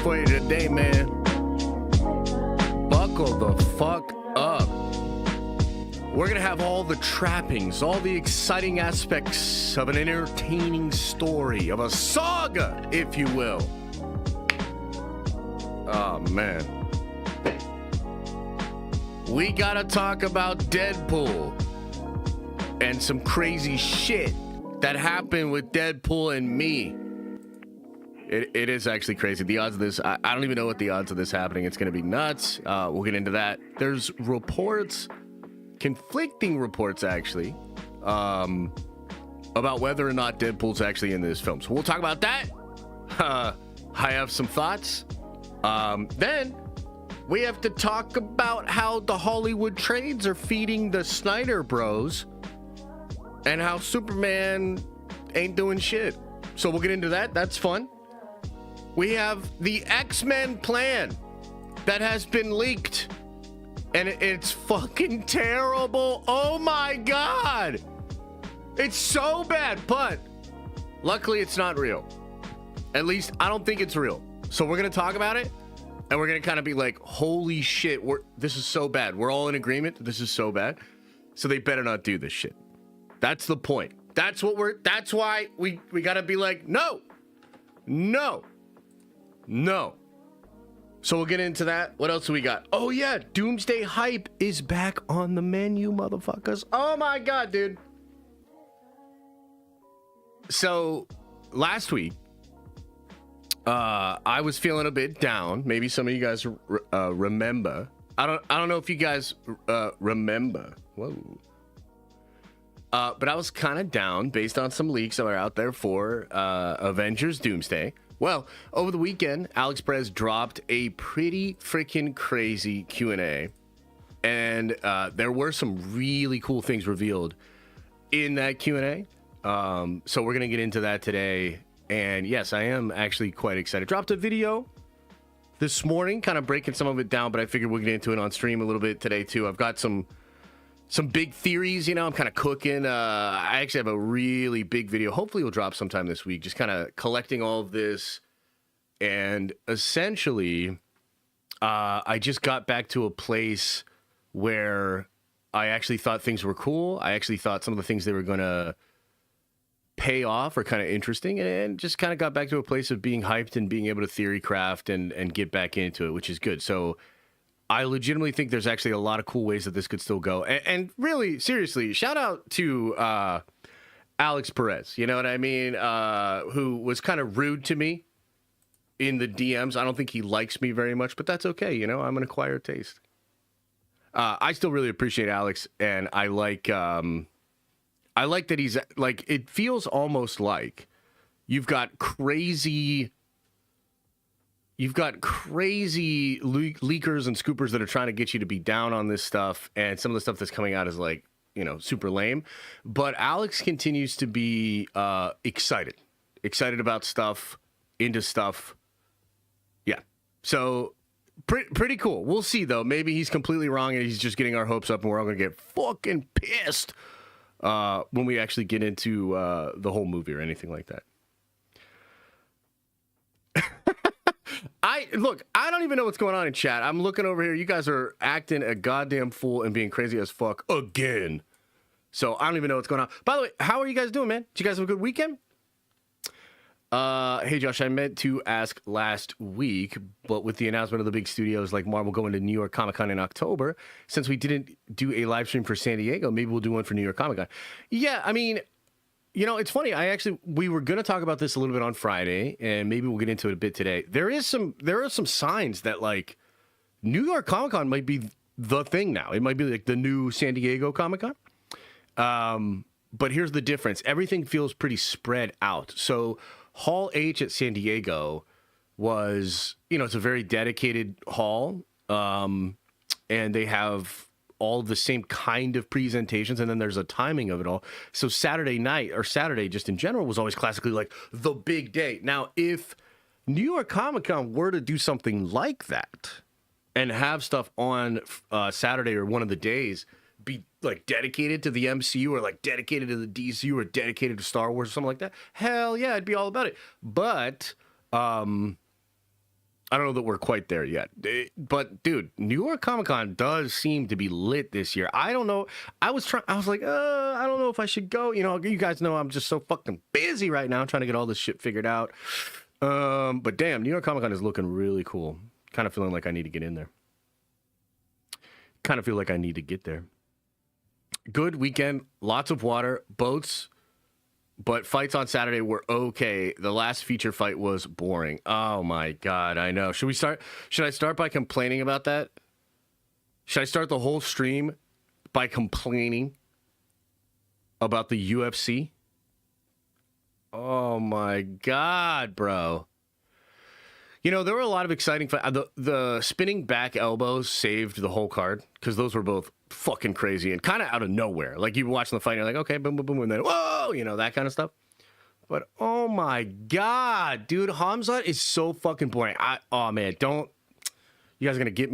for you today, man. Buckle the fuck up. We're going to have all the trappings, all the exciting aspects of an entertaining story, of a saga, if you will. Oh, man. We got to talk about Deadpool and some crazy shit that happened with Deadpool and me. It is actually crazy. The odds of this, I don't even know what the odds of this happening. It's going to be nuts. We'll get into that. There's reports, conflicting reports actually, about whether or not Deadpool's actually in this film. So we'll talk about that. I have some thoughts. Then we have to talk about how the Hollywood trades are feeding the Snyder Bros and how Superman ain't doing shit. So we'll get into that. That's fun. We have the X-Men plan that has been leaked, and it's fucking terrible. Oh my God. It's so bad, but luckily it's not real. At least I don't think it's real. So we're going to talk about it, and we're going to kind of be like, holy shit, this is so bad. We're all in agreement that this is so bad. So they better not do this shit. That's the point. That's why we got to be like, no. So we'll get into that. What else do we got? Oh yeah, Doomsday hype is back on the menu, motherfuckers. Oh my God, dude. So last week, I was feeling a bit down. Maybe some of you guys remember. I don't know if you guys remember. Whoa. But I was kind of down based on some leaks that are out there for Avengers Doomsday. Well, over the weekend, Alex Perez dropped a pretty freaking crazy Q&A. And there were some really cool things revealed in that Q&A. So we're going to get into that today. And yes, I am actually quite excited. Dropped a video this morning, kind of breaking some of it down, but I figured we'll get into it on stream a little bit today too. I've got some big theories, I'm kind of cooking. I actually have a really big video. Hopefully it'll drop sometime this week. Just kind of collecting all of this. And essentially, I just got back to a place where I actually thought things were cool. I actually thought some of the things they were going to pay off are kind of interesting. And just kind of got back to a place of being hyped and being able to theory craft and get back into it, which is good. So I legitimately think there's actually a lot of cool ways that this could still go. And really, seriously, shout out to Alex Perez, you know what I mean? Who was kind of rude to me in the DMs. I don't think he likes me very much, but that's okay. I'm an acquired taste. I still really appreciate Alex, and I like that he's like, it feels almost like you've got crazy leakers and scoopers that are trying to get you to be down on this stuff, and some of the stuff that's coming out is like, super lame. But Alex continues to be excited about stuff, into stuff. Yeah. So pretty cool. We'll see though. Maybe he's completely wrong and he's just getting our hopes up, and we're all gonna get fucking pissed when we actually get into the whole movie or anything like that. I don't even know what's going on in chat. I'm looking over here. You guys are acting a goddamn fool and being crazy as fuck again. So I don't even know what's going on. By the way, how are you guys doing, man? Did you guys have a good weekend? Hey Josh, I meant to ask last week, but with the announcement of the big studios like Marvel going to New York Comic-Con in October, since we didn't do a live stream for San Diego, maybe we'll do one for New York Comic-Con. Yeah, I mean, it's funny. We were going to talk about this a little bit on Friday, and maybe we'll get into it a bit today. There are some signs that like New York Comic-Con might be the thing now. It might be like the new San Diego Comic-Con. But here's the difference. Everything feels pretty spread out. So Hall H at San Diego was, it's a very dedicated hall. And they have all the same kind of presentations, and then there's a timing of it all. So Saturday night, or Saturday just in general, was always classically like the big day. Now, if New York Comic-Con were to do something like that and have stuff on Saturday or one of the days be like dedicated to the MCU or like dedicated to the DCU or dedicated to Star Wars or something like that, hell yeah, I'd be all about it. But I don't know that we're quite there yet. But, dude, New York Comic-Con does seem to be lit this year. I don't know. I was like, I don't know if I should go. You know, you guys know I'm just so fucking busy right now trying to get all this shit figured out. But damn, New York Comic-Con is looking really cool. Kind of feeling like I need to get in there. Kind of feel like I need to get there. Good weekend. Lots of water. Boats. But fights on Saturday were okay. The last feature fight was boring. Oh my God, I know. Should I start by complaining about that? Should I start the whole stream by complaining about the UFC? Oh my God, bro. You know, there were a lot of exciting fights. The spinning back elbows saved the whole card because those were both fucking crazy and kind of out of nowhere. Like, you were watching the fight and you're like, okay, boom, boom, boom, and then, whoa, you know, that kind of stuff. But, oh my God, dude, Hamzat is so fucking boring. Oh, man, you guys are going to get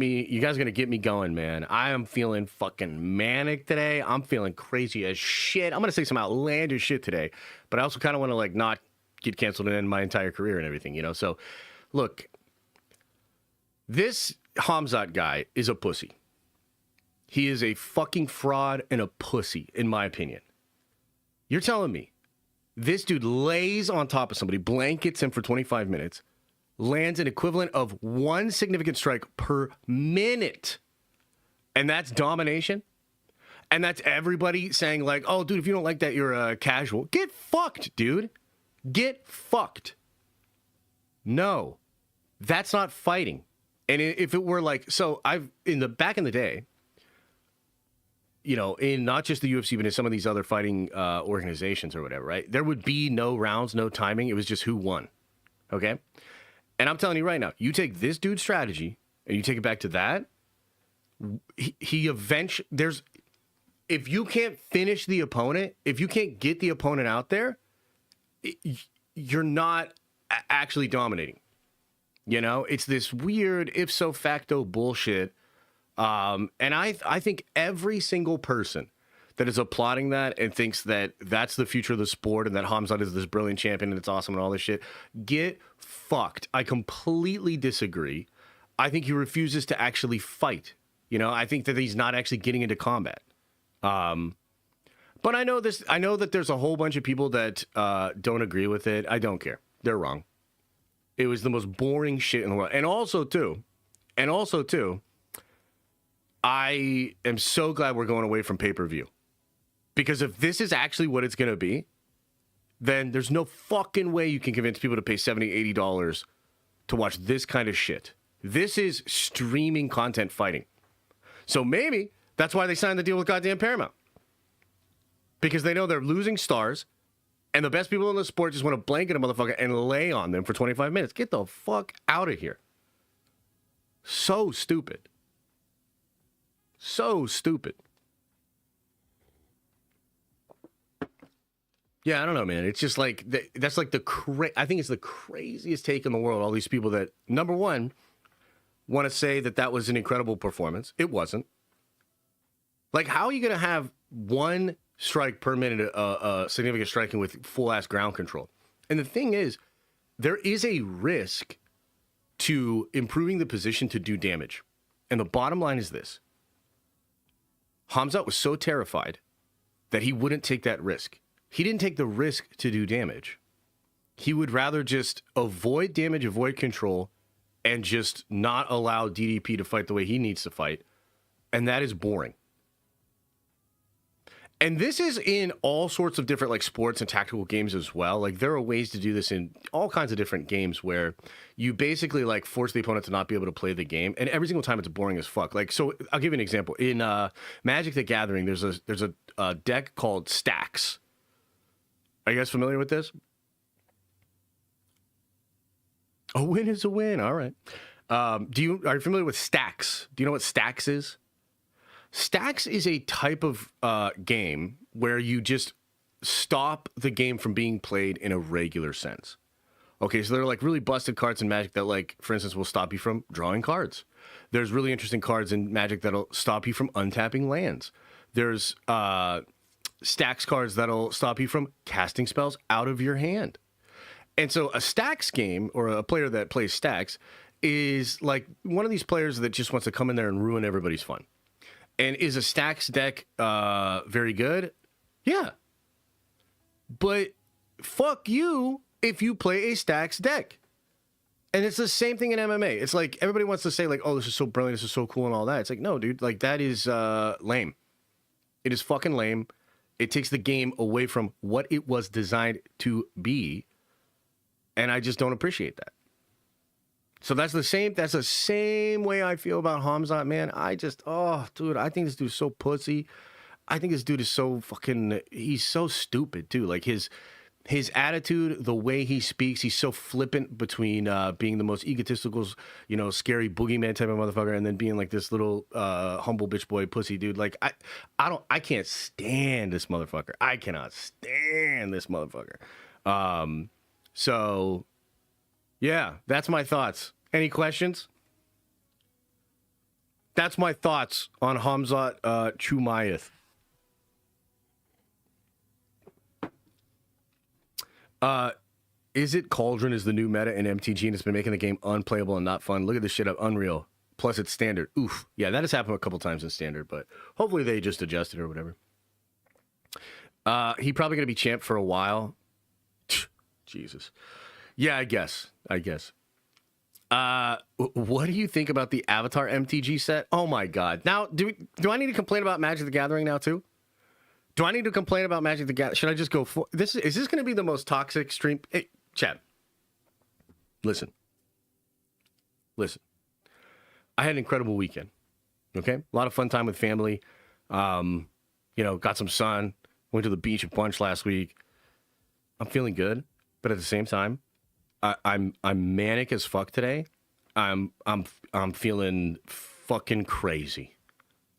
me, going, man. I am feeling fucking manic today. I'm feeling crazy as shit. I'm going to say some outlandish shit today, but I also kind of want to, like, not get canceled and end my entire career and everything, you know? So, look, this Hamzat guy is a pussy. He is a fucking fraud and a pussy, in my opinion. You're telling me this dude lays on top of somebody, blankets him for 25 minutes, lands an equivalent of one significant strike per minute, and that's domination? And that's everybody saying, like, oh, dude, if you don't like that, you're a casual. Get fucked, dude. Get fucked. No, that's not fighting. And if it were like, so back in the day, you know, in not just the UFC, but in some of these other fighting organizations or whatever, right? There would be no rounds, no timing. It was just who won. Okay? And I'm telling you right now, you take this dude's strategy and you take it back to that, he eventually, if you can't finish the opponent, if you can't get the opponent out there, you're not actually dominating. You know, it's this weird ipso facto bullshit. And I think every single person that is applauding that and thinks that that's the future of the sport and that Hamzat is this brilliant champion and it's awesome and all this shit, get fucked. I completely disagree. I think he refuses to actually fight. You know, I think that he's not actually getting into combat. But I know that there's a whole bunch of people that don't agree with it. I don't care. They're wrong. It was the most boring shit in the world. And also, too, I am so glad we're going away from pay-per-view. Because if this is actually what it's going to be, then there's no fucking way you can convince people to pay $70, $80 to watch this kind of shit. This is streaming content fighting. So maybe that's why they signed the deal with goddamn Paramount. Because they know they're losing stars, and the best people in the sport just want to blanket a motherfucker and lay on them for 25 minutes. Get the fuck out of here. So stupid. So stupid. Yeah, I don't know, man. It's just like, that's like I think it's the craziest take in the world. All these people that, number one, want to say that was an incredible performance. It wasn't. Like, how are you going to have one strike per minute, significant striking with full-ass ground control? And the thing is, there is a risk to improving the position to do damage. And the bottom line is this. Hamzat was so terrified that he wouldn't take that risk. He didn't take the risk to do damage. He would rather just avoid damage, avoid control, and just not allow DDP to fight the way he needs to fight. And that is boring. And this is in all sorts of different like sports and tactical games as well. Like, there are ways to do this in all kinds of different games where you basically like force the opponent to not be able to play the game. And every single time it's boring as fuck. Like, so I'll give you an example. In Magic the Gathering, there's a deck called Stacks. Are you guys familiar with this? A win is a win. All right. Are you familiar with Stacks? Do you know what Stacks is? Stacks is a type of game where you just stop the game from being played in a regular sense. Okay, so there are like really busted cards in Magic that, like, for instance, will stop you from drawing cards. There's really interesting cards in Magic that'll stop you from untapping lands. There's Stacks cards that'll stop you from casting spells out of your hand. And so a Stacks game, or a player that plays Stacks, is like one of these players that just wants to come in there and ruin everybody's fun. And is a stacks deck very good? Yeah. But fuck you if you play a stacks deck. And it's the same thing in MMA. It's like everybody wants to say like, oh, this is so brilliant, this is so cool and all that. It's like, no, dude, like that is lame. It is fucking lame. It takes the game away from what it was designed to be. And I just don't appreciate that. So that's the same way I feel about Hamzat, man. Dude, I think this dude's so pussy. I think this dude is so fucking, he's so stupid too. Like his attitude, the way he speaks, he's so flippant between being the most egotistical, scary boogeyman type of motherfucker and then being like this little humble bitch boy pussy dude. Like I can't stand this motherfucker. I cannot stand this motherfucker. So yeah, that's my thoughts. Any questions? That's my thoughts on Hamzat Chumayeth. Is it Cauldron is the new meta in MTG and it's been making the game unplayable and not fun? Look at this shit up, Unreal. Plus it's standard. Oof. Yeah, that has happened a couple times in standard, but hopefully they just adjusted or whatever. He probably gonna be champ for a while. Jesus. Yeah, I guess. What do you think about the Avatar MTG set? Oh my God. Now, do I need to complain about Magic the Gathering now too? Do I need to complain about Magic the Gathering? Should I just go for this? Is this going to be the most toxic stream? Hey, Chad, listen. I had an incredible weekend. Okay, a lot of fun time with family. Got some sun. Went to the beach a bunch last week. I'm feeling good, but at the same time, I'm manic as fuck today. I'm feeling fucking crazy.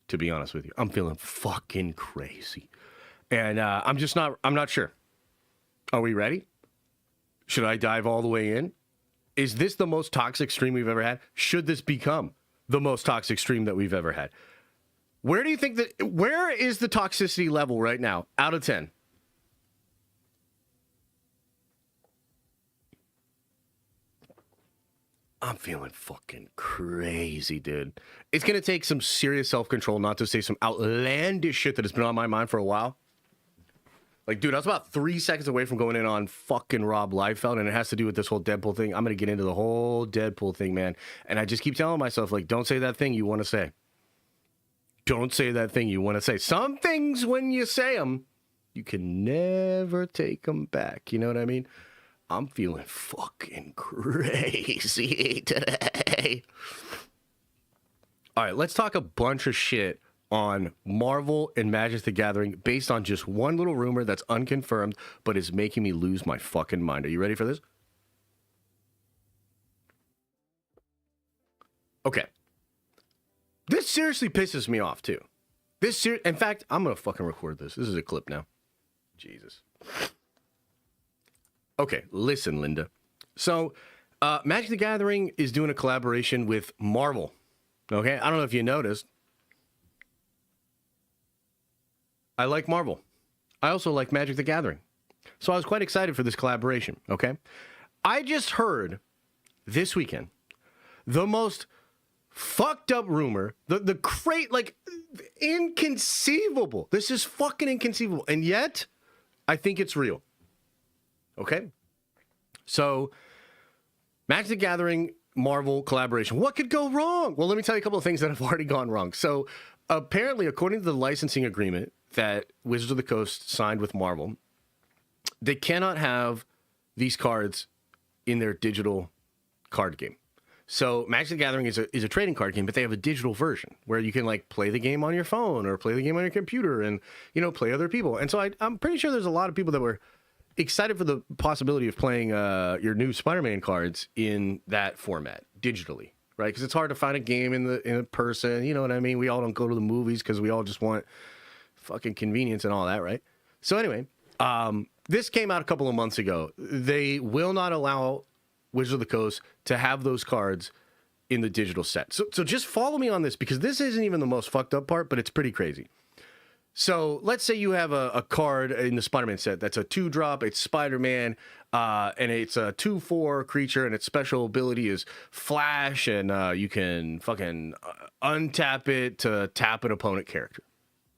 To be honest with you, I'm feeling fucking crazy. And I'm not sure. Are we ready? Should I dive all the way in? Is this the most toxic stream we've ever had? Should this become the most toxic stream that we've ever had? Where do you think where is the toxicity level right now out of 10? I'm feeling fucking crazy, dude. It's going to take some serious self-control, not to say some outlandish shit that has been on my mind for a while. Like, dude, I was about 3 seconds away from going in on fucking Rob Liefeld, and it has to do with this whole Deadpool thing. I'm going to get into the whole Deadpool thing, man. And I just keep telling myself, like, don't say that thing you want to say. Don't say that thing you want to say. Some things, when you say them, you can never take them back. You know what I mean? I'm feeling fucking crazy today. All right, let's talk a bunch of shit on Marvel and Magic the Gathering based on just one little rumor that's unconfirmed, but is making me lose my fucking mind. Are you ready for this? Okay. This seriously pisses me off, too. In fact, I'm going to fucking record this. This is a clip now. Jesus. Okay, listen, Linda. So, Magic the Gathering is doing a collaboration with Marvel. Okay, I don't know if you noticed. I like Marvel. I also like Magic the Gathering. So I was quite excited for this collaboration, okay? I just heard this weekend the most fucked up rumor, the inconceivable. This is fucking inconceivable. And yet, I think it's real. Okay? So, Magic the Gathering, Marvel collaboration. What could go wrong? Well, let me tell you a couple of things that have already gone wrong. So, apparently, according to the licensing agreement that Wizards of the Coast signed with Marvel, they cannot have these cards in their digital card game. So Magic the Gathering is a trading card game, but they have a digital version where you can like play the game on your phone or play the game on your computer and, play other people. And so I'm pretty sure there's a lot of people that were excited for the possibility of playing your new Spider-Man cards in that format digitally, right? Because it's hard to find a game in person. You know what I mean? We all don't go to the movies because we all just want fucking convenience and all that, right? So anyway, this came out a couple of months ago. They will not allow Wizards of the Coast to have those cards in the digital set. So just follow me on this because this isn't even the most fucked up part, but it's pretty crazy. So let's say you have a card in the Spider-Man set that's a 2-drop. It's Spider-Man, and it's a 2/4 creature, and its special ability is Flash, and you can fucking untap it to tap an opponent character.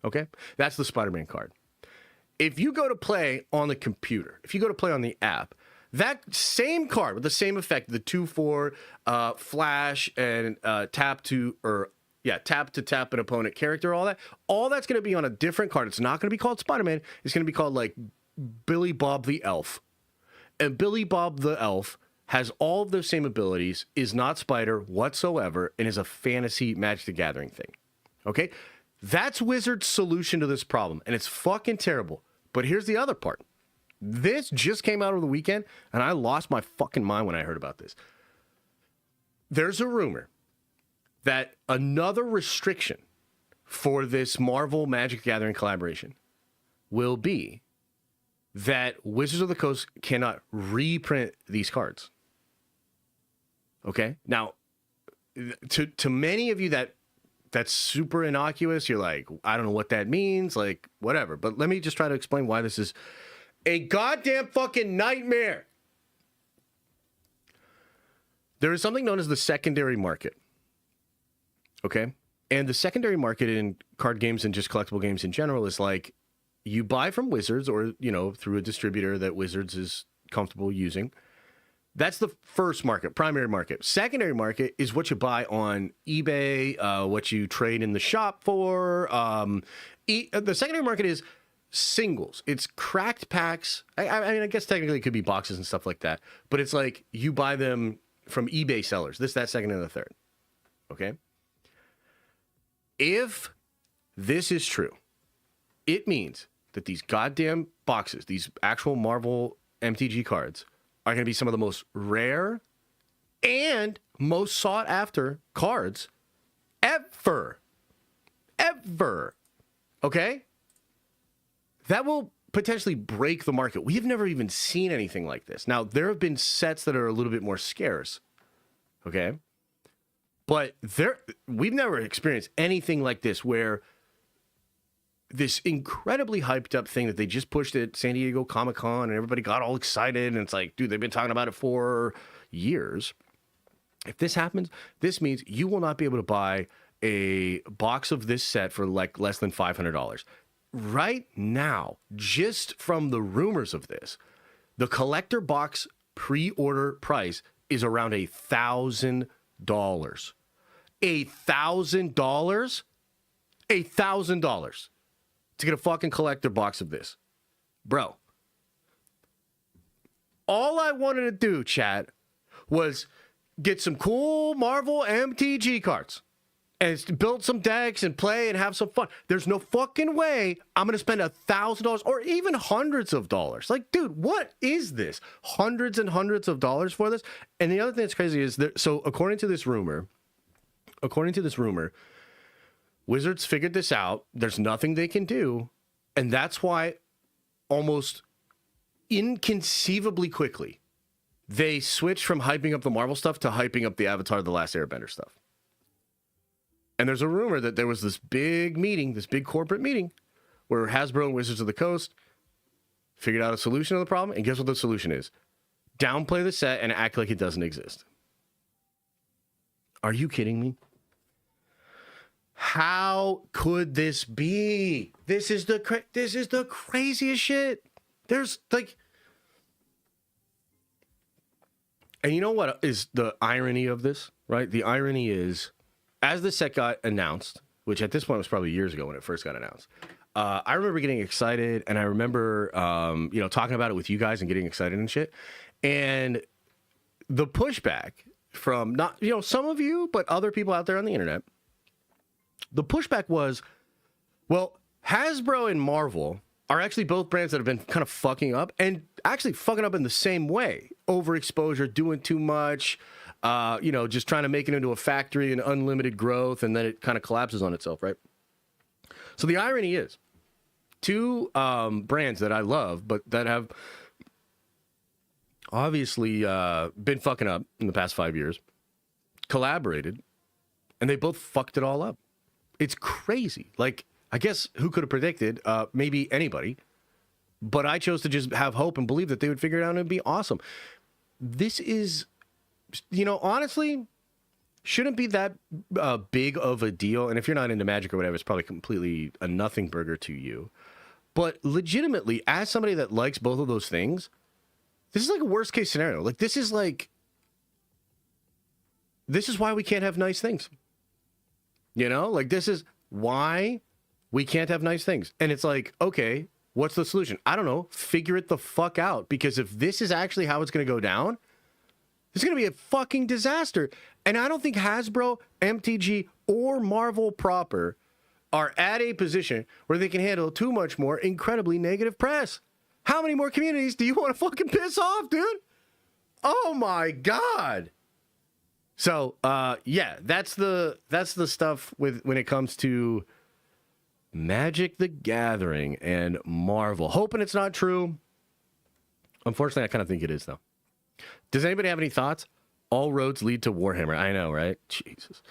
Okay? That's the Spider-Man card. If you go to play on the computer, if you go to play on the app, that same card with the same effect, the 2/4 Flash and tap to tap an opponent character, all that's going to be on a different card. It's not going to be called Spider-Man. It's going to be called like Billy Bob the Elf. And Billy Bob the Elf has all of those same abilities, is not Spider whatsoever, and is a fantasy Magic the Gathering thing. Okay? That's Wizards' solution to this problem, and it's fucking terrible. But here's the other part. This just came out over the weekend, and I lost my fucking mind when I heard about this. There's a rumor that another restriction for this Marvel Magic the Gathering collaboration will be that Wizards of the Coast cannot reprint these cards. Okay? Now, to many of you that's super innocuous, you're like, I don't know what that means, like, whatever. But let me just try to explain why this is a goddamn fucking nightmare. There is something known as the secondary market. Okay? And the secondary market in card games and just collectible games in general is like, you buy from Wizards or, through a distributor that Wizards is comfortable using. That's the first market, primary market. Secondary market is what you buy on eBay, what you trade in the shop for. The secondary market is singles. It's cracked packs. I mean, I guess technically it could be boxes and stuff like that. But it's like you buy them from eBay sellers. This, that, second, and the third. Okay? If this is true, it means that these goddamn boxes, these actual Marvel MTG cards, are going to be some of the most rare and most sought after cards ever. Ever. Okay? That will potentially break the market. We have never even seen anything like this. Now, there have been sets that are a little bit more scarce. Okay? But we've never experienced anything like this where this incredibly hyped up thing that they just pushed at San Diego Comic-Con and everybody got all excited. And it's like, dude, they've been talking about it for years. If this happens, this means you will not be able to buy a box of this set for like less than $500. Right now, just from the rumors of this, the collector box pre-order price is around $1,000. $1,000? $1,000 to get a fucking collector box of this. Bro. All I wanted to do, chat, was get some cool Marvel MTG cards and build some decks and play and have some fun. There's no fucking way I'm going to spend $1,000 or even hundreds of dollars. Like, dude, what is this? Hundreds and hundreds of dollars for this? And the other thing that's crazy is that, so according to this rumor, Wizards figured this out. There's nothing they can do. And that's why almost inconceivably quickly, they switched from hyping up the Marvel stuff to hyping up the Avatar: The Last Airbender stuff. And there's a rumor that there was this big meeting, this big corporate meeting, where Hasbro and Wizards of the Coast figured out a solution to the problem. And guess what the solution is? Downplay the set and act like it doesn't exist. Are you kidding me? How could this be? This is the craziest shit. There's like, and you know what is the irony of this, right? The irony is, as the set got announced, which at this point was probably years ago when it first got announced, I remember getting excited, and I remember, talking about it with you guys and getting excited and shit. And the pushback from not, some of you, but other people out there on the internet, the pushback was, well, Hasbro and Marvel are actually both brands that have been kind of fucking up, and actually fucking up in the same way. Overexposure, doing too much, just trying to make it into a factory and unlimited growth, and then it kind of collapses on itself, right? So the irony is, two brands that I love, but that have obviously been fucking up in the past 5 years, collaborated, and they both fucked it all up. It's crazy. Like, I guess who could have predicted? Maybe anybody. But I chose to just have hope and believe that they would figure it out and it'd be awesome. This is, honestly, shouldn't be that big of a deal. And if you're not into magic or whatever, it's probably completely a nothing burger to you. But legitimately, as somebody that likes both of those things, this is like a worst case scenario. Like, this is why we can't have nice things. This is why we can't have nice things. And it's like, okay, what's the solution? I don't know. Figure it the fuck out. Because if this is actually how it's going to go down, it's going to be a fucking disaster. And I don't think Hasbro, MTG, or Marvel proper are at a position where they can handle too much more incredibly negative press. How many more communities do you want to fucking piss off, dude? Oh my God. So, that's the stuff when it comes to Magic the Gathering and Marvel. Hoping it's not true. Unfortunately, I kind of think it is, though. Does anybody have any thoughts? All roads lead to Warhammer. I know, right? Jesus.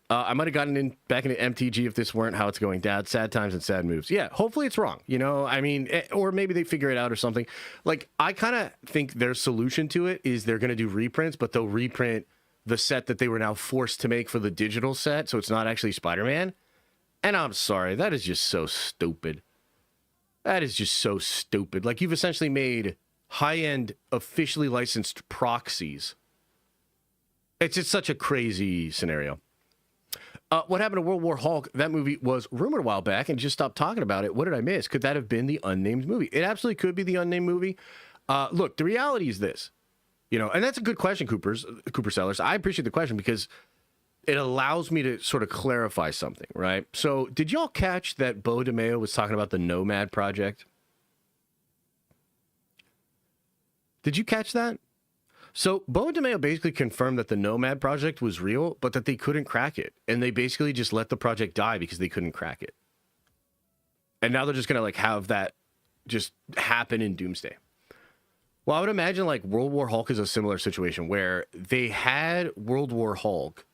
I might have gotten back into MTG if this weren't how it's going down. Sad times and sad moves. Yeah, hopefully it's wrong. Or maybe they figure it out or something. Like, I kind of think their solution to it is they're going to do reprints, but they'll reprint the set that they were now forced to make for the digital set, so it's not actually Spider-Man. And I'm sorry, that is just so stupid. That is just so stupid. Like, you've essentially made high-end, officially licensed proxies. It's just such a crazy scenario. What happened to World War Hulk? That movie was rumored a while back and just stopped talking about it. What did I miss? Could that have been the unnamed movie? It absolutely could be the unnamed movie. Look, the reality is this. And that's a good question, Cooper Sellers. I appreciate the question because it allows me to sort of clarify something, right? So did y'all catch that Beau DeMayo was talking about the Nomad Project? Did you catch that? So Beau DeMayo basically confirmed that the Nomad Project was real, but that they couldn't crack it. And they basically just let the project die because they couldn't crack it. And now they're just going to have that just happen in Doomsday. Well, I would imagine World War Hulk is a similar situation where they had World War Hulk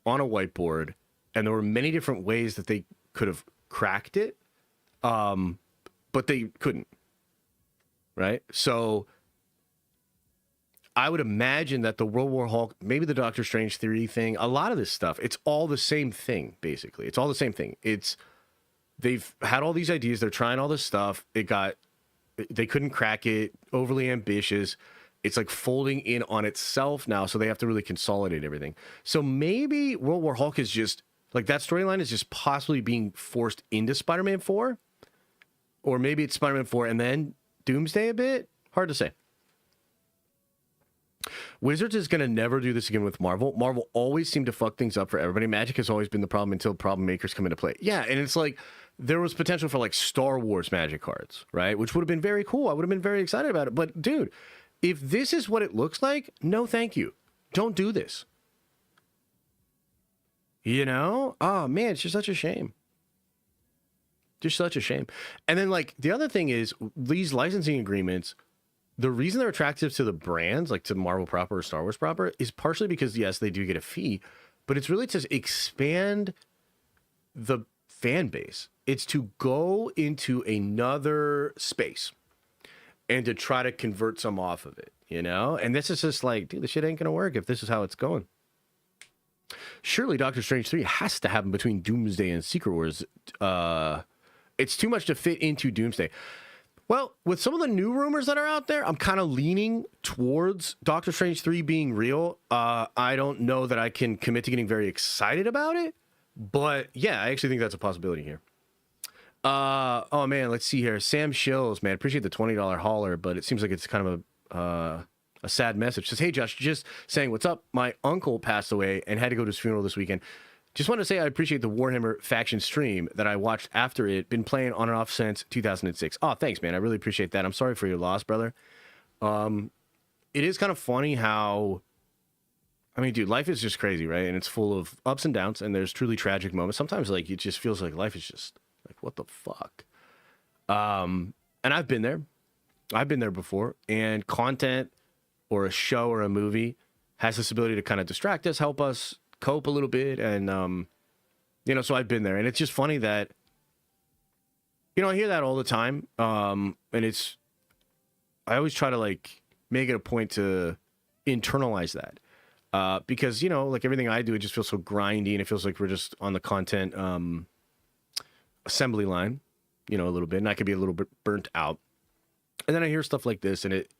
on a whiteboard and there were many different ways that they could have cracked it, but they couldn't, right? So I would imagine that the World War Hulk, maybe the Doctor Strange theory thing, a lot of this stuff, it's all the same thing, basically. It's all the same thing. They've had all these ideas. They're trying all this stuff. They couldn't crack it, overly ambitious. It's folding in on itself now, so they have to really consolidate everything. So maybe World War Hulk is just, that storyline is just possibly being forced into Spider-Man 4. Or maybe it's Spider-Man 4 and then Doomsday a bit. Hard to say. Wizards is going to never do this again with Marvel. Marvel always seemed to fuck things up for everybody. Magic has always been the problem until problem makers come into play. Yeah, and it's there was potential for Star Wars Magic cards, right? Which would have been very cool. I would have been very excited about it. But dude, if this is what it looks like, no thank you. Don't do this. Oh man, it's just such a shame. Just such a shame. And then the other thing is these licensing agreements, the reason they're attractive to the brands, to Marvel proper or Star Wars proper, is partially because, yes, they do get a fee, but it's really to expand the fan base. It's to go into another space and to try to convert some off of it, And this is just dude, this shit ain't going to work if this is how it's going. Surely Doctor Strange 3 has to happen between Doomsday and Secret Wars. It's too much to fit into Doomsday. Well, with some of the new rumors that are out there, I'm kind of leaning towards Doctor Strange 3 being real. I don't know that I can commit to getting very excited about it, but yeah, I actually think that's a possibility here. Oh man, let's see here. Sam Shills, man, appreciate the $20 hauler, but it seems like it's kind of a sad message. Says, hey Josh, just saying what's up. My uncle passed away and had to go to his funeral this weekend. Just want to say I appreciate the Warhammer faction stream that I watched after it. Been playing on and off since 2006. Oh, thanks, man. I really appreciate that. I'm sorry for your loss, brother. It is kind of funny how, dude, life is just crazy, right? And it's full of ups and downs, and there's truly tragic moments. Sometimes, it just feels like life is just, what the fuck? And I've been there. I've been there before. And content or a show or a movie has this ability to kind of distract us, help us cope a little bit, and so I've been there, and it's just funny that You know, I hear that all the time. And I always try to like make it a point to internalize that. Because, you know, like everything I do, it just feels so grindy and it feels like we're just on the content assembly line, you know, a little bit. And I could be a little bit burnt out. And then I hear stuff like this and it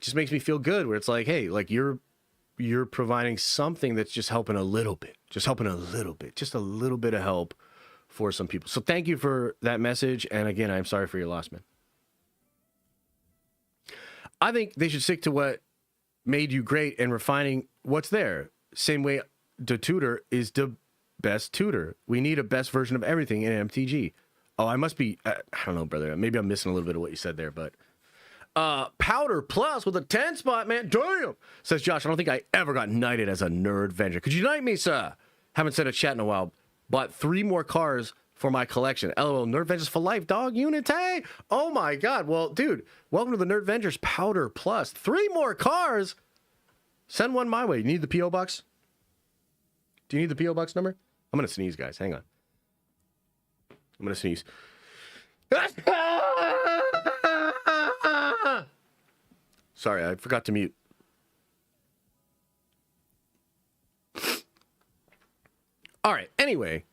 just makes me feel good where it's like, hey, like you're providing something that's just helping a little bit, just a little bit of help for some people. So thank you for that message. And again, I'm sorry for your loss, man. I think they should stick to what made you great and refining what's there. Same way the tutor is the best tutor. We need a best version of everything in MTG. Oh, I must be, I don't know, brother. Maybe I'm missing a little bit of what you said there, but Powder Plus with a 10 spot, man. Damn. Says Josh, I don't think I ever got knighted as a nerd Avenger. Could you knight me, sir? Haven't said a chat in a while. Bought 3 more cars for my collection. LOL, Nerd Vengers for life, dog. Unity. Oh my God. Well, dude, welcome to the Nerd Vengers Powder Plus. 3 more cars. Send one my way. You need the P.O. box? Do you need the P.O. box number? I'm going to sneeze, guys. Hang on. I'm going to sneeze. Sorry, I forgot to mute. All right, anyway.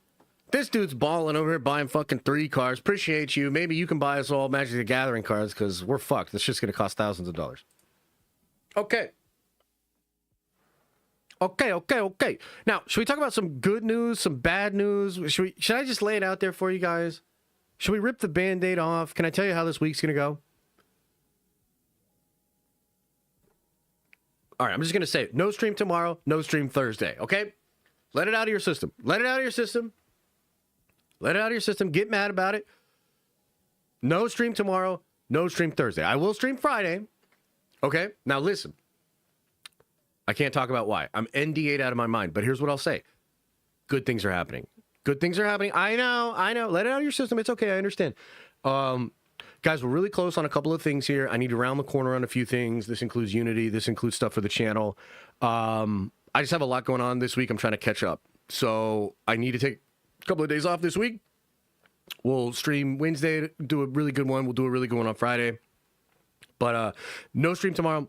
This dude's balling over here buying fucking 3 cars. Appreciate you. Maybe you can buy us all Magic the Gathering cards because we're fucked. This shit's going to cost thousands of dollars. Okay. Okay. Now, should we talk about some good news, some bad news? Should I just lay it out there for you guys? Should we rip the Band-Aid off? Can I tell you how this week's going to go? All right, I'm just going to say it. No stream tomorrow, no stream Thursday, okay? Let it out of your system. Let it out of your system. Let it out of your system. Get mad about it. No stream tomorrow, no stream Thursday. I will stream Friday, okay? Now, listen. I can't talk about why. I'm NDA'd out of my mind, but here's what I'll say. Good things are happening. Good things are happening. I know. Let it out of your system. It's okay. I understand. Guys, we're really close on a couple of things here. I need to round the corner on a few things. This includes Unity. This includes stuff for the channel. I just have a lot going on this week. I'm trying to catch up. So I need to take a couple of days off this week. We'll stream Wednesday, do a really good one. We'll do a really good one on Friday. But no stream tomorrow,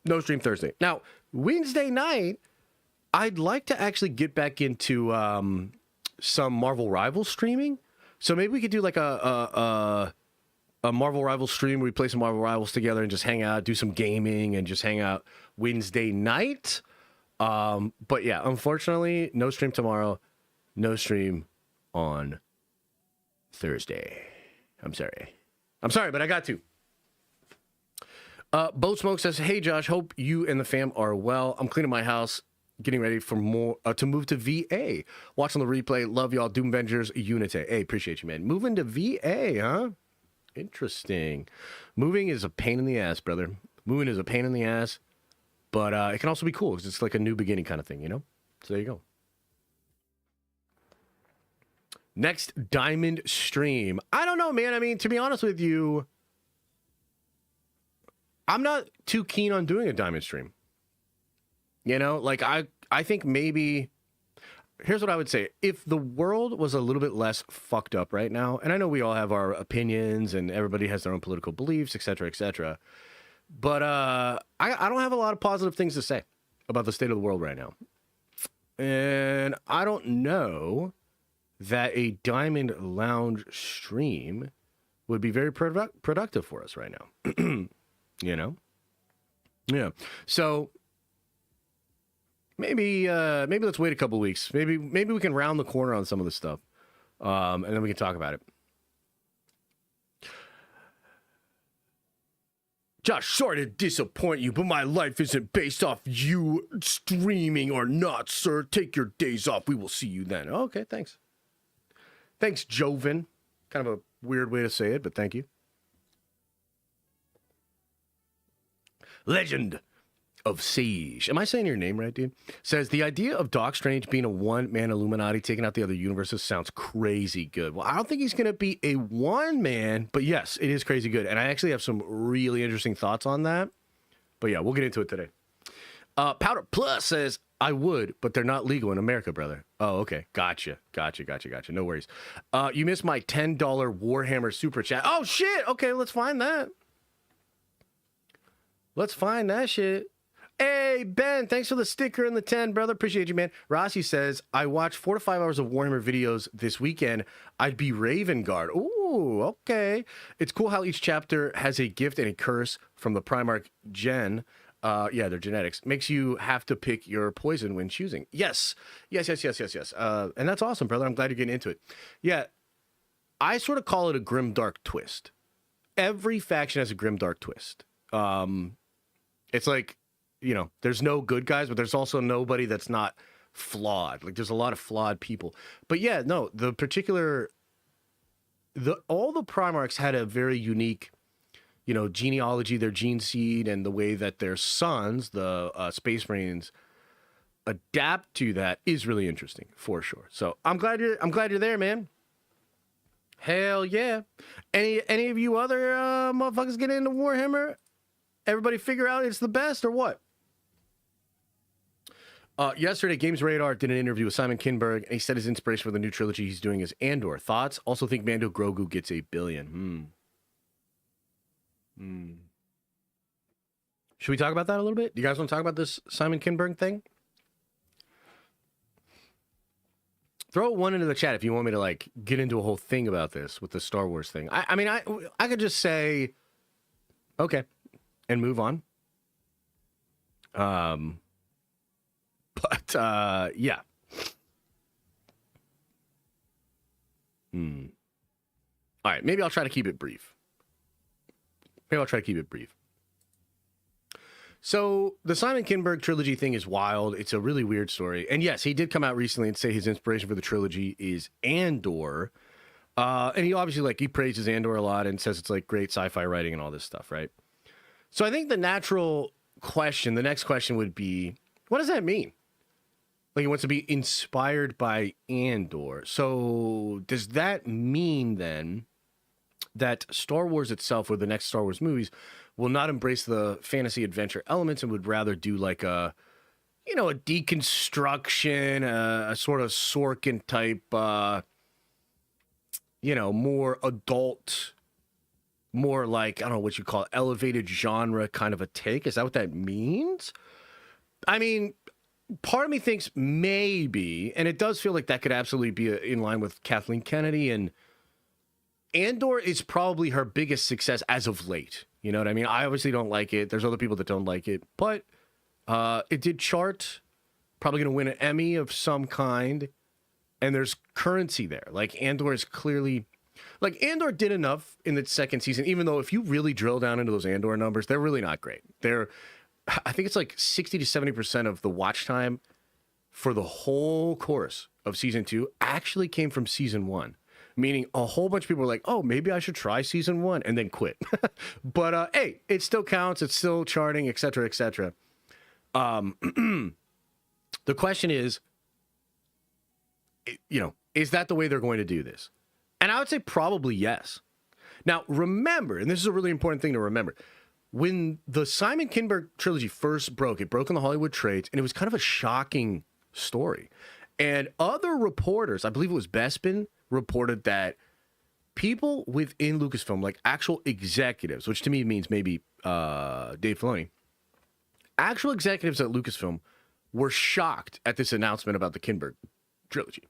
no stream Thursday. Now, Wednesday night, I'd like to actually get back into some Marvel Rivals streaming. So maybe we could do like a Marvel Rivals stream where we play some Marvel Rivals together and just hang out, do some gaming, and just hang out Wednesday night. But yeah, unfortunately, no stream tomorrow, no stream on Thursday. I'm sorry, but I got to. Boat Smoke says, "Hey Josh, hope you and the fam are well. I'm cleaning my house, getting ready for more to move to VA. Watching the replay. Love y'all. Doom Avengers Unity. Hey, appreciate you, man. Moving to VA, huh? Interesting. Moving is a pain in the ass, brother. Moving is a pain in the ass, but it can also be cool because it's like a new beginning kind of thing, you know? So there you go. Next Diamond stream. I don't know, man. I mean, to be honest with you, I'm not too keen on doing a Diamond stream. You know, like I think maybe, here's what I would say. If the world was a little bit less fucked up right now, and I know we all have our opinions and everybody has their own political beliefs, etc., but I don't have a lot of positive things to say about the state of the world right now. And I don't know that a Diamond Lounge stream would be very productive for us right now. You know? Yeah. So maybe let's wait a couple weeks. Maybe we can round the corner on some of this stuff. And then we can talk about it. Josh, sorry to disappoint you, but my life isn't based off you streaming or not, sir. Take your days off. We will see you then. Okay, thanks. Thanks, Joven. Kind of a weird way to say it, but thank you. Legend of Sage. Am I saying your name right, dude? Says, the idea of Doc Strange being a one-man Illuminati taking out the other universes sounds crazy good. Well, I don't think he's going to be a one-man, but yes, it is crazy good. And I actually have some really interesting thoughts on that. But yeah, we'll get into it today. Powder Plus says, I would, but they're not legal in America, brother. Oh, okay. Gotcha. No worries. You missed my $10 Warhammer super chat. Oh, shit. Okay, let's find that. Let's find that shit. Hey, Ben, thanks for the sticker and the 10, brother. Appreciate you, man. Rossi says, I watched 4 to 5 hours of Warhammer videos this weekend. I'd be Raven Guard. Ooh, okay. It's cool how each chapter has a gift and a curse from the Primarch gen. Yeah, their genetics. Makes you have to pick your poison when choosing. Yes. And that's awesome, brother. I'm glad you're getting into it. Yeah, I sort of call it a grimdark twist. Every faction has a grimdark twist. It's like, you know, there's no good guys, but there's also nobody that's not flawed. Like, there's a lot of flawed people. But yeah, no, all the Primarchs had a very unique, you know, genealogy, their gene seed, and the way that their sons, the Space Marines, adapt to that is really interesting, for sure. So I'm glad you're there, man. Hell yeah. Any of you other motherfuckers get into Warhammer? Everybody figure out it's the best or what? Yesterday, Games Radar did an interview with Simon Kinberg, and he said his inspiration for the new trilogy he's doing is Andor. Thoughts? Also think Mando Grogu gets $1 billion. Should we talk about that a little bit? Do you guys want to talk about this Simon Kinberg thing? Throw one into the chat if you want me to, like, get into a whole thing about this with the Star Wars thing. I mean, I could just say, okay, and move on. But, yeah. All right, maybe I'll try to keep it brief. So, the Simon Kinberg trilogy thing is wild. It's a really weird story. And yes, he did come out recently and say his inspiration for the trilogy is Andor. And he obviously, like, he praises Andor a lot and says it's, like, great sci-fi writing and all this stuff, right? So, I think the next question would be, what does that mean? Like, he wants to be inspired by Andor. So does that mean then that Star Wars itself, or the next Star Wars movies, will not embrace the fantasy adventure elements and would rather do like a deconstruction, a sort of Sorkin type, more adult, more like, I don't know what you call it, elevated genre kind of a take? Is that what that means? I mean, part of me thinks maybe, and it does feel like that could absolutely be in line with Kathleen Kennedy, and Andor is probably her biggest success as of late. You know what I mean? I obviously don't like it. There's other people that don't like it, but it did chart, probably going to win an Emmy of some kind, and there's currency there. Like, Andor is clearly, like, Andor did enough in the second season, even though if you really drill down into those Andor numbers, they're really not great. I think it's like 60 to 70% of the watch time for the whole course of season 2 actually came from season 1. Meaning a whole bunch of people were like, oh, maybe I should try season 1 and then quit. But hey, it still counts. It's still charting, et cetera, et cetera. The question is, is that the way they're going to do this? And I would say probably yes. Now, remember, and this is a really important thing to remember, when the Simon Kinberg trilogy first broke, it broke in the Hollywood trades, and it was kind of a shocking story. And other reporters, I believe it was Bespin, reported that people within Lucasfilm, like actual executives, which to me means maybe Dave Filoni, actual executives at Lucasfilm were shocked at this announcement about the Kinberg trilogy.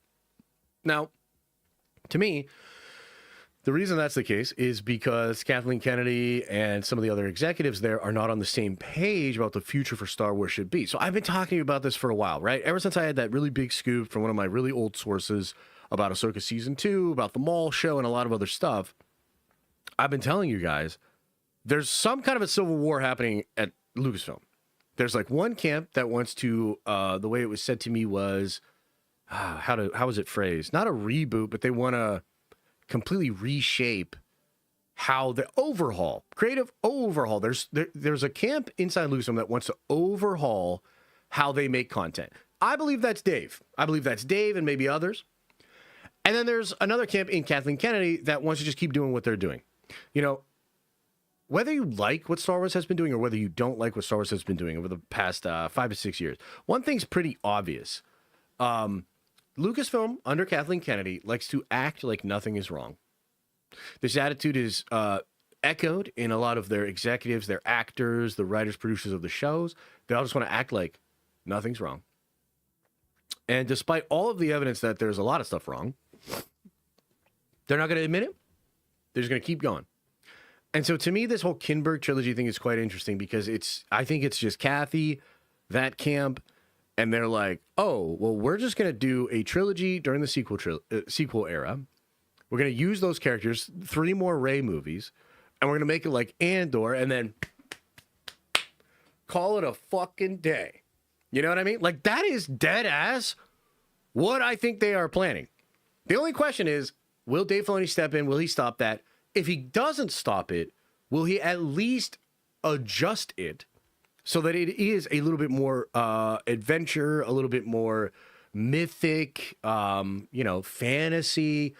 Now, to me, the reason that's the case is because Kathleen Kennedy and some of the other executives there are not on the same page about the future for Star Wars should be. So I've been talking about this for a while, right? Ever since I had that really big scoop from one of my really old sources about Ahsoka Season 2, about the Maul show, and a lot of other stuff, I've been telling you guys, there's some kind of a civil war happening at Lucasfilm. There's like one camp that wants to, the way it was said to me was, how was it phrased? Not a reboot, but they want to completely reshape how the creative overhaul. There's a camp inside Lucasfilm that wants to overhaul how they make content. I believe that's Dave. And maybe others. And then there's another camp in Kathleen Kennedy that wants to just keep doing what they're doing. whether you like what Star Wars has been doing or whether you don't like what Star Wars has been doing over the past 5 to 6 years, one thing's pretty obvious. Lucasfilm, under Kathleen Kennedy, likes to act like nothing is wrong. This attitude is echoed in a lot of their executives, their actors, the writers, producers of the shows. They all just want to act like nothing's wrong. And despite all of the evidence that there's a lot of stuff wrong, they're not going to admit it. They're just going to keep going. And so to me, this whole Kinberg trilogy thing is quite interesting because I think it's just Kathy, that camp, and they're like, oh, well, we're just going to do a trilogy during the sequel era. We're going to use those characters, 3 more Rey movies, and we're going to make it like Andor, and then call it a fucking day. You know what I mean? Like, that is dead ass what I think they are planning. The only question is, will Dave Filoni step in? Will he stop that? If he doesn't stop it, will he at least adjust it so that it is a little bit more adventure, a little bit more mythic, fantasy?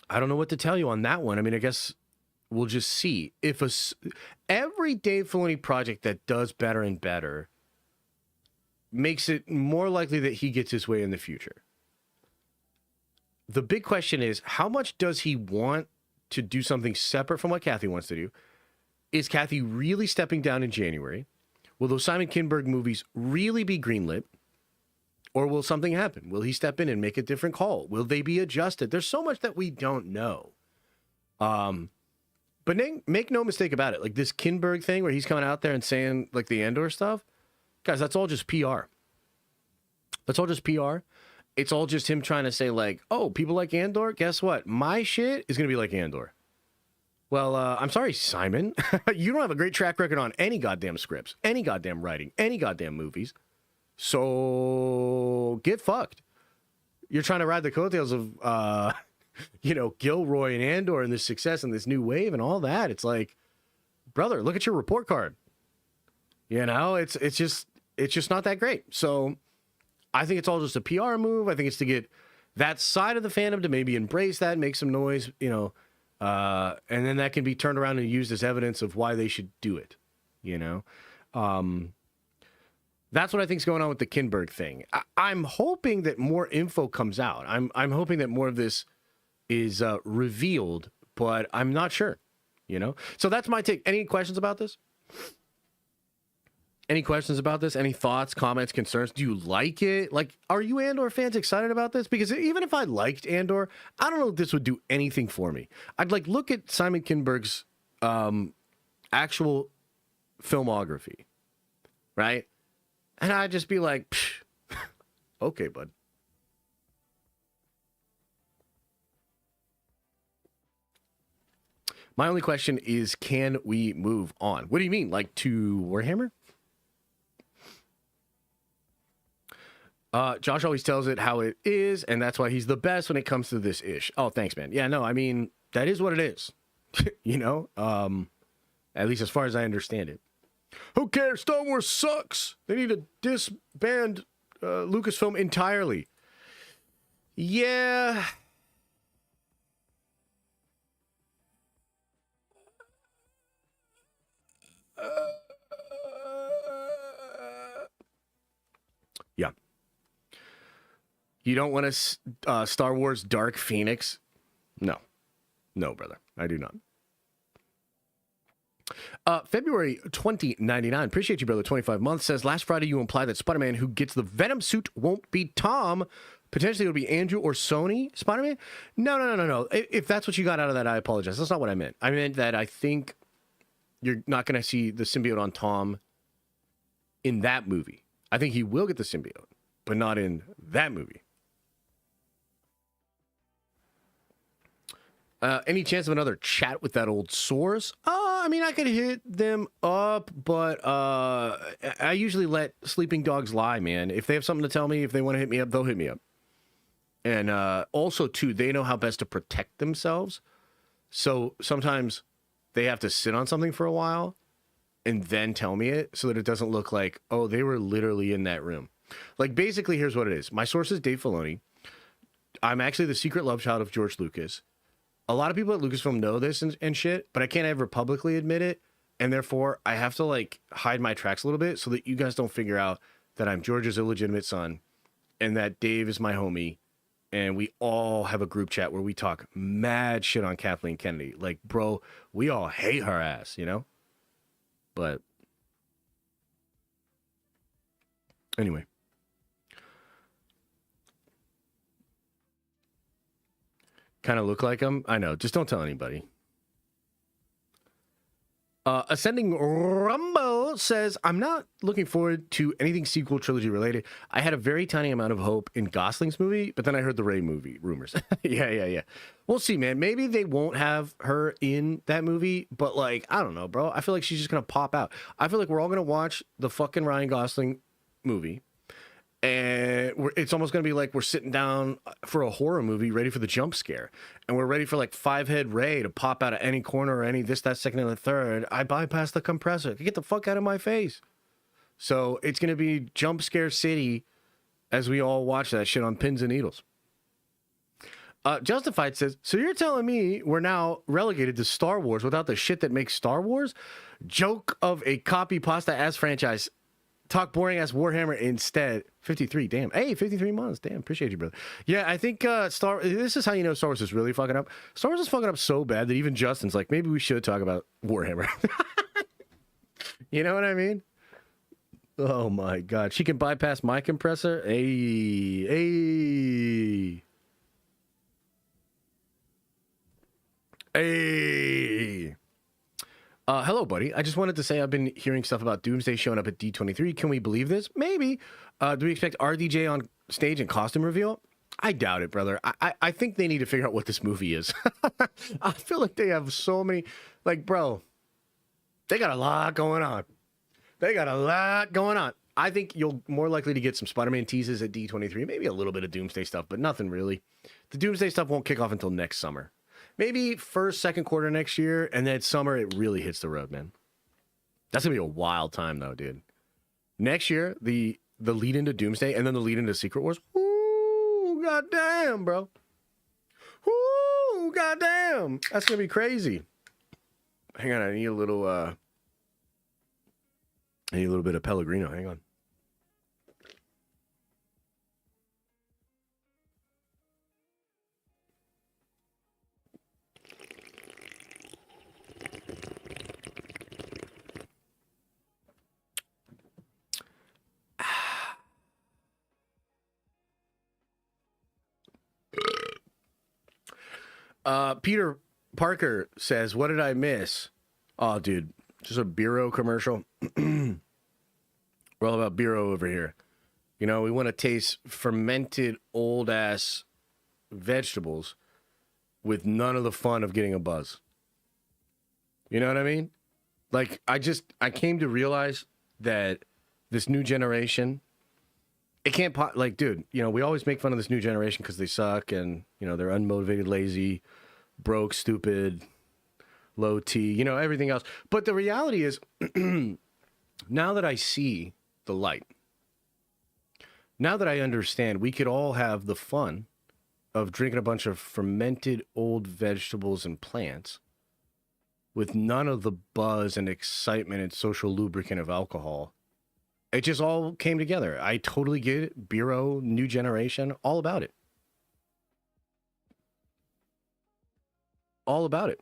I don't know what to tell you on that one. I mean, I guess we'll just see. If every Dave Filoni project that does better and better makes it more likely that he gets his way in the future. The big question is, how much does he want to do something separate from what Kathy wants to do? Is Kathy really stepping down in January? Will those Simon Kinberg movies really be greenlit? Or will something happen? Will he step in and make a different call? Will they be adjusted? There's so much that we don't know. But make no mistake about it. Like this Kinberg thing where he's coming out there and saying like the Andor stuff, guys, that's all just PR. That's all just PR. It's all just him trying to say like, oh, people like Andor? Guess what? My shit is going to be like Andor. Well, I'm sorry, Simon. You don't have a great track record on any goddamn scripts, any goddamn writing, any goddamn movies. So get fucked. You're trying to ride the coattails of, Gilroy and Andor and this success and this new wave and all that. It's like, brother, look at your report card. It's just not that great. So I think it's all just a PR move. I think it's to get that side of the fandom to maybe embrace that, make some noise, and then that can be turned around and used as evidence of why they should do it. That's what I think is going on with the Kinberg thing. I'm hoping that more info comes out. I'm hoping that more of this is revealed, but I'm not sure. So that's my take. Any questions about this? Any questions about this? Any thoughts, comments, concerns? Do you like it? Like, are you Andor fans excited about this? Because even if I liked Andor, I don't know if this would do anything for me. I'd look at Simon Kinberg's actual filmography, right? And I'd just be like, okay, bud. My only question is, can we move on? What do you mean? Like to Warhammer? Josh always tells it how it is, and that's why he's the best when it comes to this ish. Oh, thanks, man. Yeah, no, I mean, that is what it is. At least as far as I understand it. Who cares? Star Wars sucks. They need to disband Lucasfilm entirely. Yeah. Yeah. You don't want a Star Wars Dark Phoenix? No. No, brother. I do not. February 2099. Appreciate you, brother. 25 months says, last Friday you implied that Spider-Man who gets the Venom suit won't be Tom. Potentially it'll be Andrew or Sony Spider-Man. No. If that's what you got out of that, I apologize. That's not what I meant. I meant that I think you're not going to see the symbiote on Tom in that movie. I think he will get the symbiote, but not in that movie. Any chance of another chat with that old source? I mean, I could hit them up, but I usually let sleeping dogs lie, man. If they have something to tell me, if they want to hit me up, they'll hit me up. And also, too, they know how best to protect themselves. So sometimes they have to sit on something for a while and then tell me it so that it doesn't look like, oh, they were literally in that room. Like, basically, here's what it is. My source is Dave Filoni. I'm actually the secret love child of George Lucas. a lot of people at Lucasfilm know this and shit, but I can't ever publicly admit it. And therefore, I have to like hide my tracks a little bit so that you guys don't figure out that I'm George's illegitimate son and that Dave is my homie. And we all have a group chat where we talk mad shit on Kathleen Kennedy. Like, bro, we all hate her ass, you know? But anyway. Kind of look like him? I know. Just don't tell anybody. Ascending Rumbo says, I'm not looking forward to anything sequel trilogy related. I had a very tiny amount of hope in Gosling's movie, but then I heard the Rey movie rumors. Yeah. We'll see, man. Maybe they won't have her in that movie, but like, I don't know, bro. I feel like she's just going to pop out. I feel like we're all going to watch the fucking Ryan Gosling movie. And it's almost going to be like we're sitting down for a horror movie ready for the jump scare. And we're ready for like 5-head Ray to pop out of any corner or any this, that, second, and the third. I bypassed the compressor. Get the fuck out of my face. So it's going to be jump scare city as we all watch that shit on pins and needles. Justified says, so you're telling me we're now relegated to Star Wars without the shit that makes Star Wars? Joke of a copy pasta ass franchise. Talk boring ass Warhammer instead. 53, damn. Hey, 53 months. Damn, appreciate you, brother. Yeah, I think this is how you know Star Wars is really fucking up. Star Wars is fucking up so bad that even Justin's like, maybe we should talk about Warhammer. You know what I mean? Oh my God. She can bypass my compressor. Hey. Hello, buddy. I just wanted to say I've been hearing stuff about Doomsday showing up at D23. Can we believe this? Maybe. Do we expect RDJ on stage and costume reveal? I doubt it, brother. I think they need to figure out what this movie is. I feel like they have so many... Like, bro, they got a lot going on. I think you'll more likely to get some Spider-Man teases at D23. Maybe a little bit of Doomsday stuff, but nothing really. The Doomsday stuff won't kick off until next summer. Maybe first, second quarter next year, and then summer, it really hits the road, man. That's going to be a wild time, though, dude. Next year, the lead into Doomsday, and then the lead into Secret Wars. Ooh, goddamn, bro. Ooh, goddamn. That's going to be crazy. Hang on, I need a little bit of Pellegrino. Hang on. Peter Parker says, what did I miss? Oh, dude, just a Bureau commercial. We're all about Bureau over here. You know, we want to taste fermented old-ass vegetables with none of the fun of getting a buzz. You know what I mean? Like, I came to realize that this new generation, it can't, like, dude, you know, we always make fun of this new generation because they suck and, you know, they're unmotivated, lazy, broke, stupid, low T, you know, everything else. But the reality is, now that I see the light, now that I understand we could all have the fun of drinking a bunch of fermented old vegetables and plants with none of the buzz and excitement and social lubricant of alcohol. It just all came together. I totally get it. Bureau, new generation, all about it. All about it.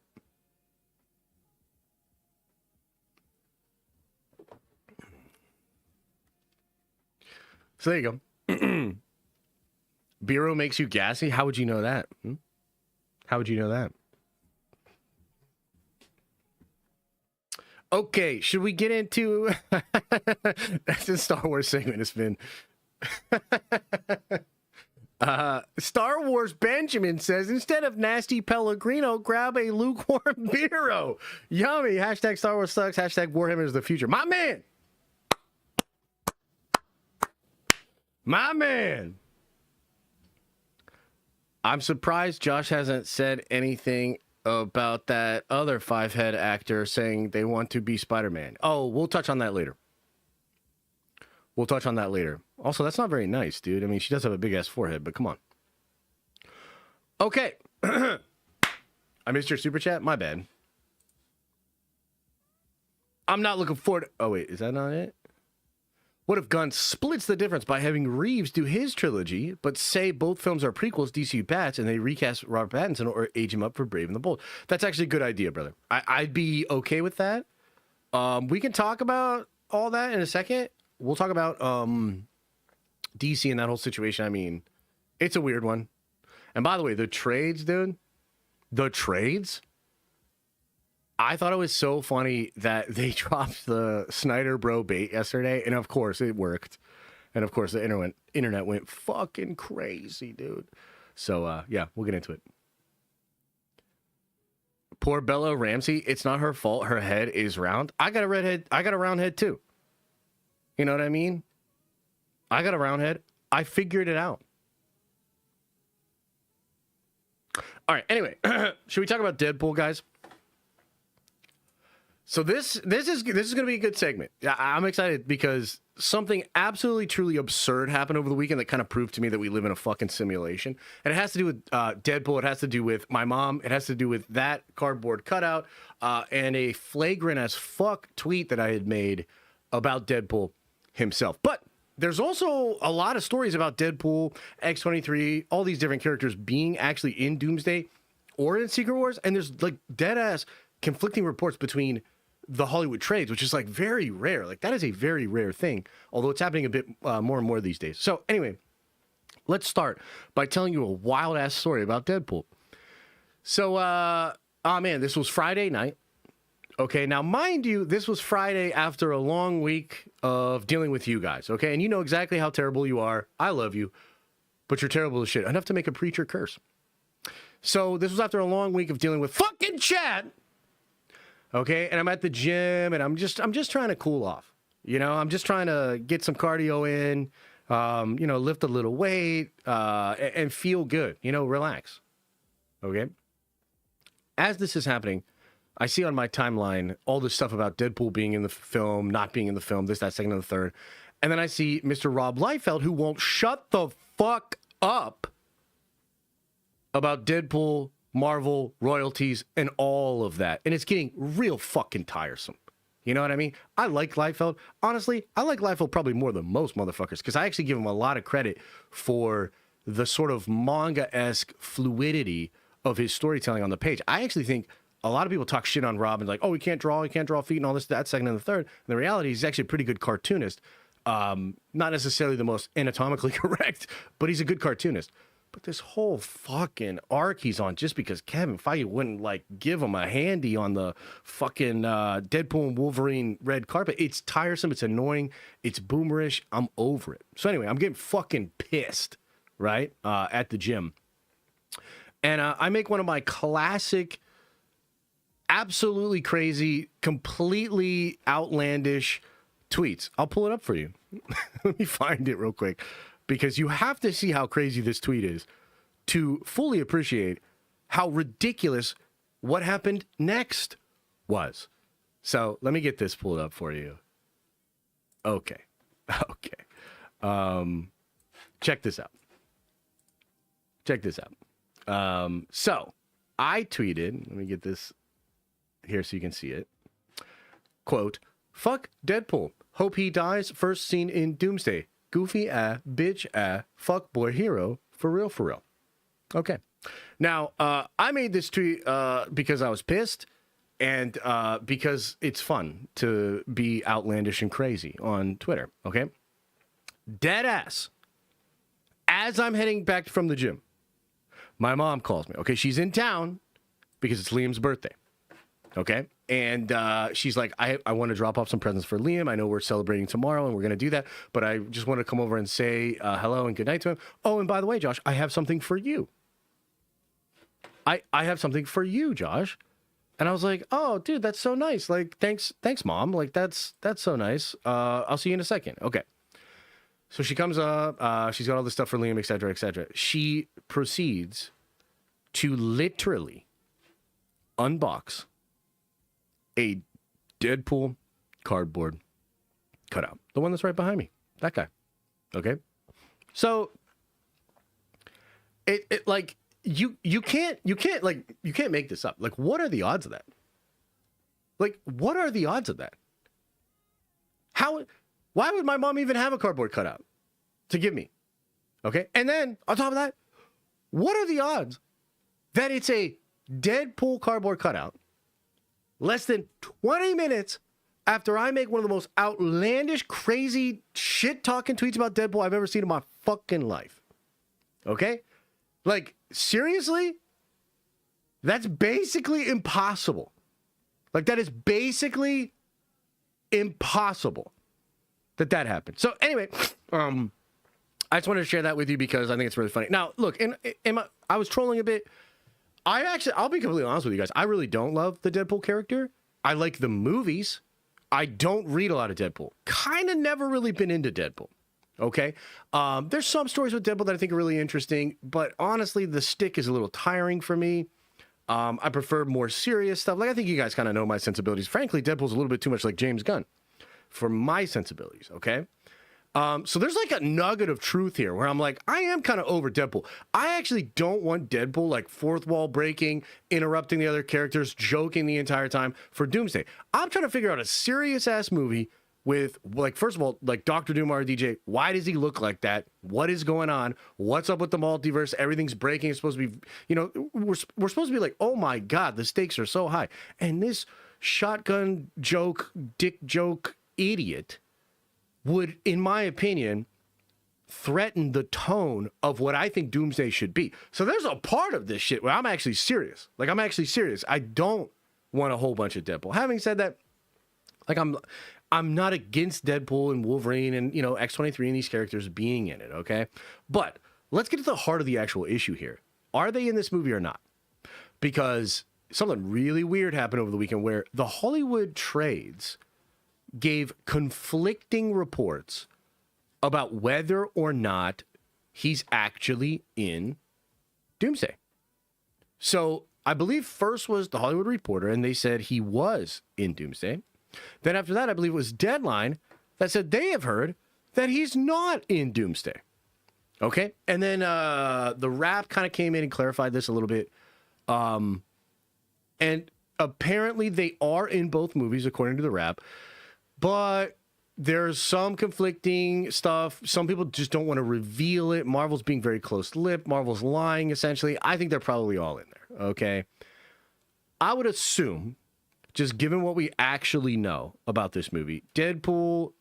So there you go. Bureau makes you gassy? How would you know that? How would you know that? Okay, should we get into... That's a Star Wars segment. It's been... Star Wars Benjamin says, instead of nasty Pellegrino, grab a lukewarm Bureau. Yummy. Hashtag Star Wars sucks. Hashtag Warhammer is the future. My man. My man. I'm surprised Josh hasn't said anything about that other 5-head actor saying they want to be Spider-Man. Oh, we'll touch on that later. Also, that's not very nice, dude. I mean, she does have a big-ass forehead, but come on. Okay. I missed your super chat. My bad. I'm not looking forward. Oh wait, is that not it? What if Gunn splits the difference by having Reeves do his trilogy, but say both films are prequels, DCU bats, and they recast Robert Pattinson or age him up for Brave and the Bold? That's actually a good idea, brother. I'd be okay with that. We can talk about all that in a second. We'll talk about DC and that whole situation. I mean, it's a weird one. And by the way, the trades, dude, the trades. I thought it was so funny that they dropped the Snyder bro bait yesterday, and of course it worked. And of course the internet went fucking crazy, dude. So yeah, we'll get into it. Poor Bella Ramsey, it's not her fault. Her head is round. I got a red head. I got a round head too. You know what I mean? I got a round head. I figured it out. All right, anyway, should we talk about Deadpool, guys? So this is going to be a good segment. I'm excited because something absolutely truly absurd happened over the weekend that kind of proved to me that we live in a fucking simulation. And it has to do with Deadpool. It has to do with my mom. It has to do with that cardboard cutout and a flagrant as fuck tweet that I had made about Deadpool himself. But there's also a lot of stories about Deadpool, X-23, all these different characters being actually in Doomsday or in Secret Wars. And there's like dead ass conflicting reports between the Hollywood trades, which is like very rare. Like that is a very rare thing, although it's happening a bit more and more these days. So anyway, let's start by telling you a wild ass story about Deadpool. So, oh man, this was Friday night. Okay, now mind you, this was Friday after a long week of dealing with you guys. Okay, and you know exactly how terrible you are. I love you, but you're terrible as shit. Enough to make a preacher curse. So this was after a long week of dealing with fucking chat. Okay, and I'm at the gym, and I'm just trying to cool off. You know, I'm just trying to get some cardio in, you know, lift a little weight, and feel good. You know, relax. Okay. As this is happening, I see on my timeline all this stuff about Deadpool being in the film, not being in the film, this, that, second, and the third, and then I see Mr. Rob Liefeld, who won't shut the fuck up about Deadpool, Marvel, royalties, and all of that. And it's getting real fucking tiresome. You know what I mean? I like Liefeld. Honestly, I like Liefeld probably more than most motherfuckers because I actually give him a lot of credit for the sort of manga-esque fluidity of his storytelling on the page. I actually think a lot of people talk shit on Rob and like, oh, he can't draw feet and all this, that, second, and the third. And the reality is he's actually a pretty good cartoonist. Not necessarily the most anatomically correct, but he's a good cartoonist. But this whole fucking arc he's on just because Kevin Feige wouldn't like give him a handy on the fucking Deadpool and Wolverine red carpet. It's tiresome. It's annoying. It's boomerish. I'm over it. So anyway, I'm getting fucking pissed, right? At the gym. And I make one of my classic, absolutely crazy, completely outlandish tweets. I'll pull it up for you. Let me find it real quick. Because you have to see how crazy this tweet is to fully appreciate how ridiculous what happened next was. So let me get this pulled up for you. Okay. Check this out. So I tweeted, let me get this here so you can see it. Quote, fuck Deadpool. Hope he dies. First seen in Doomsday. Goofy bitch fuckboy hero for real. Okay. Now, I made this tweet because I was pissed and because it's fun to be outlandish and crazy on Twitter. Okay. Dead ass. As I'm heading back from the gym, my mom calls me. Okay. She's in town because it's Liam's birthday. Okay. And she's like, I want to drop off some presents for Liam. I know we're celebrating tomorrow and we're going to do that. But I just want to come over and say hello and good night to him. Oh, and by the way, Josh, I have something for you. I have something for you, Josh. And I was like, oh, dude, that's so nice. Like, thanks, Mom. Like, that's so nice. I'll see you in a second. Okay. So she comes up. She's got all this stuff for Liam, et cetera, et cetera. She proceeds to literally unbox a Deadpool cardboard cutout. The one that's right behind me. That guy. Okay. So it like you can't make this up. Like, what are the odds of that? Like, what are the odds of that? Why would my mom even have a cardboard cutout to give me? Okay. And then on top of that, what are the odds that it's a Deadpool cardboard cutout less than 20 minutes after I make one of the most outlandish, crazy, shit-talking tweets about Deadpool I've ever seen in my fucking life? Okay? Like, seriously? That's basically impossible. Like, that is basically impossible that happened. So, anyway, I just wanted to share that with you because I think it's really funny. Now, look, I was trolling a bit. I'll be completely honest with you guys. I really don't love the Deadpool character. I like the movies. I don't read a lot of Deadpool. Kind of never really been into Deadpool. Okay? There's some stories with Deadpool that I think are really interesting, but honestly, the stick is a little tiring for me. I prefer more serious stuff. Like, I think you guys kind of know my sensibilities. Frankly, Deadpool's a little bit too much like James Gunn for my sensibilities, okay? So there's like a nugget of truth here where I'm like, I am kind of over Deadpool. I actually don't want Deadpool like fourth wall breaking, interrupting the other characters, joking the entire time for Doomsday. I'm trying to figure out a serious ass movie with, like, first of all, like Dr. Doom RDJ. Why does he look like that? What is going on? What's up with the multiverse? Everything's breaking. It's supposed to be, we're supposed to be like, oh my God, the stakes are so high. And this shotgun joke, dick joke idiot would, in my opinion, threaten the tone of what I think Doomsday should be. So there's a part of this shit where I'm actually serious. Like, I'm actually serious. I don't want a whole bunch of Deadpool. Having said that, like, I'm not against Deadpool and Wolverine and, X-23 and these characters being in it, okay? But let's get to the heart of the actual issue here. Are they in this movie or not? Because something really weird happened over the weekend where the Hollywood trades gave conflicting reports about whether or not he's actually in Doomsday. So I believe first was the Hollywood Reporter, and they said he was in Doomsday. Then after that, I believe it was Deadline that said they have heard that he's not in Doomsday. Okay? And then the Wrap kind of came in and clarified this a little bit. And apparently they are in both movies, according to the Wrap. But there's some conflicting stuff. Some people just don't want to reveal it. Marvel's being very close-lipped. Marvel's lying, essentially. I think they're probably all in there, okay? I would assume, just given what we actually know about this movie, Deadpool,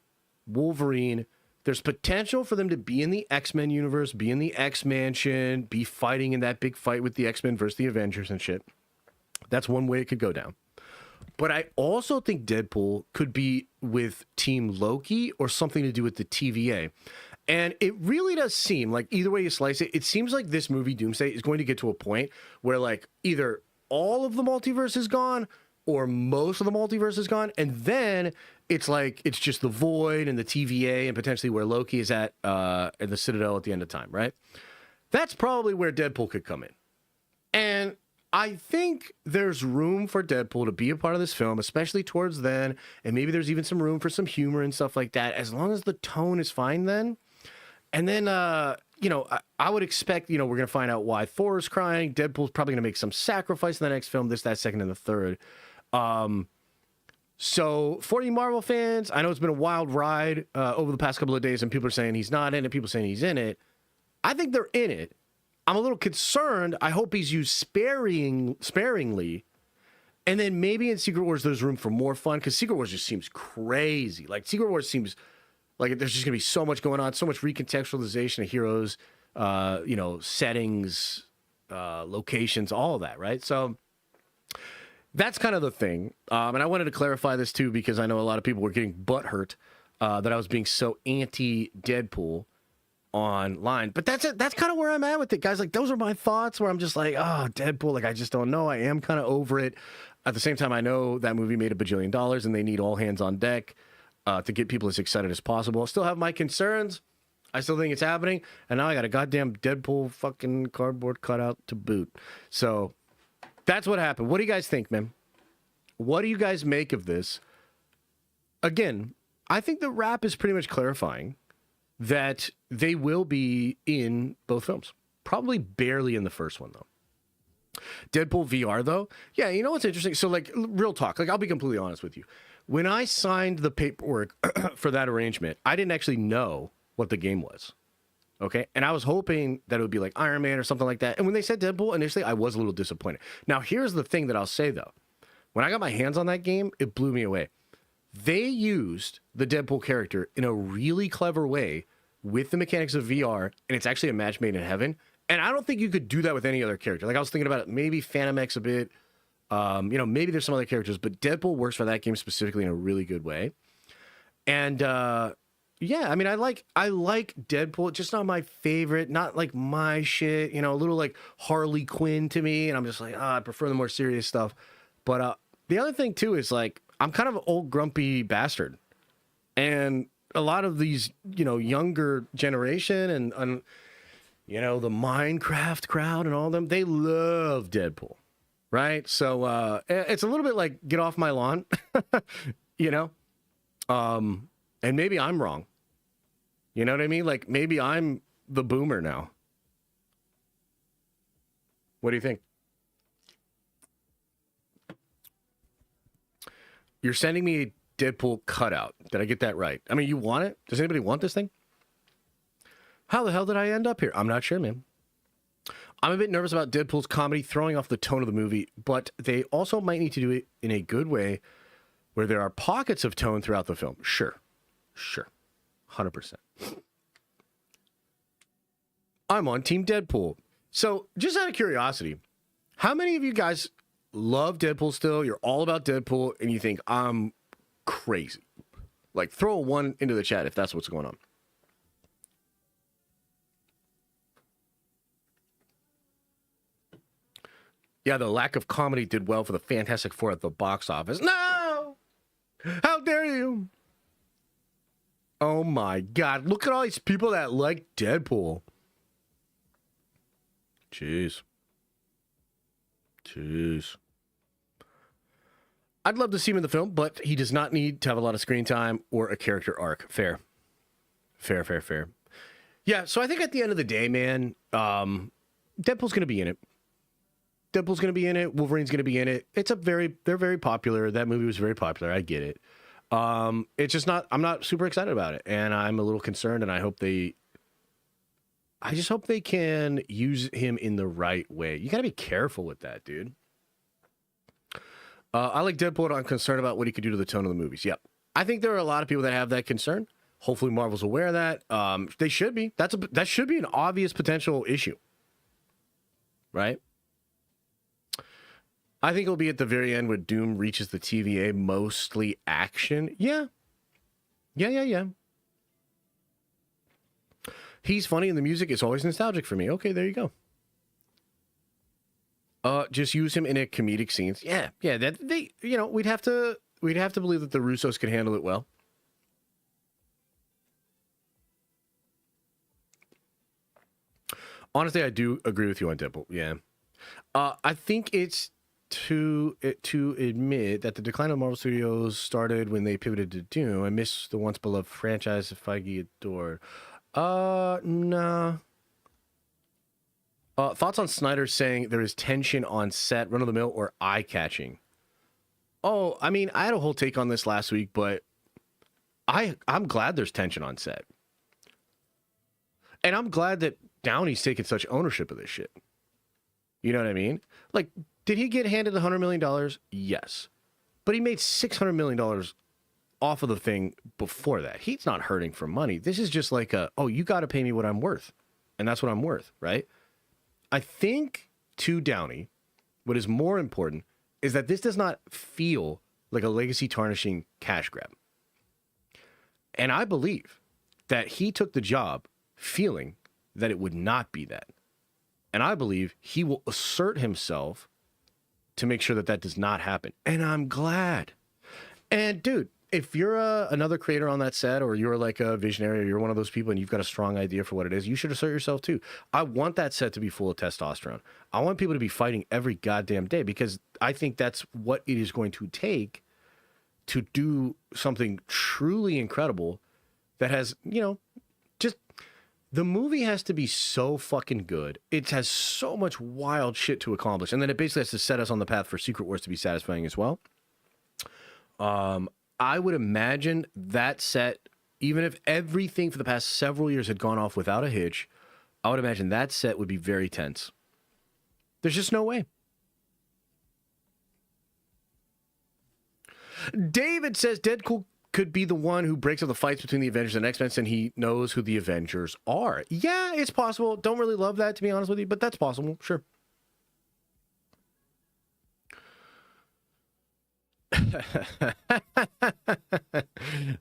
Wolverine, there's potential for them to be in the X-Men universe, be in the X-Mansion, be fighting in that big fight with the X-Men versus the Avengers and shit. That's one way it could go down. But I also think Deadpool could be with Team Loki or something to do with the TVA. And it really does seem like, either way you slice it, it seems like this movie, Doomsday, is going to get to a point where, like, either all of the multiverse is gone or most of the multiverse is gone. And then it's like, it's just the Void and the TVA and potentially where Loki is at the Citadel at the end of time, right? That's probably where Deadpool could come in. And I think there's room for Deadpool to be a part of this film, especially towards then, and maybe there's even some room for some humor and stuff like that, as long as the tone is fine then. And then, I would expect, we're going to find out why Thor is crying. Deadpool's probably going to make some sacrifice in the next film, this, that, second, and the third. So, for you Marvel fans, I know it's been a wild ride over the past couple of days, and people are saying he's not in it, people saying he's in it. I think they're in it. I'm a little concerned. I hope he's used sparingly. And then maybe in Secret Wars there's room for more fun, because Secret Wars just seems crazy. Like, Secret Wars seems like there's just going to be so much going on, so much recontextualization of heroes, settings, locations, all of that, right? So that's kind of the thing. And I wanted to clarify this too, because I know a lot of people were getting butthurt that I was being so anti-Deadpool online. But that's it. That's kind of where I'm at with it, guys. Like, those are my thoughts, where I'm just like, oh, Deadpool, like, I just don't know. I am kind of over it. At the same time, I know that movie made $1 billion and they need all hands on deck to get people as excited as possible. I still have my concerns. I still think it's happening. And now I got a goddamn Deadpool fucking cardboard cutout to boot. So that's what happened. What do you guys think, man? What do you guys make of this? Again, I think the Wrap is pretty much clarifying that they will be in both films. Probably barely in the first one, though. Deadpool VR though, yeah, you know what's interesting? So like real talk, like I'll be completely honest with you. When I signed the paperwork for that arrangement, I didn't actually know what the game was. Okay, and I was hoping that it would be like Iron Man or something like that. And when they said Deadpool initially, I was a little disappointed. Now here's the thing that I'll say though. When I got my hands on that game, it blew me away. They used the Deadpool character in a really clever way with the mechanics of VR, and it's actually a match made in heaven. And I don't think you could do that with any other character. Like I was thinking about it, maybe Phantom X a bit. Maybe there's some other characters, but Deadpool works for that game specifically in a really good way. And yeah, I mean, I like Deadpool, just not my favorite, not like my shit. You know, a little like Harley Quinn to me, and I'm just like, I prefer the more serious stuff. But the other thing too is like I'm kind of an old grumpy bastard, and a lot of these younger generation and the Minecraft crowd and all them, they love Deadpool, right? So it's a little bit like get off my lawn, and maybe I'm wrong. You know what I mean? Like maybe I'm the boomer now. What do you think? You're sending me a Deadpool cutout. Did I get that right? I mean, you want it? Does anybody want this thing? How the hell did I end up here? I'm not sure, man. I'm a bit nervous about Deadpool's comedy throwing off the tone of the movie, but they also might need to do it in a good way where there are pockets of tone throughout the film. Sure. 100%. I'm on Team Deadpool. So, just out of curiosity, how many of you guys love Deadpool still? You're all about Deadpool, and you think I'm crazy? Like, throw a 1 into the chat if that's what's going on. Yeah, the lack of comedy did well for the Fantastic Four at the box office. No! How dare you? Oh my God. Look at all these people that like Deadpool. Jeez. I'd love to see him in the film, but he does not need to have a lot of screen time or a character arc. Fair. Yeah, so I think at the end of the day, man, Deadpool's going to be in it. Wolverine's going to be in it. They're very popular. That movie was very popular. I get it. It's just I'm not super excited about it. And I'm a little concerned, and I just hope they can use him in the right way. You got to be careful with that, dude. I like Deadpool, and I'm concerned about what he could do to the tone of the movies. Yep. I think there are a lot of people that have that concern. Hopefully Marvel's aware of that. They should be. That should be an obvious potential issue. Right? I think it'll be at the very end where Doom reaches the TVA, mostly action. Yeah. He's funny, and the music is always nostalgic for me. Okay, there you go. Just use him in a comedic scenes. Yeah. That we'd have to believe that the Russos could handle it well. Honestly, I do agree with you on Deadpool. Yeah. I think it's to admit that the decline of Marvel Studios started when they pivoted to Doom. I miss the once beloved franchise that Feige adored. Nah. Thoughts on Snyder saying there is tension on set, run of the mill, or eye catching? Oh, I mean, I had a whole take on this last week, but I'm glad there's tension on set, and I'm glad that Downey's taking such ownership of this shit. You know what I mean? Like, did he get handed $100 million? Yes. But he made $600 million off of the thing before that. He's not hurting for money. This is just like you got to pay me what I'm worth. And that's what I'm worth, right? I think to Downey, what is more important is that this does not feel like a legacy tarnishing cash grab. And I believe that he took the job feeling that it would not be that. And I believe he will assert himself to make sure that that does not happen. And I'm glad. And dude, if you're another creator on that set, or you're like a visionary, or you're one of those people and you've got a strong idea for what it is, you should assert yourself too. I want that set to be full of testosterone. I want people to be fighting every goddamn day, because I think that's what it is going to take to do something truly incredible that has, just The movie has to be so fucking good. It has so much wild shit to accomplish. And then it basically has to set us on the path for Secret Wars to be satisfying as well. I would imagine that set, even if everything for the past several years had gone off without a hitch, I would imagine that set would be very tense. There's just no way. David says Deadpool could be the one who breaks up the fights between the Avengers and X-Men, and he knows who the Avengers are. Yeah, it's possible. Don't really love that, to be honest with you, but that's possible. Sure.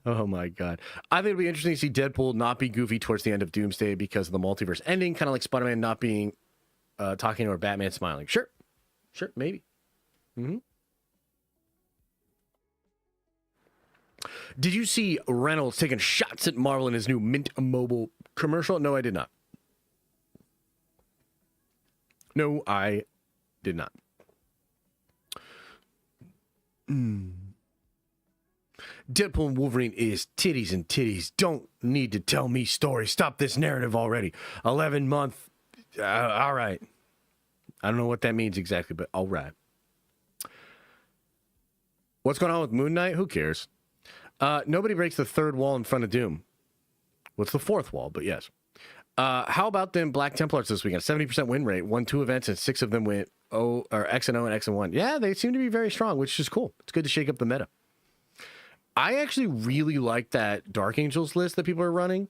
Oh my god. I think it'll be interesting to see Deadpool not be goofy towards the end of Doomsday because of the multiverse ending, kind of like Spider-Man not being talking or Batman smiling. Sure, maybe. Did you see Reynolds taking shots at Marvel in his new Mint Mobile commercial? No, I did not. Deadpool and Wolverine is titties and titties. Don't need to tell me stories. Stop this narrative already. 11-month. All right. I don't know what that means exactly, but all right. What's going on with Moon Knight? Who cares? Nobody breaks the third wall in front of Doom. What's the fourth wall? But yes. How about them Black Templars this weekend? 70% win rate. Won 2 events and 6 of them went X and O and X and 1. Yeah, they seem to be very strong, which is cool. It's good to shake up the meta. I actually really like that Dark Angels list that people are running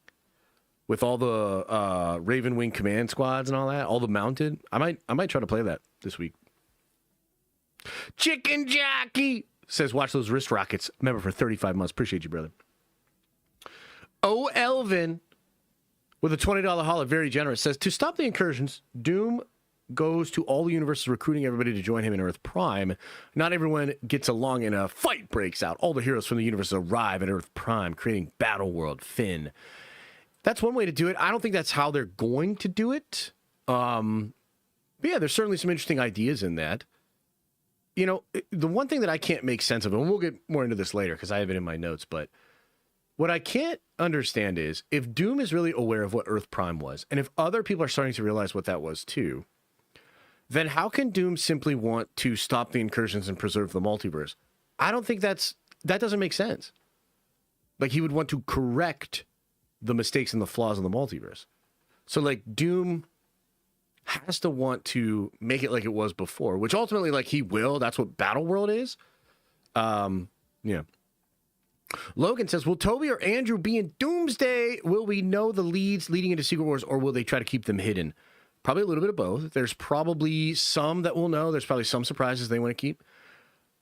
with all the Raven Wing command squads and all that, all the mounted. I might try to play that this week. Chicken Jockey says, watch those wrist rockets. Member for 35 months. Appreciate you, brother. O. Elvin with a $20 haul, very generous, says, to stop the incursions, Doom goes to all the universes recruiting everybody to join him in Earth Prime. Not everyone gets along and a fight breaks out. All the heroes from the universe arrive at Earth Prime, creating Battleworld Finn. That's one way to do it. I don't think that's how they're going to do it. But yeah, there's certainly some interesting ideas in that. You know, the one thing that I can't make sense of, and we'll get more into this later because I have it in my notes, but what I can't understand is if Doom is really aware of what Earth Prime was, and if other people are starting to realize what that was too, then how can Doom simply want to stop the incursions and preserve the multiverse? I don't think that doesn't make sense. Like, he would want to correct the mistakes and the flaws in the multiverse. So, like, Doom has to want to make it like it was before, which ultimately, like, he will. That's what Battleworld is. Yeah. Logan says, will Toby or Andrew be in Doomsday? Will we know the leads leading into Secret Wars, or will they try to keep them hidden? Probably a little bit of both. There's probably some that we'll know. There's probably some surprises they want to keep.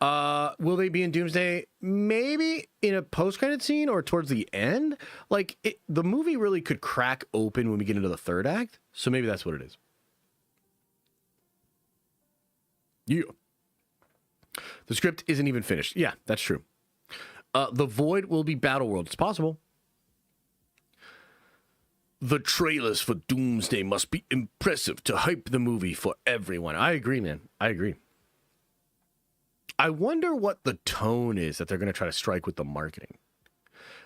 Will they be in Doomsday? Maybe in a post-credit scene or towards the end. Like, the movie really could crack open when we get into the third act. So maybe that's what it is. Yeah. The script isn't even finished. Yeah, that's true. The Void will be Battleworld. It's possible. The trailers for Doomsday must be impressive to hype the movie for everyone. I agree, man. I agree. I wonder what the tone is that they're going to try to strike with the marketing.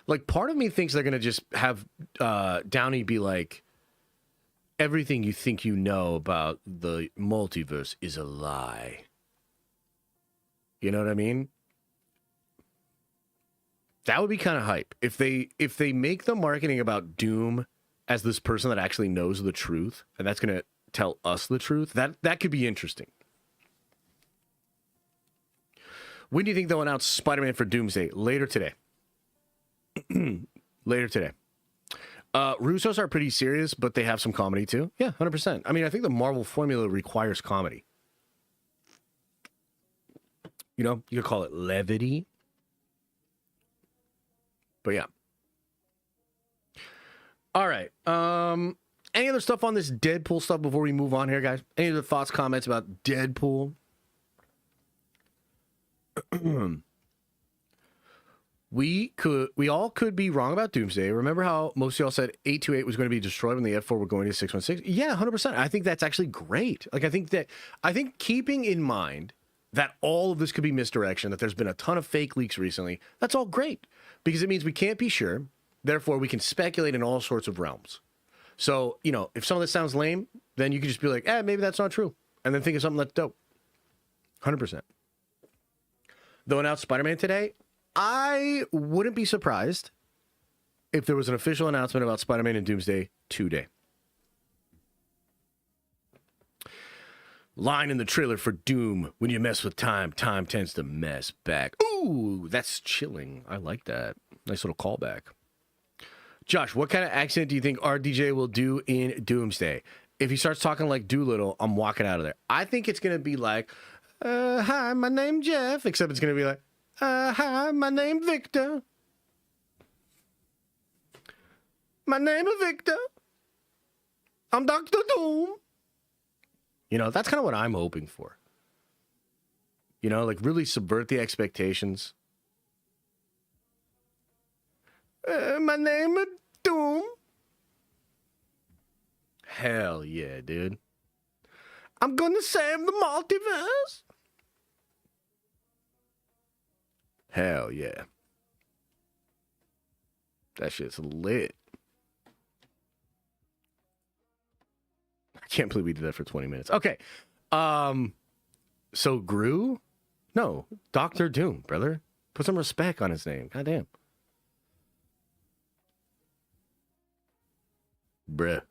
Like, part of me thinks they're going to just have Downey be like, everything you think you know about the multiverse is a lie. You know what I mean? That would be kind of hype. If they make the marketing about Doom as this person that actually knows the truth, and that's going to tell us the truth, that could be interesting. When do you think they'll announce Spider-Man for Doomsday? Later today. Later today. Russos are pretty serious, but they have some comedy too. Yeah, 100%. I mean, I think the Marvel formula requires comedy. You know, you could call it levity. But yeah. All right. Any other stuff on this Deadpool stuff before we move on here, guys? Any other thoughts, comments about Deadpool? We all could be wrong about Doomsday. Remember how most of y'all said 828 was going to be destroyed when the F4 were going to 616? Yeah, 100%. I think that's actually great. Like, I think keeping in mind that all of this could be misdirection, that there's been a ton of fake leaks recently, that's all great. Because it means we can't be sure. Therefore, we can speculate in all sorts of realms. So, you know, if some of this sounds lame, then you can just be like, maybe that's not true. And then think of something that's dope. 100%. Though announced Spider-Man today, I wouldn't be surprised if there was an official announcement about Spider-Man and Doomsday today. Line in the trailer for Doom, when you mess with time, time tends to mess back. Ooh, that's chilling. I like that. Nice little callback. Josh, what kind of accent do you think RDJ will do in Doomsday? If he starts talking like Doolittle, I'm walking out of there. I think it's going to be like, hi, my name Jeff. Except it's going to be like, hi, my name Victor. My name is Victor. I'm Dr. Doom. You know, that's kind of what I'm hoping for. You know, like really subvert the expectations. My name is Doom. Hell yeah, dude. I'm gonna save the multiverse. Hell yeah. That shit's lit. I can't believe we did that for 20 minutes. Okay. So Gru? No, Dr. Doom, brother. Put some respect on his name. Goddamn. Bruh.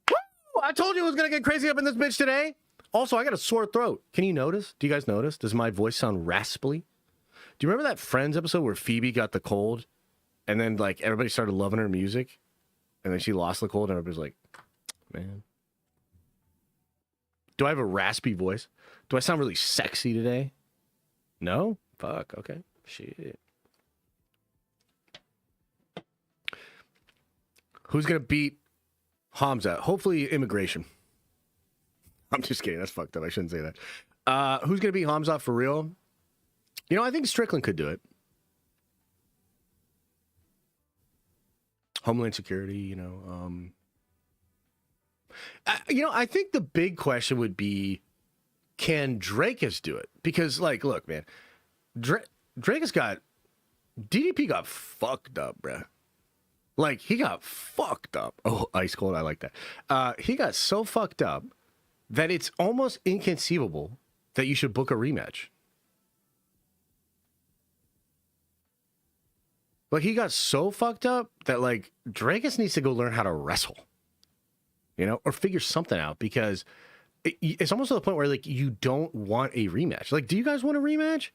Woo! I told you it was going to get crazy up in this bitch today. Also, I got a sore throat. Can you notice? Do you guys notice? Does my voice sound raspy? Do you remember that Friends episode where Phoebe got the cold and then like everybody started loving her music? And then she lost the cold, and everybody's like, man. Do I have a raspy voice? Do I sound really sexy today? No? Fuck, okay. Shit. Who's going to beat Hamza? Hopefully immigration. I'm just kidding. That's fucked up. I shouldn't say that. Who's going to beat Hamza for real? You know, I think Strickland could do it. Homeland Security, you know. I think the big question would be, can Drakus do it? Because, like, look, man, Drakus DDP got fucked up, bruh. Like, he got fucked up. Oh, ice cold, I like that. He got so fucked up that it's almost inconceivable that you should book a rematch. Like, he got so fucked up that, like, Drakus needs to go learn how to wrestle, you know, or figure something out, because it's almost to the point where, like, you don't want a rematch. Like, do you guys want a rematch?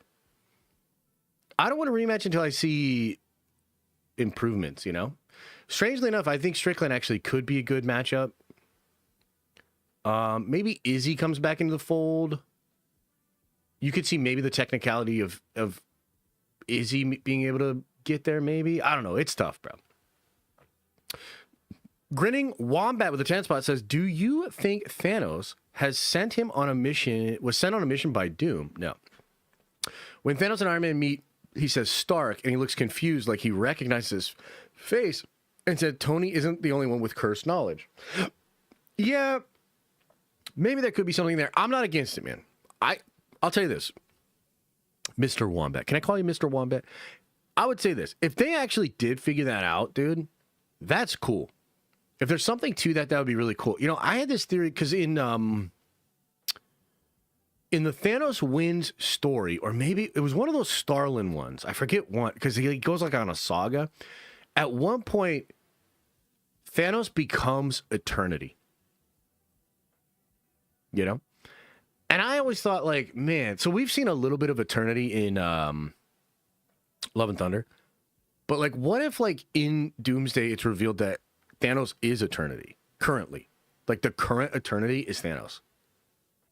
I don't want a rematch until I see improvements, you know? Strangely enough, I think Strickland actually could be a good matchup. Maybe Izzy comes back into the fold. You could see maybe the technicality of Izzy being able to get there, maybe. I don't know. It's tough, bro. Grinning Wombat with a 10 spot says, do you think Thanos was sent on a mission by Doom? No. When Thanos and Iron Man meet, he says Stark, and he looks confused, like he recognizes his face, and said Tony isn't the only one with cursed knowledge. Yeah, maybe there could be something there. I'm not against it, man. I'll tell you this, Mr. Wombat. Can I call you Mr. Wombat? I would say this. If they actually did figure that out, dude, that's cool. If there's something to that, that would be really cool. You know, I had this theory because in the Thanos wins story, or maybe it was one of those Starlin ones. I forget one, because he goes like on a saga. At one point, Thanos becomes eternity. You know? And I always thought, like, man, so we've seen a little bit of eternity in Love and Thunder. But, like, what if, like, in Doomsday, it's revealed that Thanos is eternity, currently? Like, the current eternity is Thanos.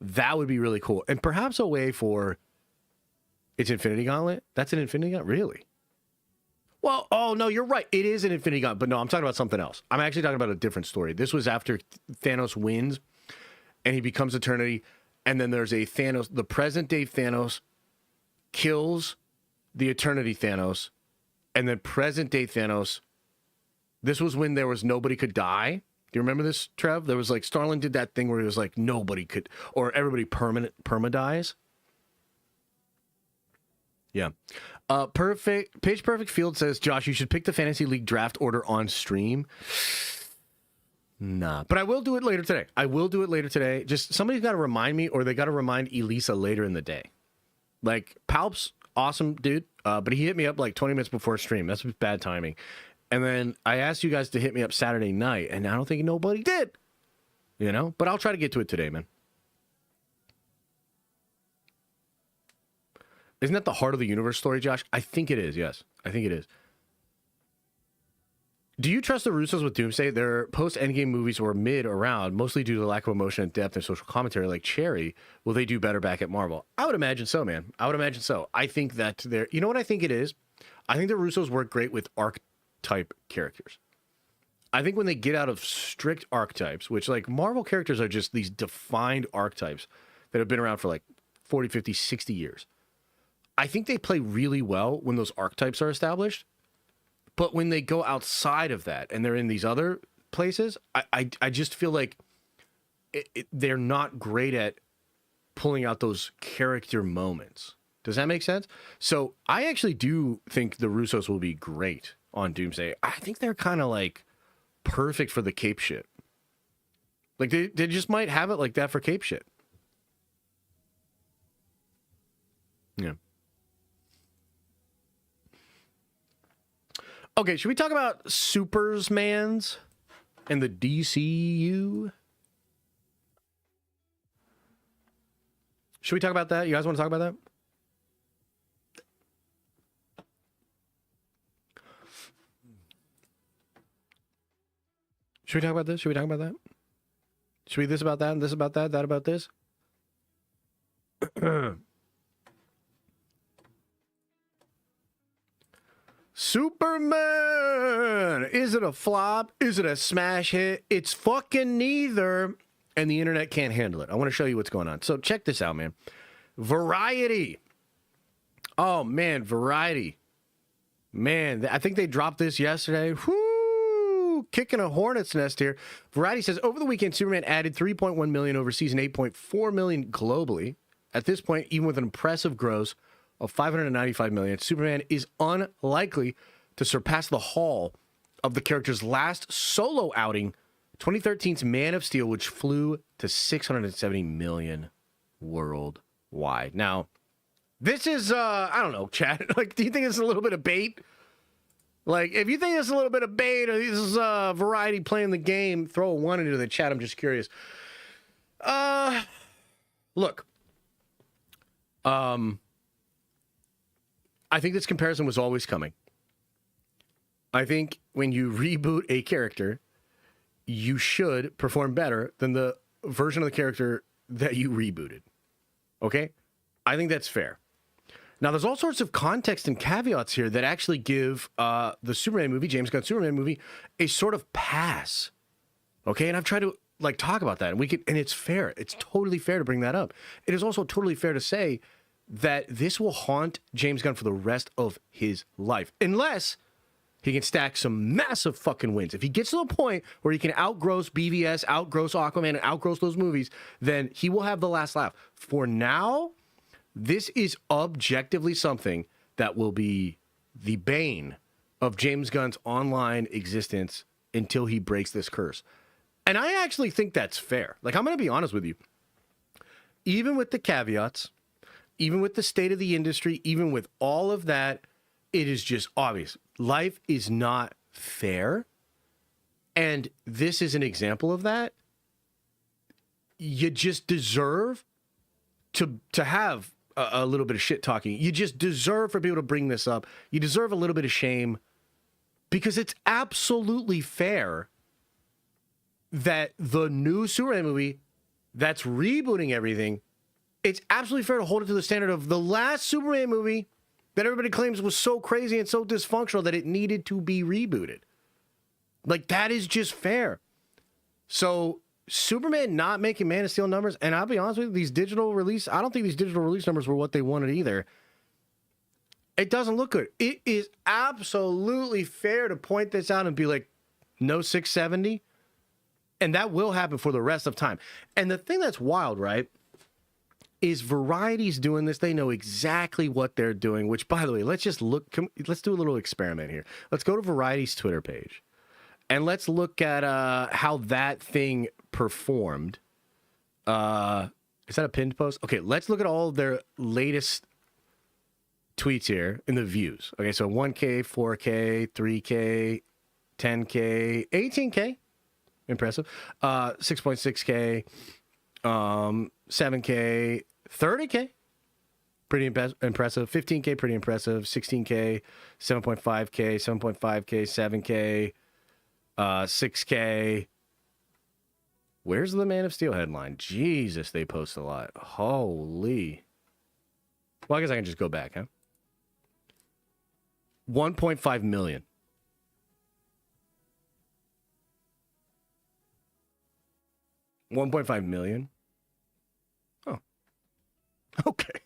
That would be really cool. And perhaps a way for... It's Infinity Gauntlet? That's an Infinity Gauntlet? Really? Well, oh, no, you're right. It is an Infinity Gauntlet. But no, I'm talking about something else. I'm actually talking about a different story. This was after Thanos wins, and he becomes eternity. And then there's a Thanos... The present-day Thanos kills the eternity Thanos, and then present-day Thanos... This was when there was nobody could die. Do you remember this, Trev? There was like, Starlin did that thing where it was like nobody could, or everybody perma dies. Yeah. Pitch Perfect Field says, Josh, you should pick the Fantasy League draft order on stream. Nah, but I will do it later today. Just somebody's got to remind me, or they got to remind Elisa later in the day. Like, Palp's awesome, dude, but he hit me up like 20 minutes before stream. That's bad timing. And then I asked you guys to hit me up Saturday night, and I don't think nobody did. You know? But I'll try to get to it today, man. Isn't that the heart of the universe story, Josh? I think it is, yes. I think it is. Do you trust the Russos with Doomsday? Their post-Endgame movies were mid-around, mostly due to the lack of emotion and depth and social commentary like Cherry. Will they do better back at Marvel? I would imagine so, man. I would imagine so. I think that they're... You know what I think it is? I think the Russos work great with archetype characters. I think when they get out of strict archetypes, which, like, Marvel characters are just these defined archetypes that have been around for, like, 40, 50, 60 years. I think they play really well when those archetypes are established. But when they go outside of that and they're in these other places, I just feel like they're not great at pulling out those character moments. Does that make sense? So I actually do think the Russos will be great on Doomsday. I think they're kind of like perfect for the cape shit. Like they just might have it like that for cape shit. Yeah. Okay, should we talk about Supermans and the DCU? Should we talk about that? You guys want to talk about that? Should we talk about this? Should we talk about that? Should we this about that and this about that, that about this? Superman! Is it a flop? Is it a smash hit? It's fucking neither, and the internet can't handle it. I want to show you what's going on. So check this out, man. Variety. Oh, man, Variety. Man, I think they dropped this yesterday. Whoo! Kicking a hornet's nest here. Variety says, over the weekend, Superman added 3.1 million overseas and 8.4 million globally. At this point, even with an impressive gross of 595 million, Superman is unlikely to surpass the haul of the character's last solo outing, 2013's Man of Steel, which flew to 670 million worldwide. Now, this is, I don't know, chat. Like, do you think it's a little bit of bait? Like, if you think it's a little bit of bait, or this is Variety playing the game, throw a 1 into the chat. I'm just curious. Look. I think this comparison was always coming. I think when you reboot a character, you should perform better than the version of the character that you rebooted. Okay? I think that's fair. Now, there's all sorts of context and caveats here that actually give the Superman movie, James Gunn Superman movie, a sort of pass. Okay? And I've tried to like talk about that, and it's fair. It's totally fair to bring that up. It is also totally fair to say that this will haunt James Gunn for the rest of his life, unless he can stack some massive fucking wins. If he gets to the point where he can outgross BVS, outgross Aquaman, and outgross those movies, then he will have the last laugh. For now, this is objectively something that will be the bane of James Gunn's online existence until he breaks this curse. And I actually think that's fair. Like, I'm going to be honest with you. Even with the caveats, even with the state of the industry, even with all of that, it is just obvious. Life is not fair. And this is an example of that. You just deserve to have a little bit of shit talking. You just deserve for people to bring this up. You deserve a little bit of shame because it's absolutely fair that the new Superman movie that's rebooting everything, it's absolutely fair to hold it to the standard of the last Superman movie that everybody claims was so crazy and so dysfunctional that it needed to be rebooted. Like, that is just fair. So, Superman not making Man of Steel numbers, and I'll be honest with you, these digital release, I don't think these digital release numbers were what they wanted either. It doesn't look good. It is absolutely fair to point this out and be like, no 670, and that will happen for the rest of time. And the thing that's wild, right, is Variety's doing this. They know exactly what they're doing, which, by the way, let's just look. Let's do a little experiment here. Let's go to Variety's Twitter page, and let's look at how that thing performed. Is that a pinned post? Okay, let's look at all of their latest tweets here in the views. Okay, so 1K, 4K, 3K, 10K, 18K. Impressive. 6.6K, 7K, 30K. Pretty impressive. 15K, pretty impressive. 16K, 7.5K, 7.5K, 7K, 6K. Where's the Man of Steel headline? Jesus, they post a lot. Holy. Well, I guess I can just go back, huh? 1.5 million. $1.5 million? Oh. Okay.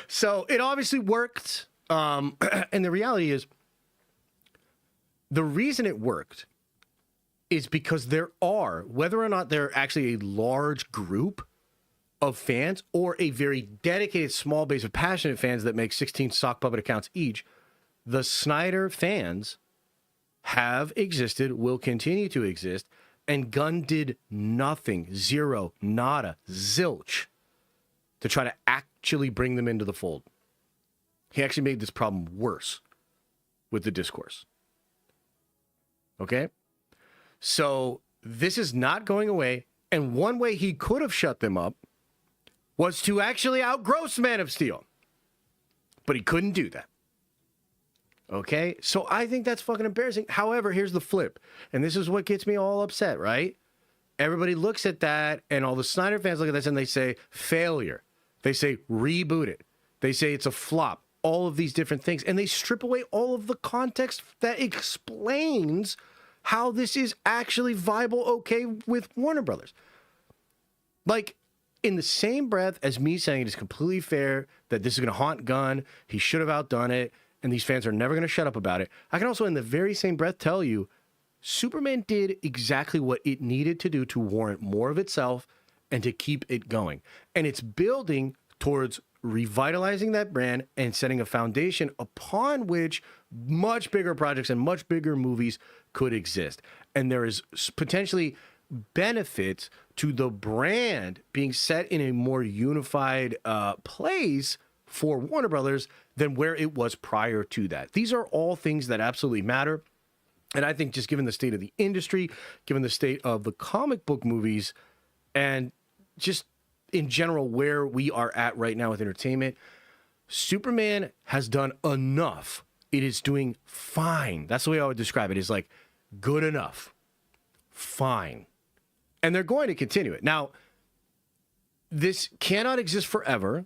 So it obviously worked. And the reality is, the reason it worked is because there are, whether or not they're actually a large group of fans or a very dedicated small base of passionate fans that make 16 sock puppet accounts each, the Snyder fans have existed, will continue to exist, and Gunn did nothing, zero, nada, zilch, to try to actually bring them into the fold. He actually made this problem worse with the discourse. Okay? So this is not going away, and one way he could have shut them up was to actually outgross Man of Steel. But he couldn't do that. Okay? So I think that's fucking embarrassing. However, here's the flip. And this is what gets me all upset, right? Everybody looks at that, and all the Snyder fans look at this, and they say, failure. They say, reboot it. They say it's a flop. All of these different things. And they strip away all of the context that explains how this is actually viable, okay, with Warner Brothers. Like, in the same breath as me saying it is completely fair that this is going to haunt Gunn, he should have outdone it, and these fans are never going to shut up about it, I can also, in the very same breath, tell you, Superman did exactly what it needed to do to warrant more of itself and to keep it going. And it's building towards revitalizing that brand and setting a foundation upon which much bigger projects and much bigger movies could exist. And there is potentially benefits to the brand being set in a more unified place for Warner Brothers than where it was prior to that. These are all things that absolutely matter. And I think just given the state of the industry, given the state of the comic book movies, and just in general where we are at right now with entertainment, Superman has done enough. It is doing fine. That's the way I would describe it. It's like good enough. Fine. And they're going to continue it. Now, this cannot exist forever,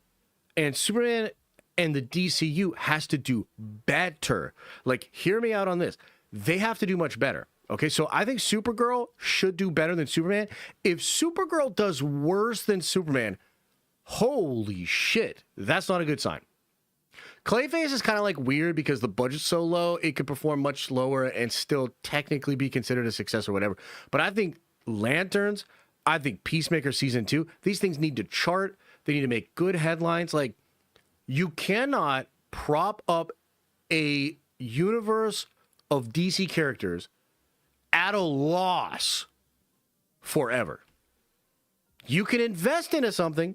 and Superman and the DCU has to do better. Like, hear me out on this. They have to do much better. Okay, so I think Supergirl should do better than Superman. If Supergirl does worse than Superman, holy shit, that's not a good sign. Clayface is kind of like weird because the budget's so low, it could perform much lower and still technically be considered a success or whatever. But I think Lanterns, I think Peacemaker Season 2, these things need to chart. They need to make good headlines. Like, you cannot prop up a universe of DC characters at a loss forever. You can invest into something.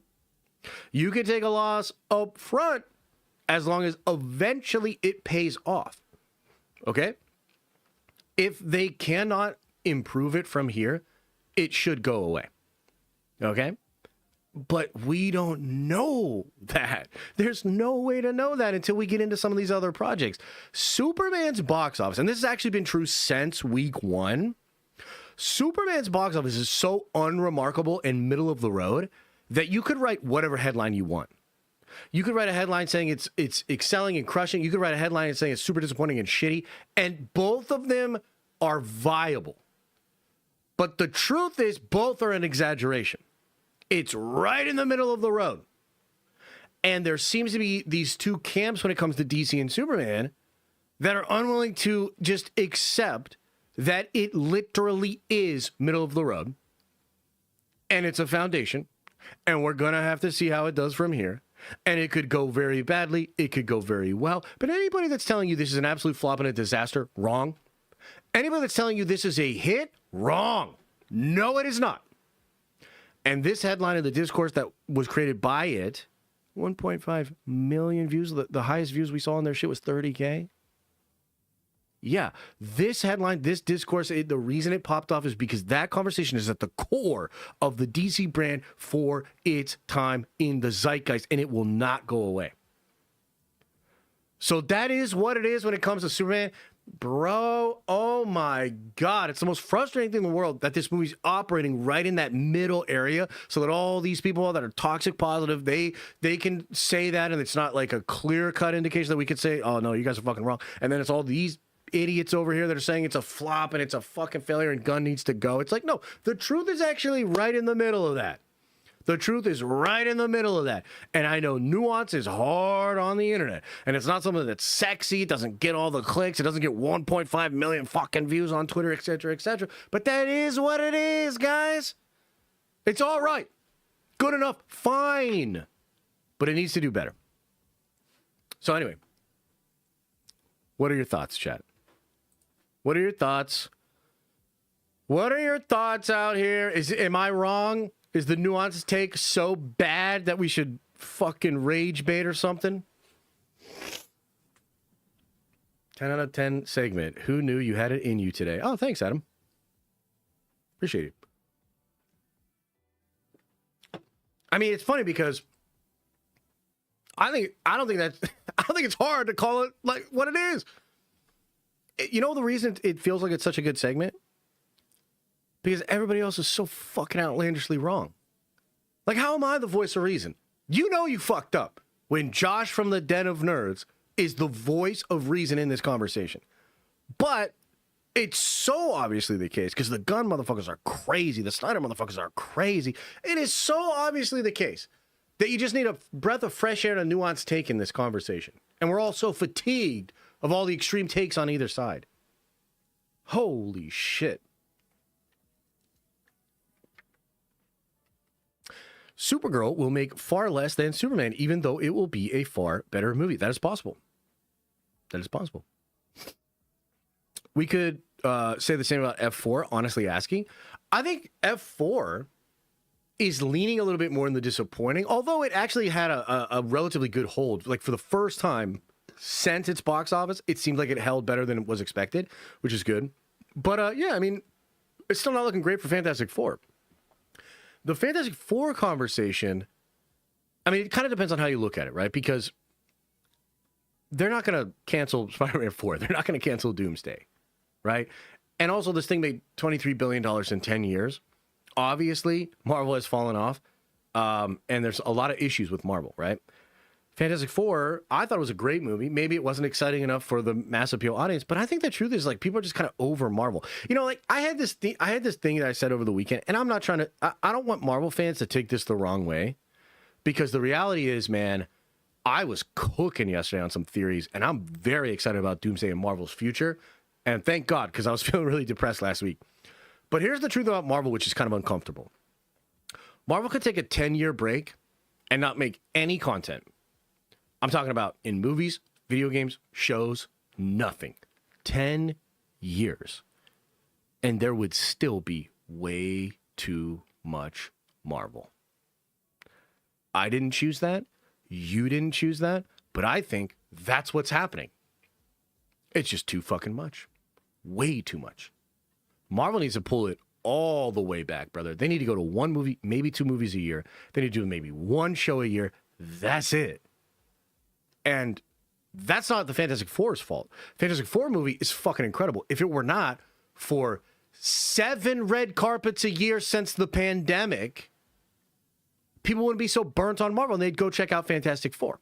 You can take a loss up front as long as eventually it pays off. Okay? If they cannot improve it from here, it should go away. Okay? But we don't know that. There's no way to know that until we get into some of these other projects. Superman's box office, and this has actually been true since week 1, Superman's box office is so unremarkable and middle of the road that you could write whatever headline you want. You could write a headline saying it's excelling and crushing. You could write a headline saying it's super disappointing and shitty. And both of them are viable. But the truth is both are an exaggeration. It's right in the middle of the road. And there seems to be these two camps when it comes to DC and Superman that are unwilling to just accept that it literally is middle of the road. And it's a foundation. And we're going to have to see how it does from here. And it could go very badly. It could go very well. But anybody that's telling you this is an absolute flop and a disaster, wrong. Anybody that's telling you this is a hit, wrong. No, it is not. And this headline of the discourse that was created by it, 1.5 million views. The highest views we saw on their shit was 30K. Yeah, this headline, this discourse, the reason it popped off is because that conversation is at the core of the DC brand for its time in the zeitgeist, and it will not go away. So that is what it is when it comes to Superman. Bro, oh my God. It's the most frustrating thing in the world that this movie's operating right in that middle area so that all these people that are toxic positive, they can say that, and it's not like a clear-cut indication that we could say, oh, no, you guys are fucking wrong. And then it's all these idiots over here that are saying it's a flop and it's a fucking failure and Gunn needs to go. It's like, no, the truth is actually right in the middle of that. The truth is right in the middle of that. And I know nuance is hard on the internet. And it's not something that's sexy. It doesn't get all the clicks. It doesn't get 1.5 million fucking views on Twitter, etc., etc. But that is what it is, guys. It's all right. Good enough. Fine. But it needs to do better. So anyway, what are your thoughts, chat? What are your thoughts? What are your thoughts out here? Am I wrong? Is the nuance take so bad that we should fucking rage bait or something? 10 out of 10 segment. Who knew you had it in you today? Oh, thanks, Adam. Appreciate it. I mean, it's funny because I don't think it's hard to call it like what it is. You know the reason it feels like it's such a good segment? Because everybody else is so fucking outlandishly wrong. Like, how am I the voice of reason? You know you fucked up when Josh from the Den of Nerds is the voice of reason in this conversation. But it's so obviously the case because the Gunn motherfuckers are crazy. The Snyder motherfuckers are crazy. It is so obviously the case that you just need a breath of fresh air and a nuanced take in this conversation. And we're all so fatigued of all the extreme takes on either side. Holy shit. Supergirl will make far less than Superman, even though it will be a far better movie. That is possible. That is possible. We could say the same about F4, honestly asking. I think F4 is leaning a little bit more in the disappointing, although it actually had a relatively good hold. Like, for the first time since its box office, it seemed like it held better than it was expected, which is good. But, yeah, I mean, it's still not looking great for Fantastic Four. The Fantastic Four conversation, I mean, it kind of depends on how you look at it, right? Because they're not going to cancel Spider-Man 4. They're not going to cancel Doomsday, right? And also, this thing made $23 billion in 10 years. Obviously, Marvel has fallen off, and there's a lot of issues with Marvel, right? Fantastic Four, I thought it was a great movie. Maybe it wasn't exciting enough for the mass appeal audience, but I think the truth is, like, people are just kind of over Marvel. You know, like, I had this thing that I said over the weekend, and I'm not trying to, I don't want Marvel fans to take this the wrong way, because the reality is, man, I was cooking yesterday on some theories, and I'm very excited about Doomsday and Marvel's future, and thank God, because I was feeling really depressed last week. But here's the truth about Marvel, which is kind of uncomfortable. Marvel could take a 10-year break and not make any content. I'm talking about in movies, video games, shows, nothing. 10 years. And there would still be way too much Marvel. I didn't choose that. You didn't choose that. But I think that's what's happening. It's just too fucking much. Way too much. Marvel needs to pull it all the way back, brother. They need to go to one movie, maybe 2 movies a year. They need to do maybe 1 show a year. That's it. And that's not the Fantastic Four's fault. Fantastic Four movie is fucking incredible. If it were not for 7 red carpets a year since the pandemic, people wouldn't be so burnt on Marvel and they'd go check out Fantastic Four.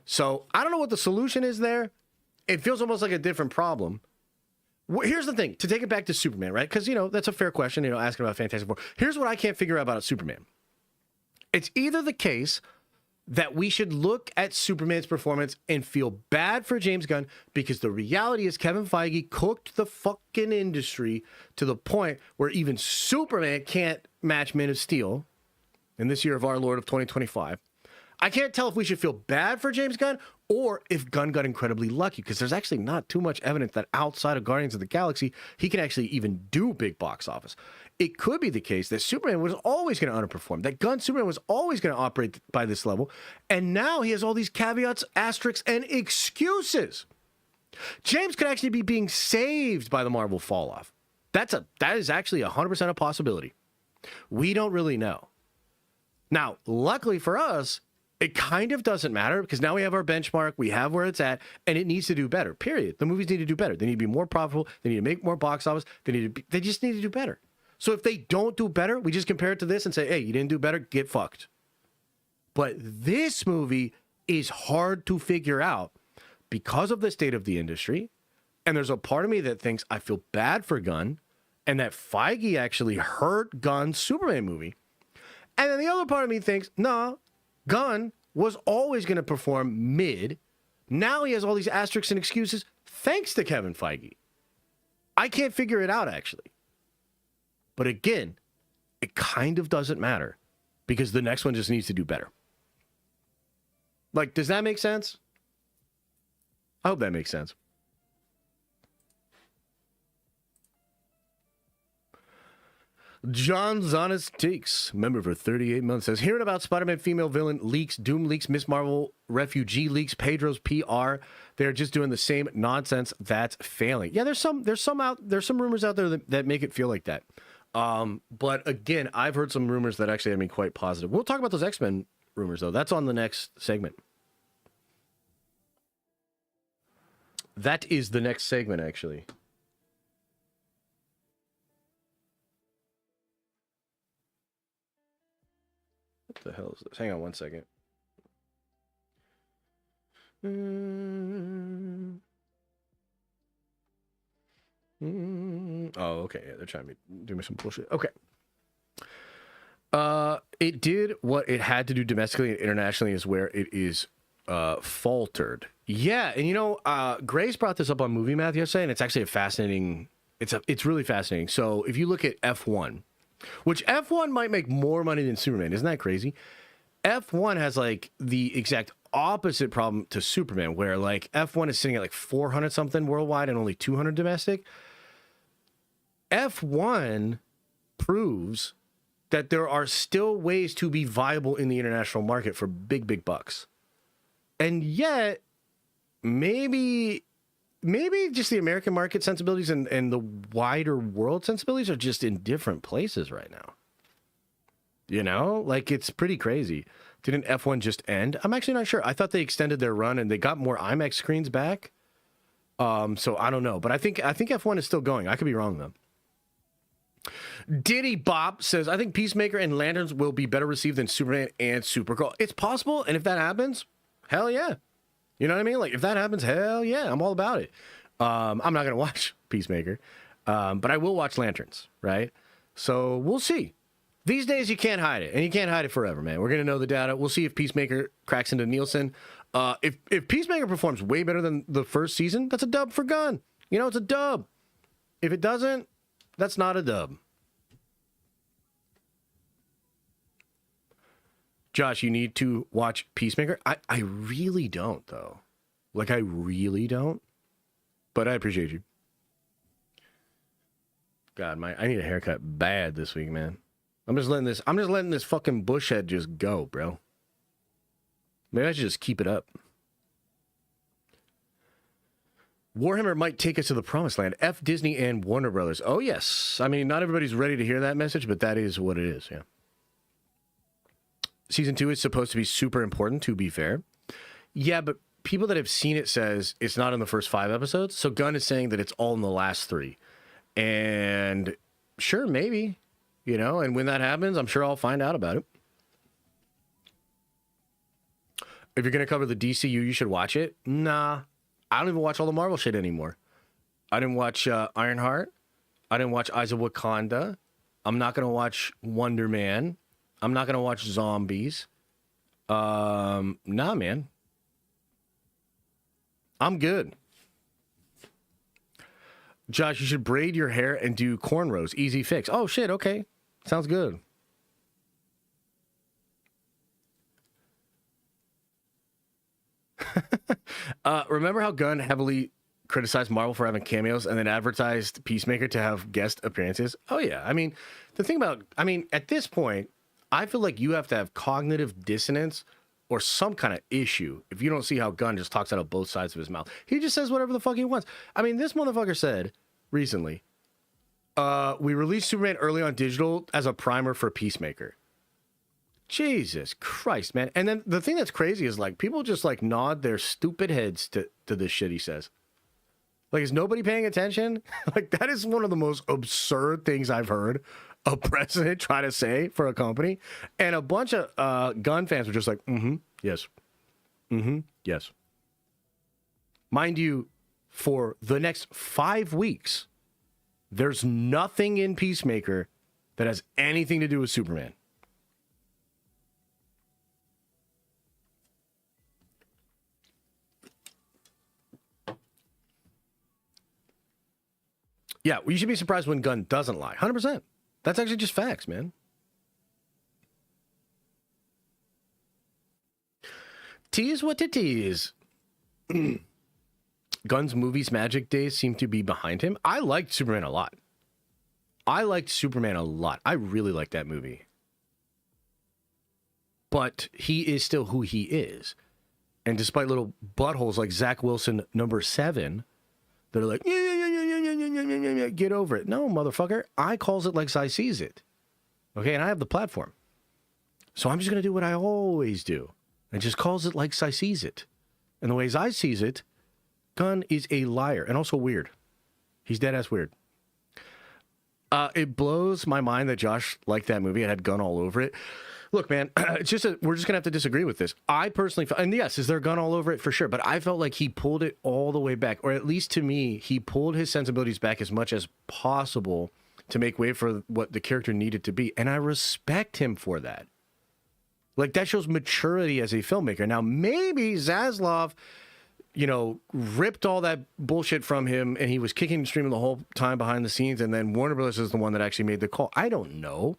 So I don't know what the solution is there. It feels almost like a different problem. Here's the thing, to take it back to Superman, right? Because, you know, that's a fair question, you know, asking about Fantastic Four. Here's what I can't figure out about Superman. It's either the case that we should look at Superman's performance and feel bad for James Gunn because the reality is Kevin Feige cooked the fucking industry to the point where even Superman can't match Man of Steel in this year of our Lord of 2025. I can't tell if we should feel bad for James Gunn or if Gunn got incredibly lucky, because there's actually not too much evidence that outside of Guardians of the Galaxy, he can actually even do big box office. It could be the case that Superman was always going to underperform, that Gunn's Superman was always going to operate by this level, and now he has all these caveats, asterisks, and excuses. James could actually be being saved by the Marvel fall-off. That is actually 100% a possibility. We don't really know. Now, luckily for us, it kind of doesn't matter because now we have our benchmark, we have where it's at, and it needs to do better, period. The movies need to do better. They need to be more profitable. They need to make more box office. They just need to do better. So if they don't do better, we just compare it to this and say, hey, you didn't do better, get fucked. But this movie is hard to figure out because of the state of the industry. And there's a part of me that thinks I feel bad for Gunn and that Feige actually hurt Gunn's Superman movie. And then the other part of me thinks, nah, Gunn was always going to perform mid. Now he has all these asterisks and excuses thanks to Kevin Feige. I can't figure it out, actually. But again, it kind of doesn't matter because the next one just needs to do better. Like, does that make sense? I hope that makes sense. John Zanis Takes, member for 38 months, says, hearing about Spider-Man female villain leaks, Doom leaks, Miss Marvel refugee leaks, Pedro's PR, they're just doing the same nonsense that's failing. Yeah, there's some rumors out there that make it feel like that. But again, I've heard some rumors that actually have been quite positive. We'll talk about those X-Men rumors, though. That's on the next segment. That is the next segment, actually. What the hell is this? Hang on one second. Oh, okay. Yeah, they're trying to do me some bullshit. Okay. It did what it had to do domestically and internationally is where it is faltered. Yeah, and you know, Grace brought this up on Movie Math yesterday, and it's actually a fascinating. It's really fascinating. So if you look at F1, which F1 might make more money than Superman, isn't that crazy? F1 has like the exact opposite problem to Superman, where like F1 is sitting at like 400 something worldwide and only 200 domestic. F1 proves that there are still ways to be viable in the international market for big bucks. And yet, maybe just the American market sensibilities and the wider world sensibilities are just in different places right now. You know, like it's pretty crazy. Didn't F1 just end? I'm actually not sure. I thought they extended their run and they got more IMAX screens back. So I don't know, but I think F1 is still going. I could be wrong though. Diddy Bop says, I think Peacemaker and Lanterns will be better received than Superman and Supergirl. It's possible, and if that happens, hell yeah. You know what I mean? Like, if that happens, hell yeah, I'm all about it. I'm not going to watch Peacemaker, but I will watch Lanterns, right? So we'll see. These days, you can't hide it, and you can't hide it forever, man. We're going to know the data. We'll see if Peacemaker cracks into Nielsen. If Peacemaker performs way better than the first season, that's a dub for Gunn. You know, it's a dub. If it doesn't, that's not a dub. Josh, you need to watch Peacemaker. I really don't, though. Like, I really don't. But I appreciate you. God, I need a haircut bad this week, man. I'm just letting this fucking bush head just go, bro. Maybe I should just keep it up. Warhammer might take us to the promised land. F Disney and Warner Brothers. Oh, yes. I mean, not everybody's ready to hear that message, but that is what it is, yeah. Season 2 is supposed to be super important, to be fair. Yeah, but people that have seen it says it's not in the first 5 episodes. So Gunn is saying that it's all in the last 3. And sure, maybe, you know, and when that happens, I'm sure I'll find out about it. If you're going to cover the DCU, you should watch it. Nah, I don't even watch all the Marvel shit anymore. I didn't watch Ironheart. I didn't watch Eyes of Wakanda. I'm not going to watch Wonder Man. I'm not going to watch Zombies. Nah, man. I'm good. Josh, you should braid your hair and do cornrows. Easy fix. Oh, shit. Okay. Sounds good. Remember how Gunn heavily criticized Marvel for having cameos and then advertised Peacemaker to have guest appearances? Oh, yeah. I mean, at this point, I feel like you have to have cognitive dissonance or some kind of issue if you don't see how Gunn just talks out of both sides of his mouth. He just says whatever the fuck he wants. I mean, this motherfucker said recently, we released Superman early on digital as a primer for Peacemaker. Jesus Christ, man. And then the thing that's crazy is, like, people just, like, nod their stupid heads to this shit he says. Like, is nobody paying attention? Like, that is one of the most absurd things I've heard a president try to say for a company. And a bunch of Gunn fans were just like, yes. Yes. Mind you, for the next 5 weeks, there's nothing in Peacemaker that has anything to do with Superman. Yeah, we should be surprised when Gunn doesn't lie. 100%. That's actually just facts, man. Tease what to tease. Gunn's movies magic days seem to be behind him. I liked Superman a lot. I really liked that movie. But he is still who he is. And despite little buttholes like Zach Wilson #7, that are like, yeah, get over it. No, motherfucker. I calls it like I sees it. Okay, and I have the platform. So I'm just going to do what I always do. And just calls it like I sees it. And the ways I sees it, Gunn is a liar. And also weird. He's dead-ass weird. It blows my mind that Josh liked that movie and had Gunn all over it. Look, man, we're just going to have to disagree with this. I personally felt, and yes, is there Gunn all over it? For sure. But I felt like he pulled it all the way back. Or at least to me, he pulled his sensibilities back as much as possible to make way for what the character needed to be. And I respect him for that. Like, that shows maturity as a filmmaker. Now, maybe Zaslav, ripped all that bullshit from him and he was kicking and streaming the whole time behind the scenes, and then Warner Bros. Is the one that actually made the call. I don't know.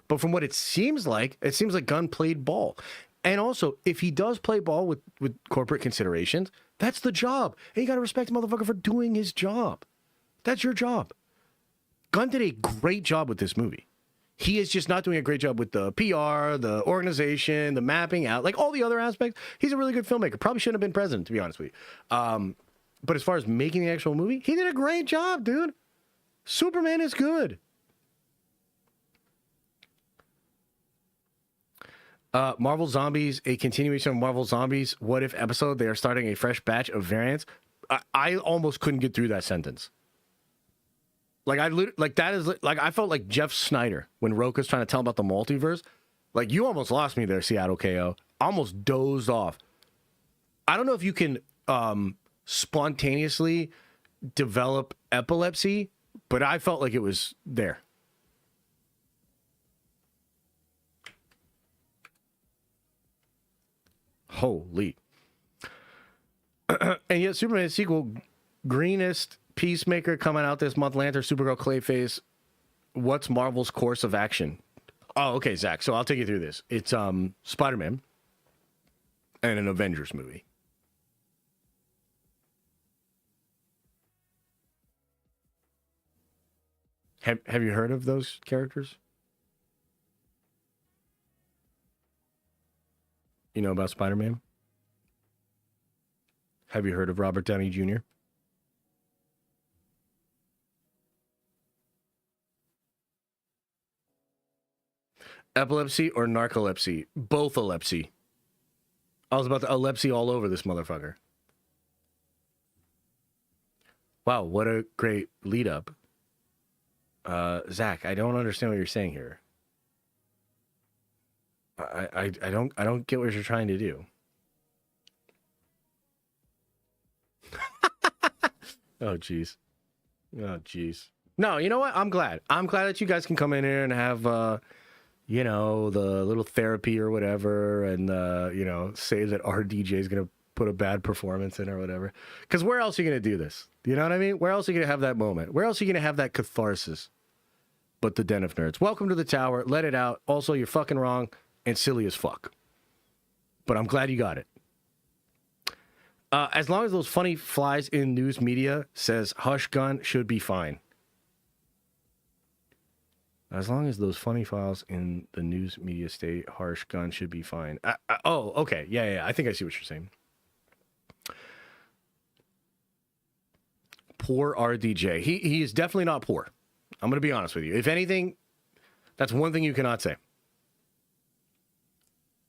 But from what it seems like Gunn played ball. And also, if he does play ball with corporate considerations, that's the job. And you got to respect the motherfucker for doing his job. That's your job. Gunn did a great job with this movie. He is just not doing a great job with the PR, the organization, the mapping out, like all the other aspects. He's a really good filmmaker. Probably shouldn't have been president, to be honest with you. But as far as making the actual movie, he did a great job, dude. Superman is good. Marvel Zombies, a continuation of Marvel Zombies What If episode. They are starting a fresh batch of variants. I almost couldn't get through that sentence. I felt like Jeff Snyder when Roka's trying to tell him about the multiverse. Like, you almost lost me there, Seattle KO. Almost dozed off. I don't know if you can spontaneously develop epilepsy, but I felt like it was there. Holy. And yet Superman sequel, greenest Peacemaker coming out this month, Lantern, Supergirl, Clayface. What's Marvel's course of action? Oh, okay, Zach. So I'll take you through this. It's Spider-Man and an Avengers movie. Have you heard of those characters? You know about Spider-Man? Have you heard of Robert Downey Jr.? Epilepsy or narcolepsy? Both epilepsy. I was about to epilepsy all over this motherfucker. Wow, what a great lead up. Zach, I don't understand what you're saying here. I don't get what you're trying to do. Oh jeez. No, you know what? I'm glad that you guys can come in here and have the little therapy or whatever, and say that our DJ is gonna put a bad performance in or whatever. Because where else are you gonna do this? You know what I mean? Where else are you gonna have that moment? Where else are you gonna have that catharsis? But the Den of Nerds. Welcome to the tower. Let it out. Also, you're fucking wrong and silly as fuck. But I'm glad you got it. As long as those funny flies in news media says hush gun should be fine. As long as those funny files in the news media state harsh gun should be fine. Oh, okay. Yeah. I think I see what you're saying. Poor RDJ. He is definitely not poor. I'm going to be honest with you. If anything, that's one thing you cannot say.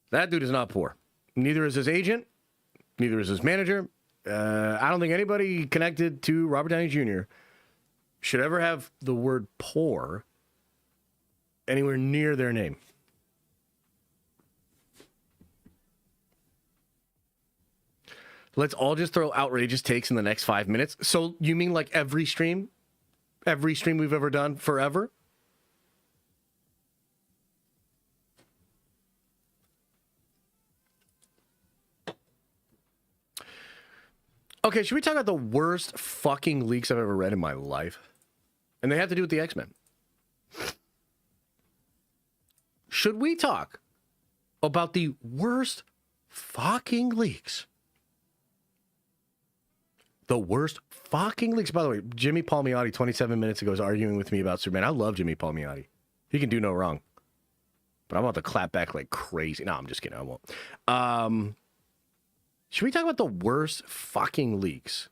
That dude is not poor. Neither is his agent. Neither is his manager. I don't think anybody connected to Robert Downey Jr. should ever have the word poor anywhere near their name. Let's all just throw outrageous takes in the next 5 minutes. So you mean like every stream we've ever done forever? Okay, should we talk about the worst fucking leaks I've ever read in my life? And they have to do with the X-Men. Should we talk about the worst fucking leaks? The worst fucking leaks. By the way, Jimmy Palmiotti 27 minutes ago was arguing with me about Superman. I love Jimmy Palmiotti. He can do no wrong. But I'm about to clap back like crazy. No, I'm just kidding. I won't. Should we talk about the worst fucking leaks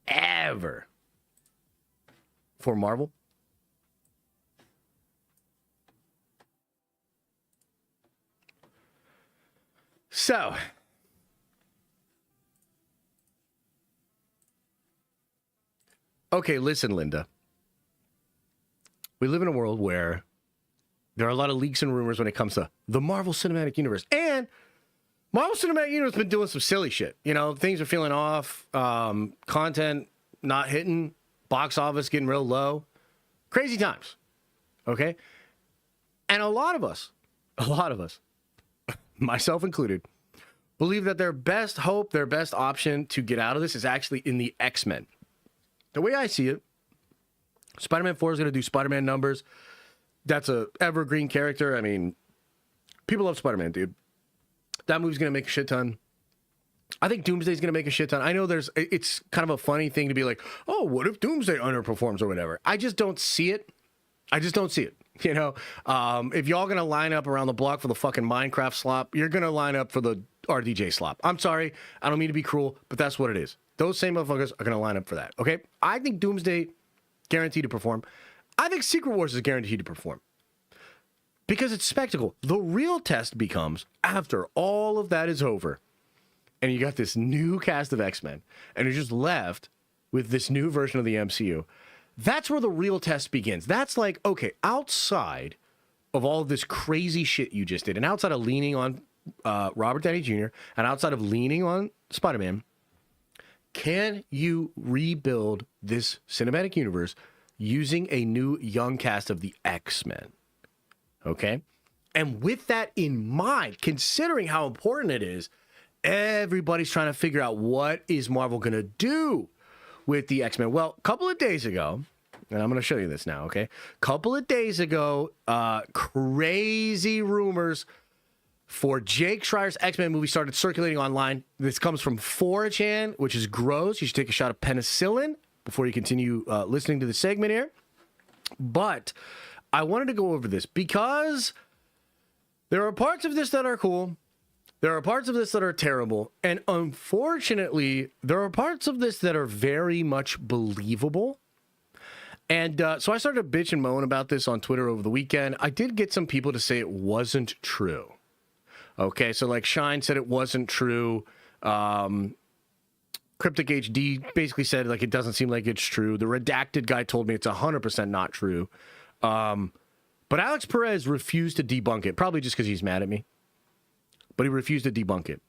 ever for Marvel? So, okay, listen, Linda. We live in a world where there are a lot of leaks and rumors when it comes to the Marvel Cinematic Universe. And Marvel Cinematic Universe has been doing some silly shit. You know, things are feeling off, content not hitting, box office getting real low. Crazy times, okay? And a lot of us, myself included, believe that their best hope, their best option to get out of this is actually in the X-Men. The way I see it, Spider-Man 4 is going to do Spider-Man numbers. That's a evergreen character. I mean, people love Spider-Man, dude. That movie's going to make a shit ton. I think Doomsday's going to make a shit ton. I know it's kind of a funny thing to be like, oh, what if Doomsday underperforms or whatever? I just don't see it. You know, if y'all going to line up around the block for the fucking Minecraft slop, you're going to line up for the RDJ slop. I'm sorry. I don't mean to be cruel, but that's what it is. Those same motherfuckers are going to line up for that. Okay. I think Doomsday guaranteed to perform. I think Secret Wars is guaranteed to perform because it's spectacle. The real test becomes after all of that is over and you got this new cast of X-Men and you're just left with this new version of the MCU. That's where the real test begins. That's like, okay, outside of all of this crazy shit you just did, and outside of leaning on Robert Downey Jr., and outside of leaning on Spider-Man, can you rebuild this cinematic universe using a new young cast of the X-Men? Okay? And with that in mind, considering how important it is, everybody's trying to figure out what is Marvel going to do with the X-Men. Well, a couple of days ago, and I'm going to show you this now, okay? A couple of days ago, crazy rumors for Jake Schreier's X-Men movie started circulating online. This comes from 4chan, which is gross. You should take a shot of penicillin before you continue listening to the segment here. But I wanted to go over this because there are parts of this that are cool. There are parts of this that are terrible. And unfortunately, there are parts of this that are very much believable. And so I started to bitch and moan about this on Twitter over the weekend. I did get some people to say it wasn't true. Okay, so like Shine said it wasn't true. Cryptic HD basically said like it doesn't seem like it's true. The Redacted guy told me it's 100% not true. But Alex Perez refused to debunk it, probably just because he's mad at me. But he refused to debunk it.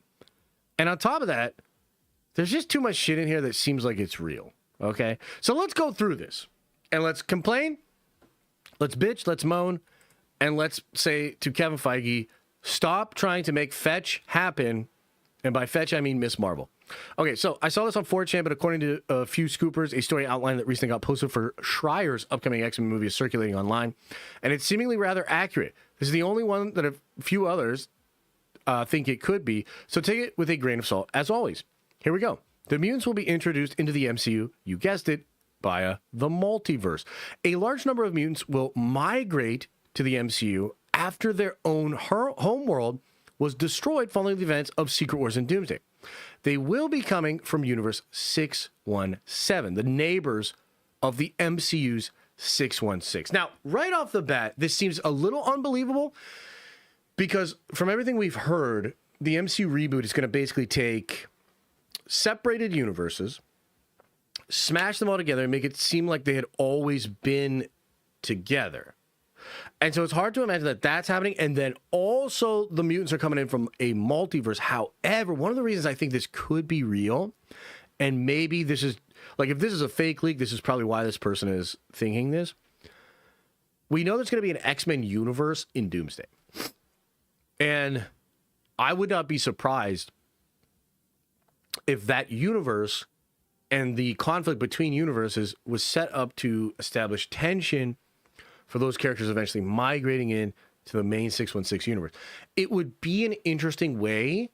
And on top of that, there's just too much shit in here that seems like it's real. Okay? So let's go through this. And let's complain. Let's bitch. Let's moan. And let's say to Kevin Feige, stop trying to make fetch happen. And by fetch, I mean Miss Marvel. Okay, so I saw this on 4chan, but according to a few scoopers, a story outline that recently got posted for Schreier's upcoming X-Men movie is circulating online. And it's seemingly rather accurate. This is the only one that a few others think it could be. So take it with a grain of salt, as always. Here we go. The mutants will be introduced into the MCU, you guessed it, via the multiverse. A large number of mutants will migrate to the MCU after their own home world was destroyed following the events of Secret Wars and Doomsday. They will be coming from Universe 617, the neighbors of the MCU's 616. Now, right off the bat, this seems a little unbelievable because from everything we've heard, the MCU reboot is going to basically take separated universes, smash them all together, and make it seem like they had always been together. And so it's hard to imagine that that's happening. And then also the mutants are coming in from a multiverse. However, one of the reasons I think this could be real, and maybe this is, like, if this is a fake leak, this is probably why this person is thinking this. We know there's going to be an X-Men universe in Doomsday. And I would not be surprised if that universe and the conflict between universes was set up to establish tension for those characters eventually migrating in to the main 616 universe. It would be an interesting way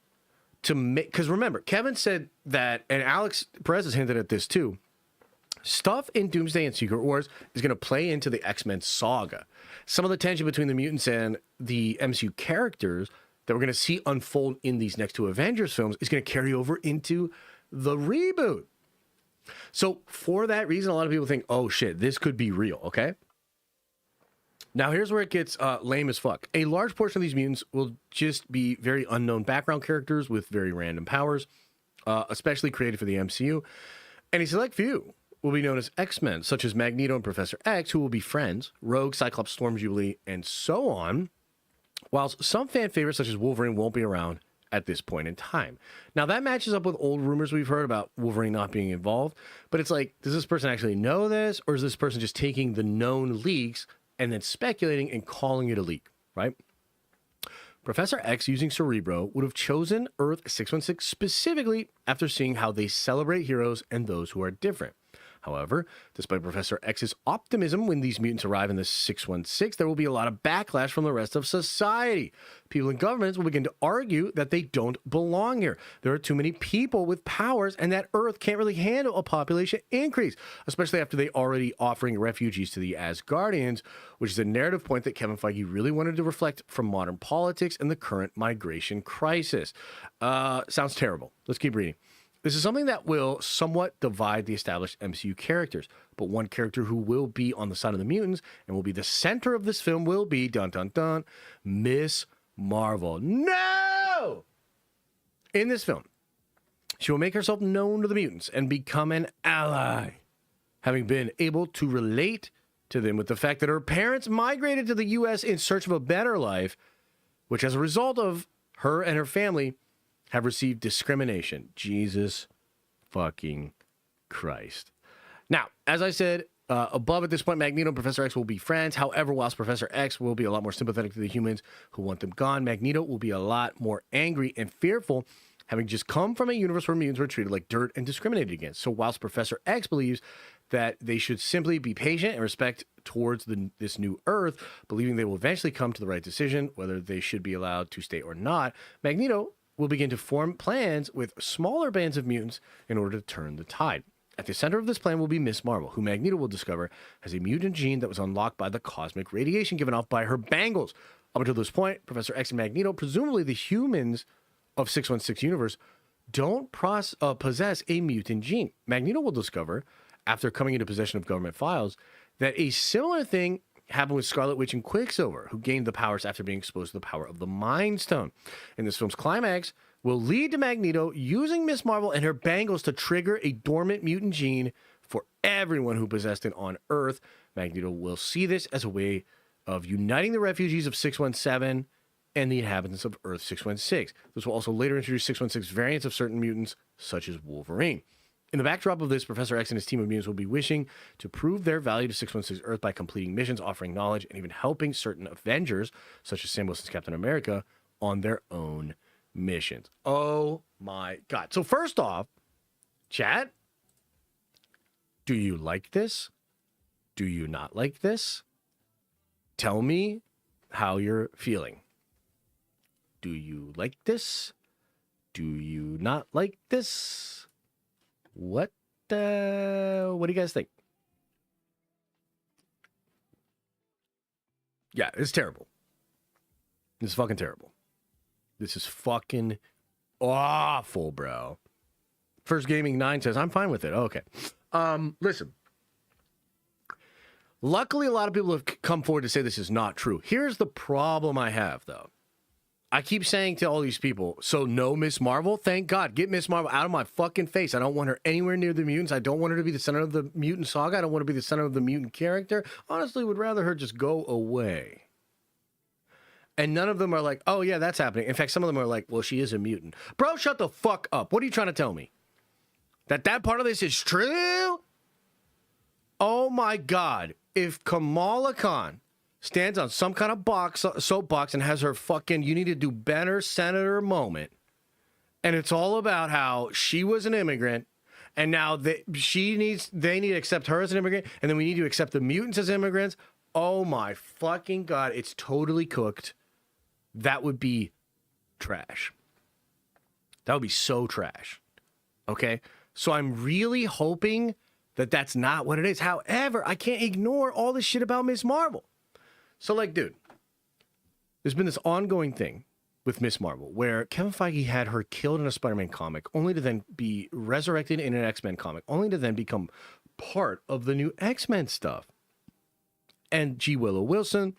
to make, because remember, Kevin said that, and Alex Perez has hinted at this too, stuff in Doomsday and Secret Wars is going to play into the X-Men saga. Some of the tension between the mutants and the MCU characters that we're going to see unfold in these next two Avengers films is going to carry over into the reboot. So for that reason, a lot of people think, oh shit, this could be real, okay? Now here's where it gets lame as fuck. A large portion of these mutants will just be very unknown background characters with very random powers, especially created for the MCU. And a select few will be known as X-Men, such as Magneto and Professor X, who will be friends, Rogue, Cyclops, Storm, Jubilee, and so on, whilst some fan favorites such as Wolverine won't be around at this point in time. Now that matches up with old rumors we've heard about Wolverine not being involved, but it's like, does this person actually know this, or is this person just taking the known leaks and then speculating and calling it a leak, right? Professor X, using Cerebro, would have chosen Earth 616 specifically after seeing how they celebrate heroes and those who are different. However, despite Professor X's optimism when these mutants arrive in the 616, there will be a lot of backlash from the rest of society. People in governments will begin to argue that they don't belong here. There are too many people with powers and that Earth can't really handle a population increase, especially after they already offering refugees to the Asgardians, which is a narrative point that Kevin Feige really wanted to reflect from modern politics and the current migration crisis. Sounds terrible. Let's keep reading. This is something that will somewhat divide the established MCU characters, but one character who will be on the side of the mutants and will be the center of this film will be, dun dun dun, Miss Marvel. No! In this film, she will make herself known to the mutants and become an ally, having been able to relate to them with the fact that her parents migrated to the U.S. in search of a better life, which as a result of her and her family have received discrimination. Jesus fucking Christ. Now, as I said, above at this point, Magneto and Professor X will be friends. However, whilst Professor X will be a lot more sympathetic to the humans who want them gone, Magneto will be a lot more angry and fearful, having just come from a universe where mutants were treated like dirt and discriminated against. So whilst Professor X believes that they should simply be patient and respect towards this new Earth, believing they will eventually come to the right decision, whether they should be allowed to stay or not, Magneto will begin to form plans with smaller bands of mutants in order to turn the tide. At the center of this plan will be Miss Marvel, who Magneto will discover has a mutant gene that was unlocked by the cosmic radiation given off by her bangles. Up until this point, Professor X and Magneto, presumably the humans of 616 universe, don't possess a mutant gene. Magneto will discover, after coming into possession of government files, that a similar thing happened with Scarlet Witch and Quicksilver, who gained the powers after being exposed to the power of the Mind Stone. In this film's climax will lead to Magneto using Miss Marvel and her bangles to trigger a dormant mutant gene for everyone who possessed it on Earth. Magneto will see this as a way of uniting the refugees of 617 and the inhabitants of Earth 616. This will also later introduce 616 variants of certain mutants, such as Wolverine. In the backdrop of this, Professor X and his team of mutants will be wishing to prove their value to 616 Earth by completing missions, offering knowledge, and even helping certain Avengers, such as Sam Wilson's Captain America, on their own missions. Oh my God. So first off, chat, do you like this? Do you not like this? Tell me how you're feeling. Do you like this? Do you not like this? What do you guys think? Yeah, it's terrible. It's fucking terrible. This is fucking awful, bro. First Gaming 9 says, I'm fine with it. Oh, okay. Listen. Luckily, a lot of people have come forward to say this is not true. Here's the problem I have, though. I keep saying to all these people, so no Miss Marvel? Thank God. Get Miss Marvel out of my fucking face. I don't want her anywhere near the mutants. I don't want her to be the center of the mutant saga. I don't want to be the center of the mutant character. Honestly, would rather her just go away. And none of them are like, oh, yeah, that's happening. In fact, some of them are like, well, she is a mutant. Bro, shut the fuck up. What are you trying to tell me? That part of this is true? Oh, my God. If Kamala Khan stands on some kind of soapbox and has her fucking, you need to do better senator moment, and it's all about how she was an immigrant, and now they need to accept her as an immigrant, and then we need to accept the mutants as immigrants. Oh, my fucking God. It's totally cooked. That would be trash. That would be so trash. Okay? So I'm really hoping that that's not what it is. However, I can't ignore all this shit about Miss Marvel. So, like, dude, there's been this ongoing thing with Miss Marvel where Kevin Feige had her killed in a Spider-Man comic, only to then be resurrected in an X-Men comic, only to then become part of the new X-Men stuff. And G. Willow Wilson,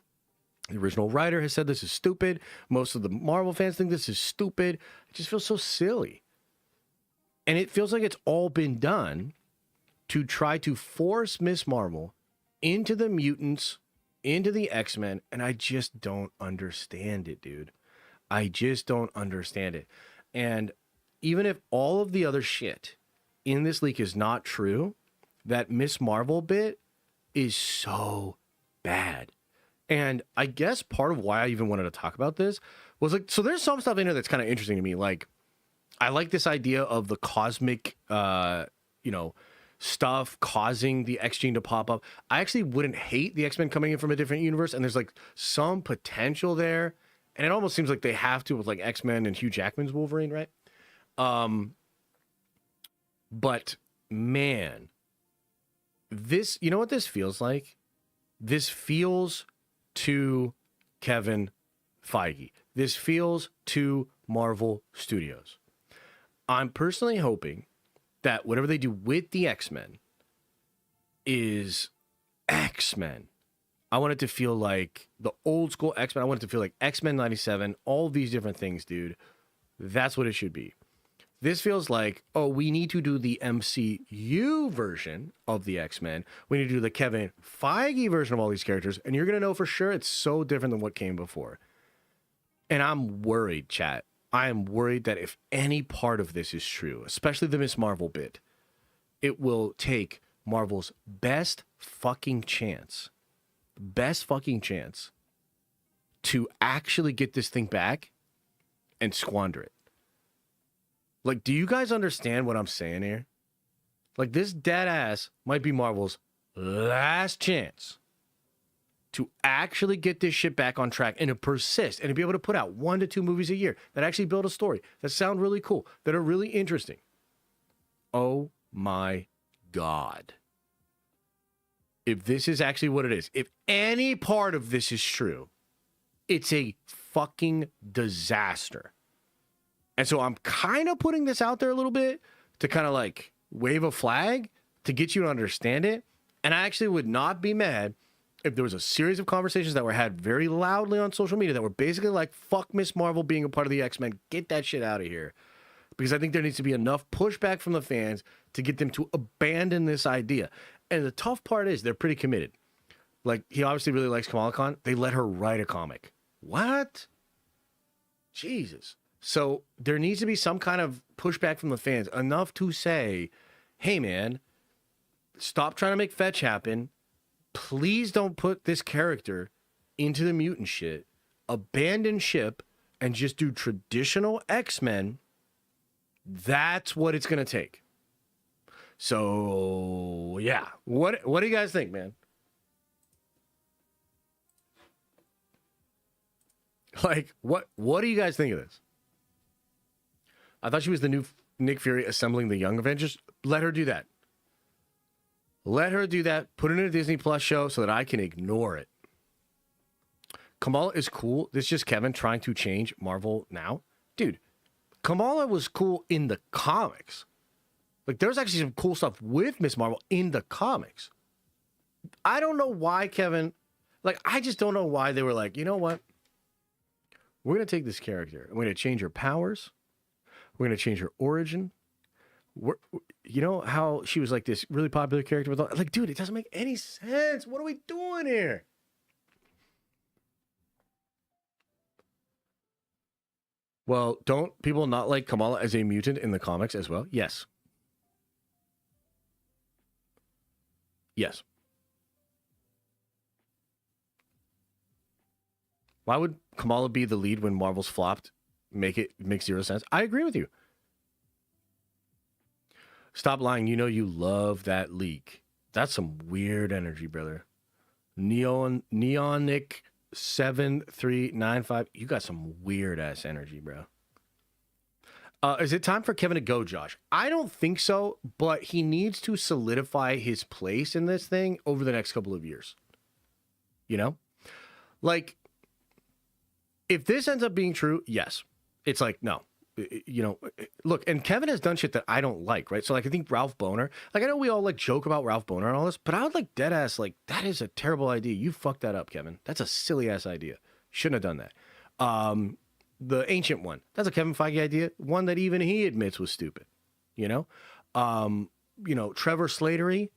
the original writer, has said this is stupid. Most of the Marvel fans think this is stupid. It just feels so silly. And it feels like it's all been done to try to force Miss Marvel into the mutants, into the X-Men, and I just don't understand it, dude. I just don't understand it. And even if all of the other shit in this leak is not true, that Miss Marvel bit is so bad. And I guess part of why I even wanted to talk about this was like, so there's some stuff in here that's kind of interesting to me. Like, I like this idea of the cosmic, stuff causing the X gene to pop up. I actually wouldn't hate the X-Men coming in from a different universe, and there's like some potential there. And it almost seems like they have to with like X-Men and Hugh Jackman's Wolverine, right? But man, this, you know what this feels like? This feels to Kevin Feige. This feels to Marvel Studios. I'm personally hoping that whatever they do with the X-Men is X-Men. I want it to feel like the old school X-Men. I want it to feel like X-Men 97, all these different things, dude. That's what it should be. This feels like, oh, we need to do the MCU version of the X-Men. We need to do the Kevin Feige version of all these characters. And you're going to know for sure it's so different than what came before. And I'm worried, chat. I am worried that if any part of this is true, especially the Miss Marvel bit, it will take Marvel's best fucking chance to actually get this thing back and squander it. Like, do you guys understand what I'm saying here? Like, this dead ass might be Marvel's last chance to actually get this shit back on track and to persist and to be able to put out 1 to 2 movies a year that actually build a story, that sound really cool, that are really interesting. Oh my God. If this is actually what it is, if any part of this is true, it's a fucking disaster. And so I'm kind of putting this out there a little bit to kind of like wave a flag to get you to understand it. And I actually would not be mad if there was a series of conversations that were had very loudly on social media that were basically like, fuck Miss Marvel being a part of the X-Men, get that shit out of here. Because I think there needs to be enough pushback from the fans to get them to abandon this idea. And the tough part is they're pretty committed. Like, he obviously really likes Kamala Khan. They let her write a comic. What? Jesus. So there needs to be some kind of pushback from the fans, enough to say, hey, man, stop trying to make fetch happen. Please don't put this character into the mutant shit. Abandon ship and just do traditional X-Men. That's what it's going to take. So, yeah. What do you guys think, man? Like, what do you guys think of this? I thought she was the new Nick Fury assembling the Young Avengers. Let her do that. Let her do that. Put it in a Disney Plus show so that I can ignore it. Kamala is cool. This is just Kevin trying to change Marvel now. Dude, Kamala was cool in the comics. Like, there's actually some cool stuff with Miss Marvel in the comics. I don't know why, Kevin. Like, I just don't know why they were like, you know what? We're going to take this character and we're going to change her powers. We're going to change her origin. You know how she was like this really popular character with all, like, dude, it doesn't make any sense. What are we doing here? Well, don't people not like Kamala as a mutant in the comics as well? Yes. Yes. Why would Kamala be the lead when Marvel's flopped? Makes zero sense. I agree with you. Stop lying. You know you love that leak. That's some weird energy, brother. Neonic 7395. You got some weird ass energy, bro. Is it time for Kevin to go, Josh? I don't think so, but he needs to solidify his place in this thing over the next couple of years. You know? Like, if this ends up being true, yes. It's like, no. You know, look, and Kevin has done shit that I don't like, right? So, like, I think Ralph Boner, like, I know we all, like, joke about Ralph Boner and all this, but I would, like, deadass, like, that is a terrible idea. You fucked that up, Kevin. That's a silly-ass idea. Shouldn't have done that. The Ancient One, that's a Kevin Feige idea, one that even he admits was stupid, you know? Trevor Slattery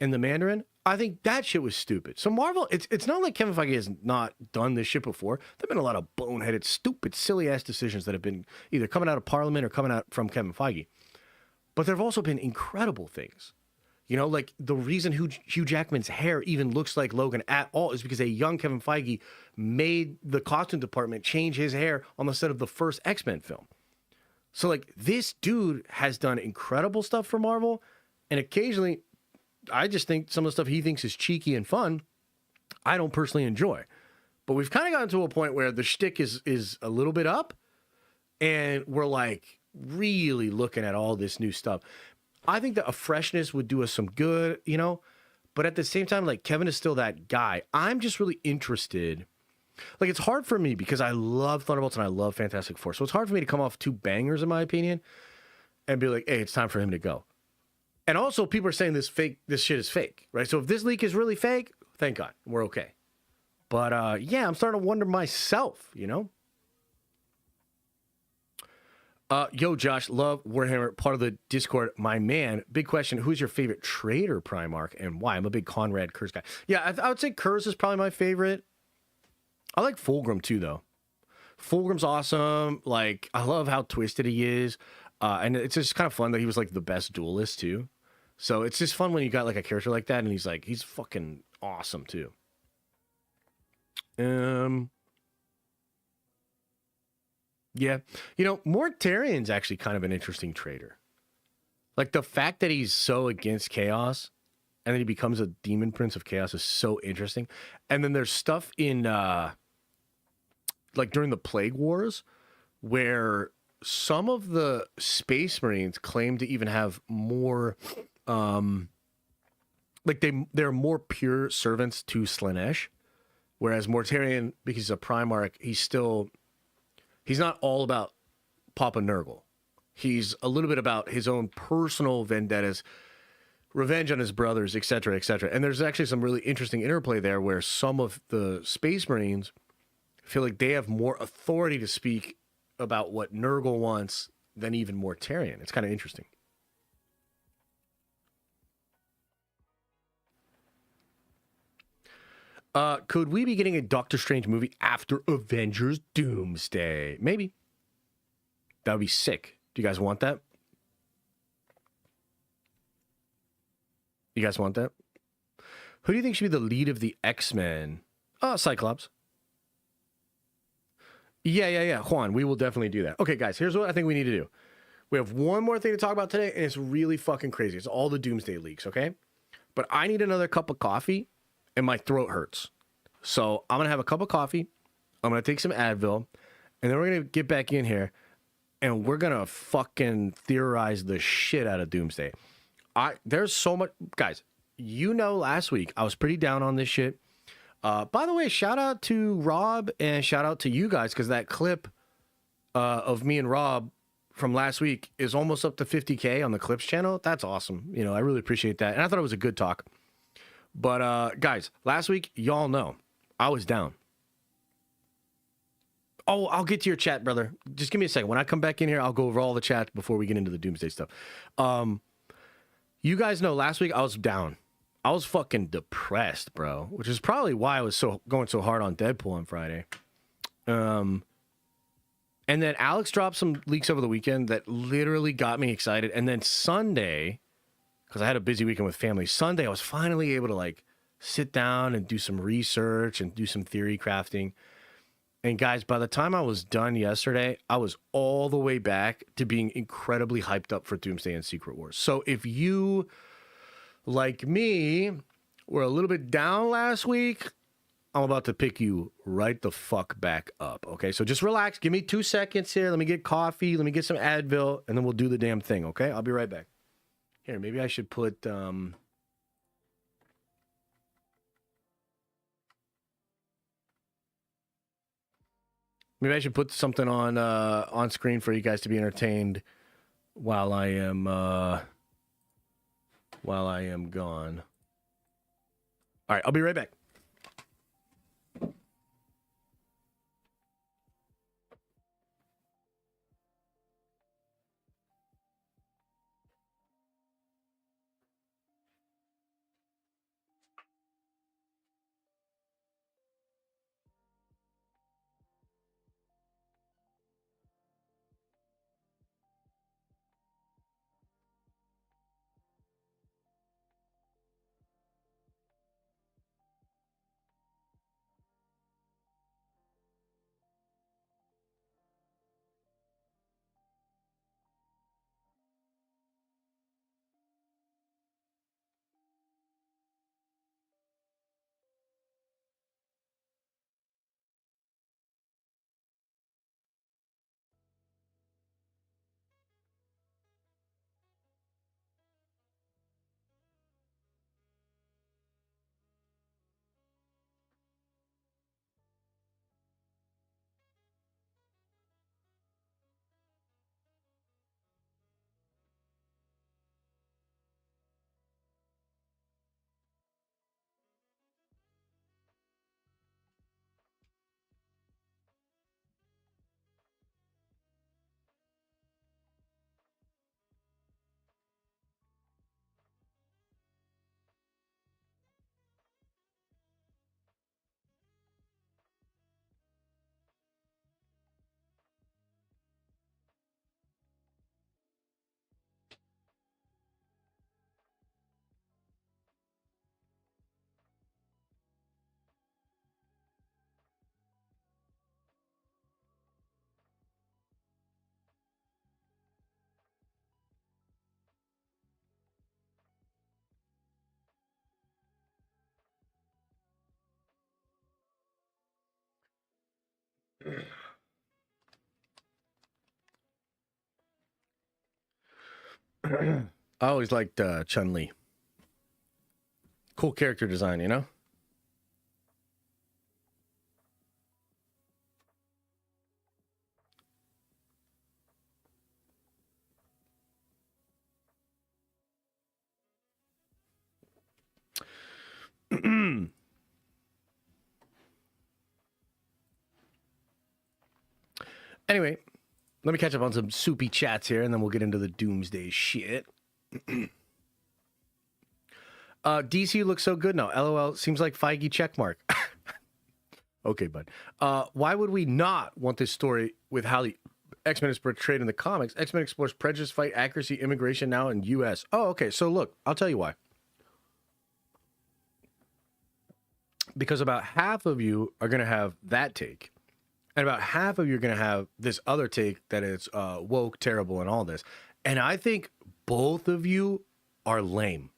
and the Mandarin, I think that shit was stupid. So Marvel, it's not like Kevin Feige has not done this shit before. There've been a lot of boneheaded, stupid, silly-ass decisions that have been either coming out of Parliament or coming out from Kevin Feige. But there have also been incredible things. You know, like the reason Hugh Jackman's hair even looks like Logan at all is because a young Kevin Feige made the costume department change his hair on the set of the first X-Men film. So, like, this dude has done incredible stuff for Marvel, and occasionally, I just think some of the stuff he thinks is cheeky and fun, I don't personally enjoy. But we've kind of gotten to a point where the shtick is a little bit up, and we're, like, really looking at all this new stuff. I think that a freshness would do us some good, you know? But at the same time, like, Kevin is still that guy. I'm just really interested. Like, it's hard for me because I love Thunderbolts and I love Fantastic Four. So it's hard for me to come off two bangers, in my opinion, and be like, hey, it's time for him to go. And also, people are saying this shit is fake, right? So if this leak is really fake, thank God, we're okay. But, yeah, I'm starting to wonder myself, you know? Yo, Josh, love Warhammer, part of the Discord. My man, big question. Who's your favorite trader, Primarch, and why? I'm a big Conrad Kurz guy. Yeah, I would say Kurz is probably my favorite. I like Fulgrim, too, though. Fulgrim's awesome. Like, I love how twisted he is. And it's just kind of fun that he was, like, the best duelist, too. So it's just fun when you got, like, a character like that, and he's fucking awesome, too. Yeah. You know, Mortarian's actually kind of an interesting trader. Like, the fact that he's so against chaos and then he becomes a demon prince of chaos is so interesting. And then there's stuff in, like, during the Plague Wars where some of the Space Marines claim to even have more, like, they're more pure servants to Slaanesh, whereas Mortarion, because he's a Primarch, he's not all about Papa Nurgle. He's a little bit about his own personal vendettas, revenge on his brothers, etc., etc. And there's actually some really interesting interplay there where some of the Space Marines feel like they have more authority to speak about what Nurgle wants than even Mortarion. It's kind of interesting. Could we be getting a Doctor Strange movie after Avengers Doomsday? Maybe. That would be sick. Do you guys want that? You guys want that? Who do you think should be the lead of the X-Men? Cyclops. Yeah. Juan, we will definitely do that. Okay, guys, here's what I think we need to do. We have one more thing to talk about today, and it's really fucking crazy. It's all the Doomsday leaks, okay? But I need another cup of coffee, and my throat hurts. So I'm going to have a cup of coffee. I'm gonna take some Advil, and then we're gonna get back in here, and we're gonna fucking theorize the shit out of Doomsday. There's so much, guys. You know, last week I was pretty down on this shit. By the way, shout out to Rob and shout out to you guys, because that clip of me and Rob from last week is almost up to 50K on the Clips channel. That's awesome. You know, I really appreciate that. And I thought it was a good talk. But guys, last week, y'all know I was down. Oh, I'll get to your chat, brother. Just give me a second. When I come back in here, I'll go over all the chats before we get into the Doomsday stuff. You guys know last week I was down. I was fucking depressed, bro, which is probably why I was going so hard on Deadpool on Friday. And then Alex dropped some leaks over the weekend that literally got me excited. And then Sunday, because I had a busy weekend with family, Sunday I was finally able to like sit down and do some research and do some theory crafting. And guys, by the time I was done yesterday, I was all the way back to being incredibly hyped up for Doomsday and Secret Wars. So if you, like me, were a little bit down last week, I'm about to pick you right the fuck back up, okay? So just relax. Give me 2 seconds here. Let me get coffee. Let me get some Advil, and then we'll do the damn thing, okay? I'll be right back. Here, maybe I should put... Maybe I should put something on screen for you guys to be entertained while I am gone. All right, I'll be right back. I always liked Chun-Li. Cool character design, you know? Anyway, let me catch up on some soupy chats here, and then we'll get into the Doomsday shit. DC looks so good now. LOL. Seems like Feige checkmark. Okay, bud. Why would we not want this story with how the X-Men is portrayed in the comics? X-Men explores prejudice, fight, accuracy, immigration now in U.S. Oh, okay. So look, I'll tell you why. Because about half of you are going to have that take. And about half of you are going to have this other take that is woke, terrible, and all this. And I think both of you are lame.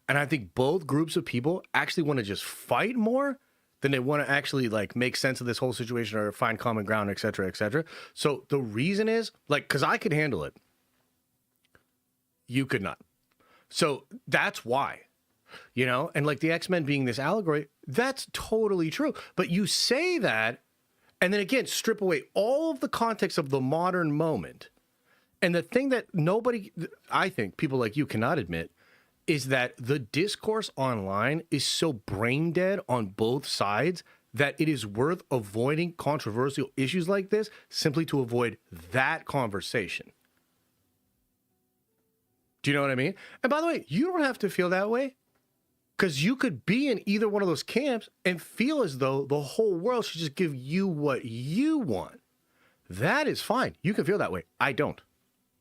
And I think both groups of people actually want to just fight more then they want to actually like make sense of this whole situation or find common ground, et cetera, et cetera. So the reason is like, because I could handle it, you could not. So that's why, you know, and like the X-Men being this allegory, that's totally true. But you say that, and then again, strip away all of the context of the modern moment. And the thing that nobody, I think people like you cannot admit, is that the discourse online is so brain dead on both sides that it is worth avoiding controversial issues like this simply to avoid that conversation. Do you know what I mean? And by the way, you don't have to feel that way, because you could be in either one of those camps and feel as though the whole world should just give you what you want. That is fine. You can feel that way. I don't.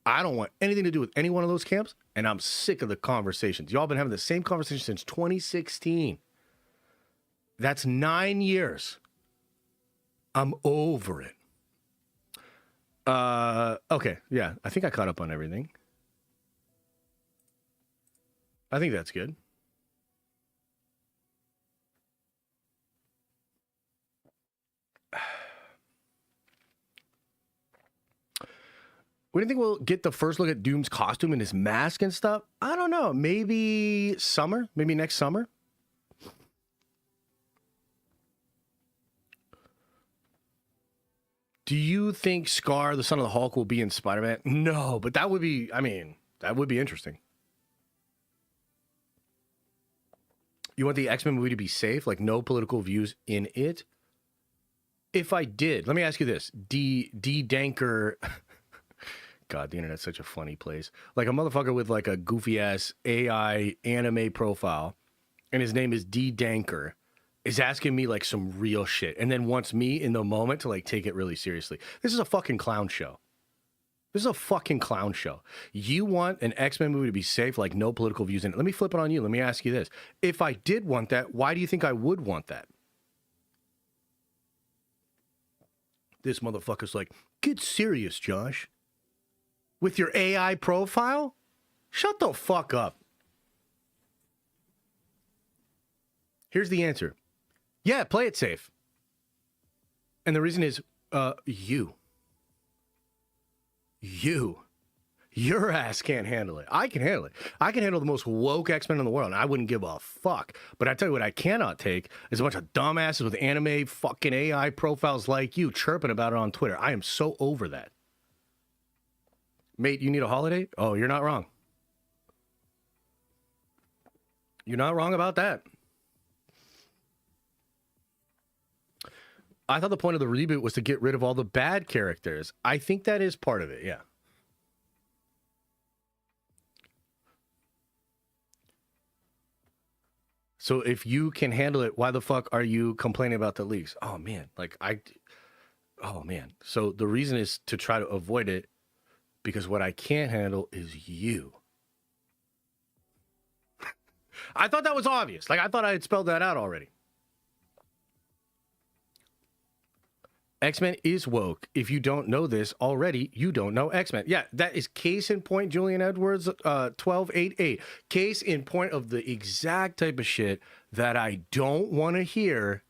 I don't want anything to do with any one of those camps, and I'm sick of the conversations. Y'all been having the same conversation since 2016. That's 9 years. I'm over it. Okay, yeah, I think I caught up on everything. I think that's good. What do you think we'll get the first look at Doom's costume and his mask and stuff? I don't know. Maybe summer? Maybe next summer? Do you think Scar, the son of the Hulk, will be in Spider-Man? No, but that would be, I mean, that would be interesting. You want the X-Men movie to be safe? Like no political views in it? If I did, let me ask you this. D Danker... God, the internet's such a funny place. Like a motherfucker with like a goofy ass AI anime profile, and his name is D Danker, is asking me like some real shit, and then wants me in the moment to like take it really seriously. This is a fucking clown show. This is a fucking clown show. You want an X-Men movie to be safe, like no political views in it. Let me flip it on you. Let me ask you this. If I did want that, why do you think I would want that? This motherfucker's like, get serious, Josh. With your AI profile? Shut the fuck up. Here's the answer. Yeah, play it safe. And the reason is, you. Your ass can't handle it. I can handle it. I can handle the most woke X-Men in the world, and I wouldn't give a fuck. But I tell you what I cannot take is a bunch of dumbasses with anime fucking AI profiles like you chirping about it on Twitter. I am so over that. Mate, you need a holiday? Oh, you're not wrong. You're not wrong about that. I thought the point of the reboot was to get rid of all the bad characters. I think that is part of it, yeah. So if you can handle it, why the fuck are you complaining about the leaks? Oh, man. Oh, man. So the reason is to try to avoid it. Because what I can't handle is you. I thought that was obvious. Like, I thought I had spelled that out already. X-Men is woke. If you don't know this already, you don't know X-Men. Yeah, that is case in point, Julian Edwards, 1288. Case in point of the exact type of shit that I don't want to hear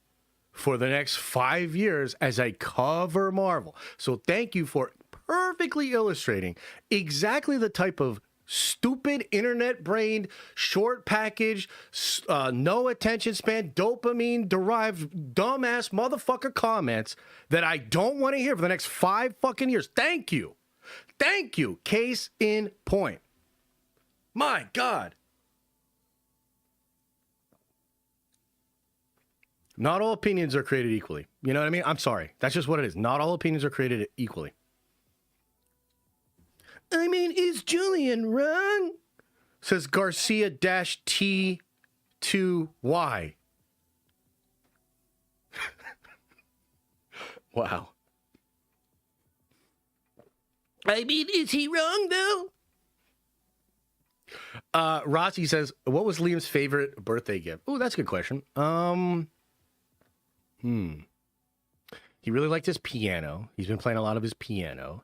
for the next 5 years as I cover Marvel. So thank you for perfectly illustrating exactly the type of stupid internet-brained, short package, no attention span, dopamine-derived, dumbass motherfucker comments that I don't want to hear for the next 5 fucking years. Thank you. Thank you. Case in point. My God. Not all opinions are created equally. You know what I mean? I'm sorry. That's just what it is. Not all opinions are created equally. I mean, is Julian wrong? Says Garcia-T2Y. Wow. I mean, is he wrong, though? Rossi says, what was Liam's favorite birthday gift? Oh, that's a good question. He really liked his piano. He's been playing a lot of his piano.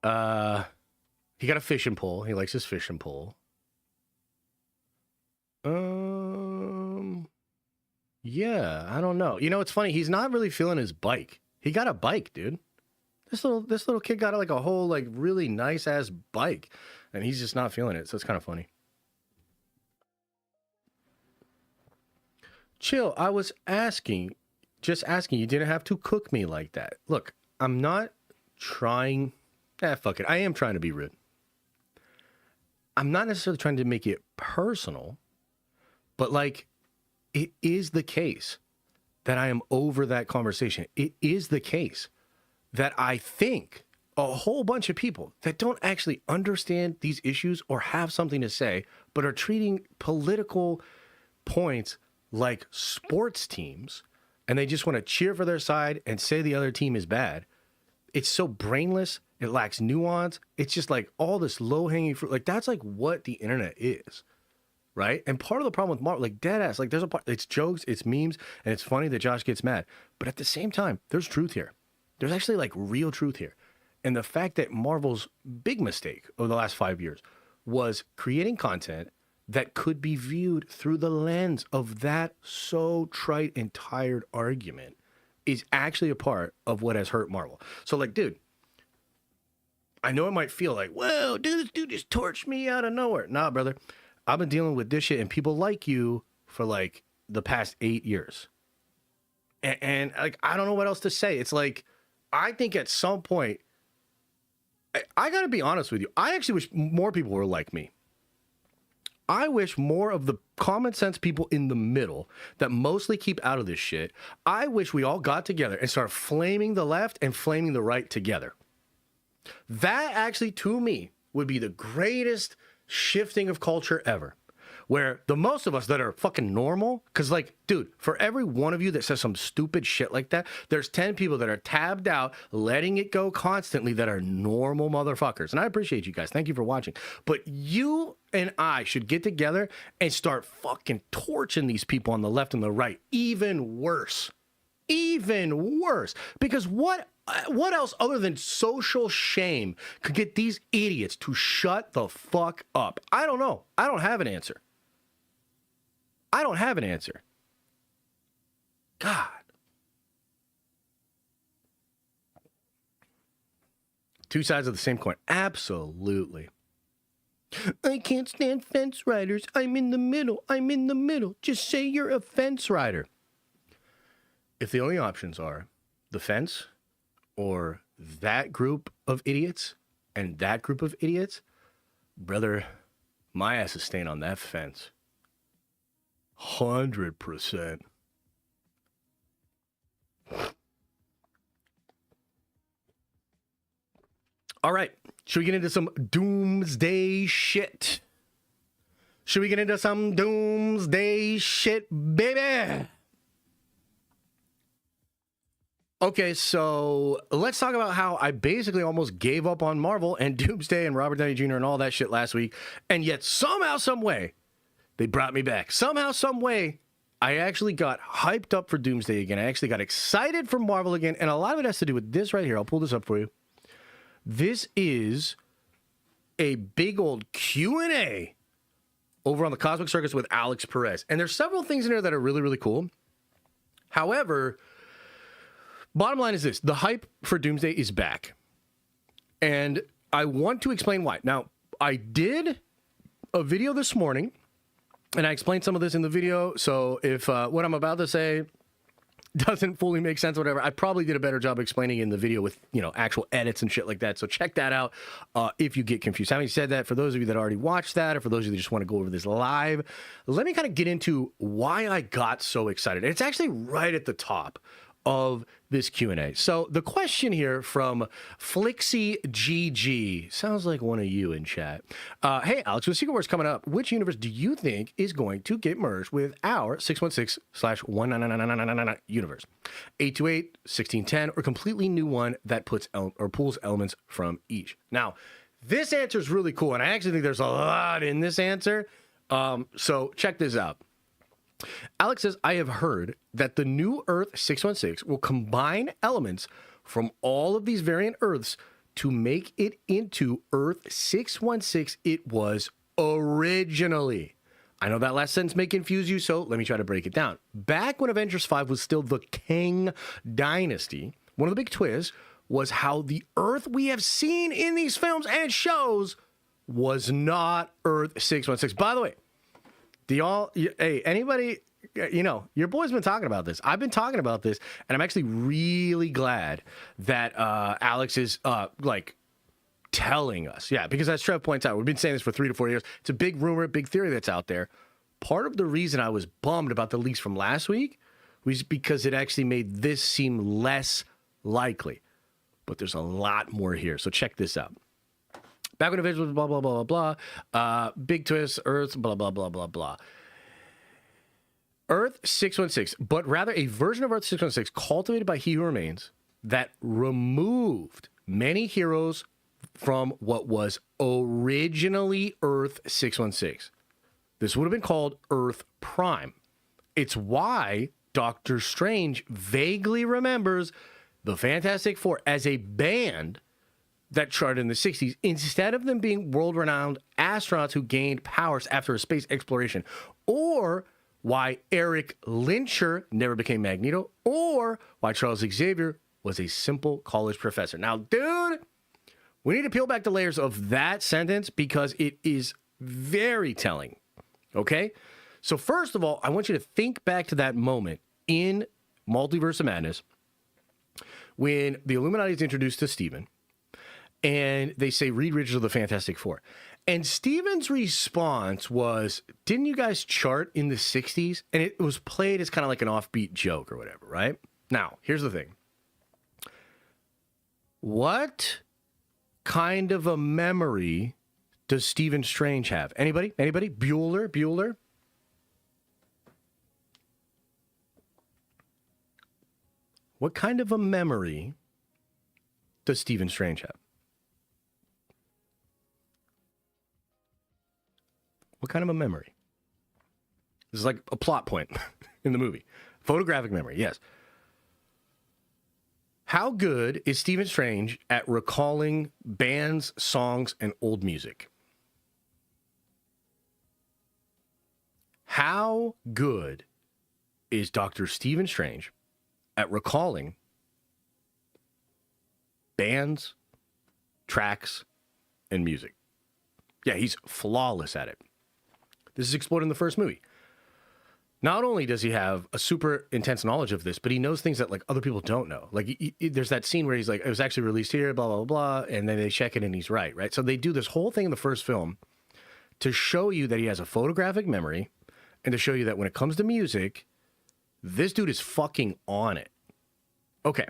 He got a fishing pole. He likes his fishing pole. Yeah, I don't know. You know, it's funny. He's not really feeling his bike. He got a bike, dude. This little kid got like a whole like really nice ass bike, and he's just not feeling it. So it's kind of funny. Chill. I was just asking. You didn't have to cook me like that. Look, I'm not trying. Fuck it. I am trying to be rude. I'm not necessarily trying to make it personal, but like, it is the case that I am over that conversation. It is the case that I think a whole bunch of people that don't actually understand these issues or have something to say, but are treating political points like sports teams, and they just want to cheer for their side and say the other team is bad. It's so brainless. It lacks nuance. It's just like all this low-hanging fruit. Like, that's like what the internet is, right? And part of the problem with Marvel, like dead ass, like there's a part, it's jokes, it's memes, and it's funny that Josh gets mad. But at the same time, there's truth here. There's actually like real truth here. And the fact that Marvel's big mistake over the last 5 years was creating content that could be viewed through the lens of that so trite and tired argument is actually a part of what has hurt Marvel. So like, dude, I know it might feel like, whoa, dude, this dude just torched me out of nowhere. Nah, brother. I've been dealing with this shit and people like you for like the past 8 years. And like, I don't know what else to say. It's like, I think at some point, I got to be honest with you. I actually wish more people were like me. I wish more of the common sense people in the middle that mostly keep out of this shit, I wish we all got together and started flaming the left and flaming the right together. That actually, to me, would be the greatest shifting of culture ever. Where the most of us that are fucking normal, because like, dude, for every one of you that says some stupid shit like that, there's 10 people that are tabbed out, letting it go constantly, that are normal motherfuckers. And I appreciate you guys. Thank you for watching. But you and I should get together and start fucking torching these people on the left and the right. Even worse. Even worse. Because what else other than social shame could get these idiots to shut the fuck up? I don't know. I don't have an answer. I don't have an answer. God. Two sides of the same coin. Absolutely. I can't stand fence riders. I'm in the middle. I'm in the middle. Just say you're a fence rider. If the only options are the fence or that group of idiots and that group of idiots, brother, my ass is staying on that fence. 100%. All right. Should we get into some doomsday shit? Should we get into some doomsday shit, baby? Okay, so let's talk about how I basically almost gave up on Marvel and Doomsday and Robert Downey Jr. and all that shit last week, and yet somehow, some way, they brought me back. Somehow, some way, I actually got hyped up for Doomsday again. I actually got excited for Marvel again, and a lot of it has to do with this right here. I'll pull this up for you. This is a big old Q&A over on the Cosmic Circus with Alex Perez, and there's several things in there that are really, really cool. However, bottom line is this. The hype for Doomsday is back, and I want to explain why. Now, I did a video this morning, and I explained some of this in the video, so if what I'm about to say doesn't fully make sense or whatever, I probably did a better job explaining in the video with, you know, actual edits and shit like that, so check that out if you get confused. Having said that, for those of you that already watched that, or for those of you that just want to go over this live, let me kind of get into why I got so excited. It's actually right at the top of this Q&A. So the question here from Flixie GG, sounds like one of you in chat. Hey Alex, with Secret Wars coming up, which universe do you think is going to get merged with our 616/1999999 universe? 828, 1610, or completely new one that puts or pulls elements from each? Now, this answer is really cool, and I actually think there's a lot in this answer. So check this out. Alex says, I have heard that the new Earth 616 will combine elements from all of these variant Earths to make it into Earth 616 it was originally. I know that last sentence may confuse you, so let me try to break it down. Back when Avengers 5 was still the Kang Dynasty, one of the big twists was how the Earth we have seen in these films and shows was not Earth 616. By the way, anybody, your boy's been talking about this. I've been talking about this, and I'm actually really glad that Alex is telling us. Yeah, because as Trev points out, we've been saying this for 3 to 4 years. It's a big rumor, big theory that's out there. Part of the reason I was bummed about the leaks from last week was because it actually made this seem less likely. But there's a lot more here. So check this out. Back when Avengers, blah, blah, blah, blah, blah. Big twist, Earth, blah, blah, blah, blah, blah. Earth 616, but rather a version of Earth 616 cultivated by He Who Remains that removed many heroes from what was originally Earth 616. This would have been called Earth Prime. It's why Doctor Strange vaguely remembers the Fantastic Four as a band that charted in the 60s, instead of them being world-renowned astronauts who gained powers after a space exploration, or why Eric Lyncher never became Magneto, or why Charles Xavier was a simple college professor. Now, dude, we need to peel back the layers of that sentence because it is very telling, okay? So first of all, I want you to think back to that moment in Multiverse of Madness when the Illuminati is introduced to Steven, and they say, read Riches of the Fantastic Four. And Steven's response was, didn't you guys chart in the 60s? And it was played as kind of like an offbeat joke or whatever, right? Now, here's the thing. What kind of a memory does Stephen Strange have? Anybody? Anybody? Bueller? What kind of a memory does Stephen Strange have? What kind of a memory? This is like a plot point in the movie. Photographic memory, yes. How good is Stephen Strange at recalling bands, songs, and old music? How good is Dr. Stephen Strange at recalling bands, tracks, and music? Yeah, he's flawless at it. This is explored in the first movie. Not only does he have a super intense knowledge of this, but he knows things that like other people don't know. Like there's that scene where he's like, it was actually released here, blah, blah, blah, and then they check it and he's right? So they do this whole thing in the first film to show you that he has a photographic memory and to show you that when it comes to music, this dude is fucking on it. Okay.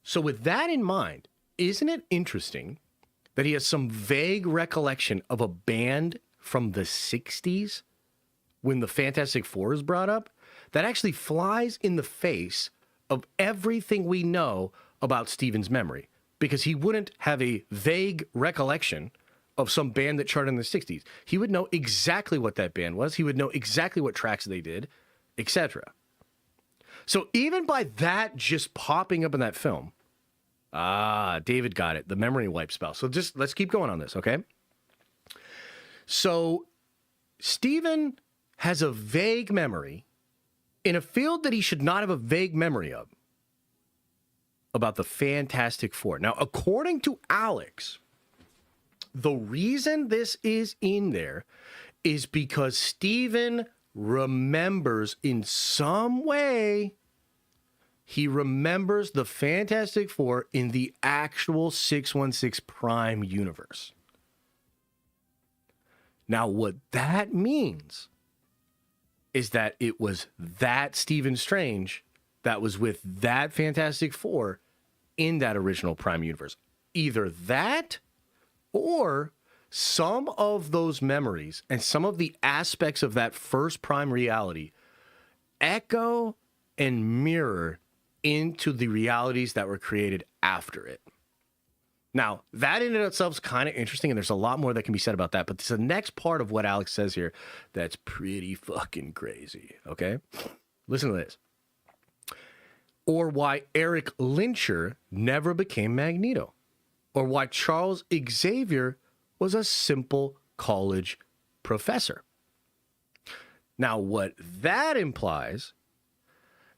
So with that in mind, isn't it interesting that he has some vague recollection of a band from the 60s when the Fantastic Four is brought up that actually flies in the face of everything we know about Steven's memory, because he wouldn't have a vague recollection of some band that charted in the 60s. He would know exactly what that band was. He would know exactly what tracks they did, etc. So even by that just popping up in that film, David got it, the memory wipe spell. So just let's keep going on this, okay? So Steven has a vague memory in a field that he should not have a vague memory of about the Fantastic Four. Now, according to Alex, the reason this is in there is because Steven remembers in some way, he remembers the Fantastic Four in the actual 616 Prime universe. Now, what that means is that it was that Stephen Strange that was with that Fantastic Four in that original Prime universe. Either that or some of those memories and some of the aspects of that first Prime reality echo and mirror into the realities that were created after it. Now, that in and of itself is kind of interesting, and there's a lot more that can be said about that, but the next part of what Alex says here that's pretty fucking crazy, okay? Listen to this. Or why Eric Lyncher never became Magneto. Or why Charles Xavier was a simple college professor. Now, what that implies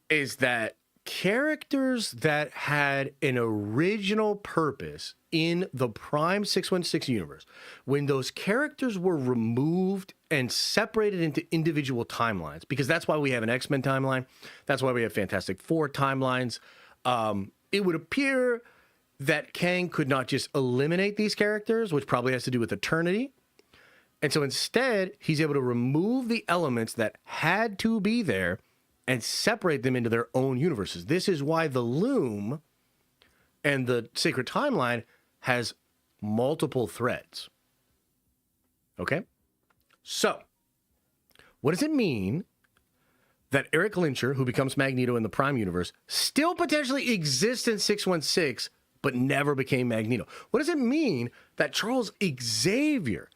is that characters that had an original purpose in the Prime 616 universe, when those characters were removed and separated into individual timelines, because that's why we have an X-Men timeline, that's why we have Fantastic Four timelines, it would appear that Kang could not just eliminate these characters, which probably has to do with eternity. And so instead, he's able to remove the elements that had to be there and separate them into their own universes. This is why the Loom and the Sacred Timeline has multiple threads. Okay? So, what does it mean that Eric Lyncher, who becomes Magneto in the Prime universe, still potentially exists in 616, but never became Magneto? What does it mean that Charles Xavier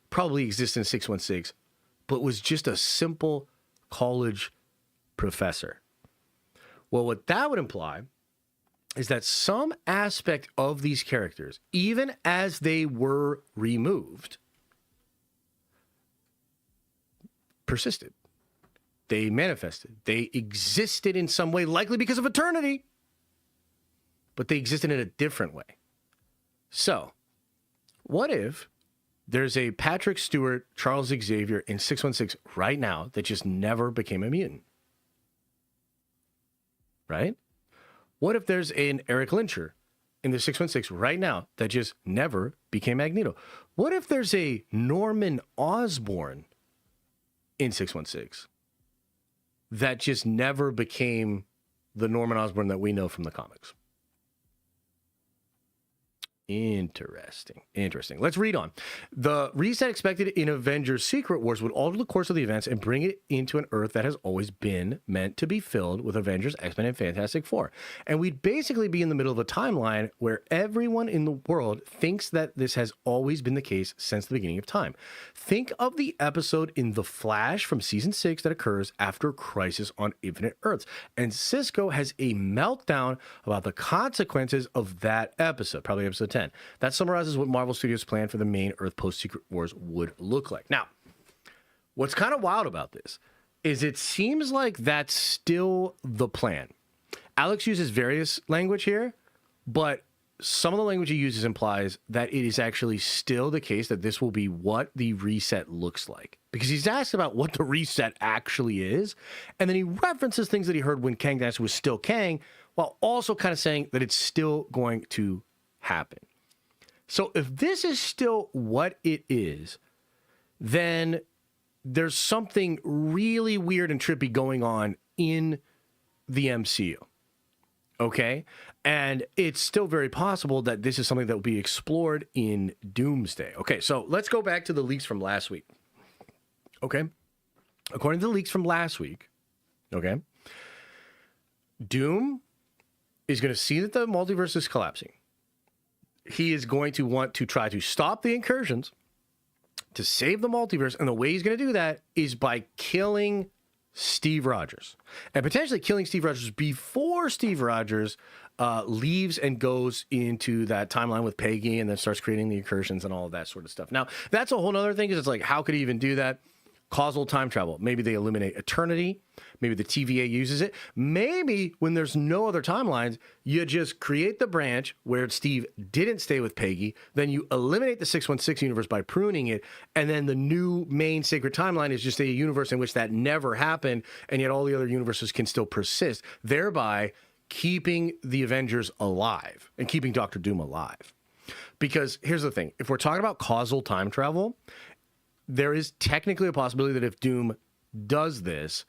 probably exists in 616, but was just a simple college professor? Well, what that would imply is that some aspect of these characters, even as they were removed, persisted. They manifested. They existed in some way, likely because of eternity, but they existed in a different way. So, what if there's a Patrick Stewart, Charles Xavier in 616 right now that just never became a mutant? Right? What if there's an Eric Lyncher in the 616 right now that just never became Magneto? What if there's a Norman Osborn in 616 that just never became the Norman Osborn that we know from the comics? Interesting. Let's read on. The reset expected in Avengers Secret Wars would alter the course of the events and bring it into an Earth that has always been meant to be filled with Avengers, X-Men, and Fantastic Four. And we'd basically be in the middle of a timeline where everyone in the world thinks that this has always been the case since the beginning of time. Think of the episode in The Flash from season 6 that occurs after Crisis on Infinite Earths. And Cisco has a meltdown about the consequences of that episode, probably episode 10. That summarizes what Marvel Studios' plan for the main Earth post-Secret Wars would look like. Now, what's kind of wild about this is it seems like that's still the plan. Alex uses various language here, but some of the language he uses implies that it is actually still the case that this will be what the reset looks like. Because he's asked about what the reset actually is, and then he references things that he heard when Kang Dynasty was still Kang, while also kind of saying that it's still going to happen. So if this is still what it is, then there's something really weird and trippy going on in the MCU. Okay? And it's still very possible that this is something that will be explored in Doomsday. Okay, so let's go back to the leaks from last week. Okay? According to the leaks from last week, okay, Doom is going to see that the multiverse is collapsing. He is going to want to try to stop the incursions, to save the multiverse, and the way he's going to do that is by killing Steve Rogers, and potentially killing Steve Rogers before Steve Rogers leaves and goes into that timeline with Peggy and then starts creating the incursions and all of that sort of stuff. Now, that's a whole other thing, because it's like, how could he even do that? Causal time travel. Maybe they eliminate eternity. Maybe the TVA uses it. Maybe when there's no other timelines, you just create the branch where Steve didn't stay with Peggy. Then you eliminate the 616 universe by pruning it. And then the new main sacred timeline is just a universe in which that never happened. And yet all the other universes can still persist, thereby keeping the Avengers alive and keeping Doctor Doom alive. Because here's the thing. If we're talking about causal time travel, there is technically a possibility that if Doom does this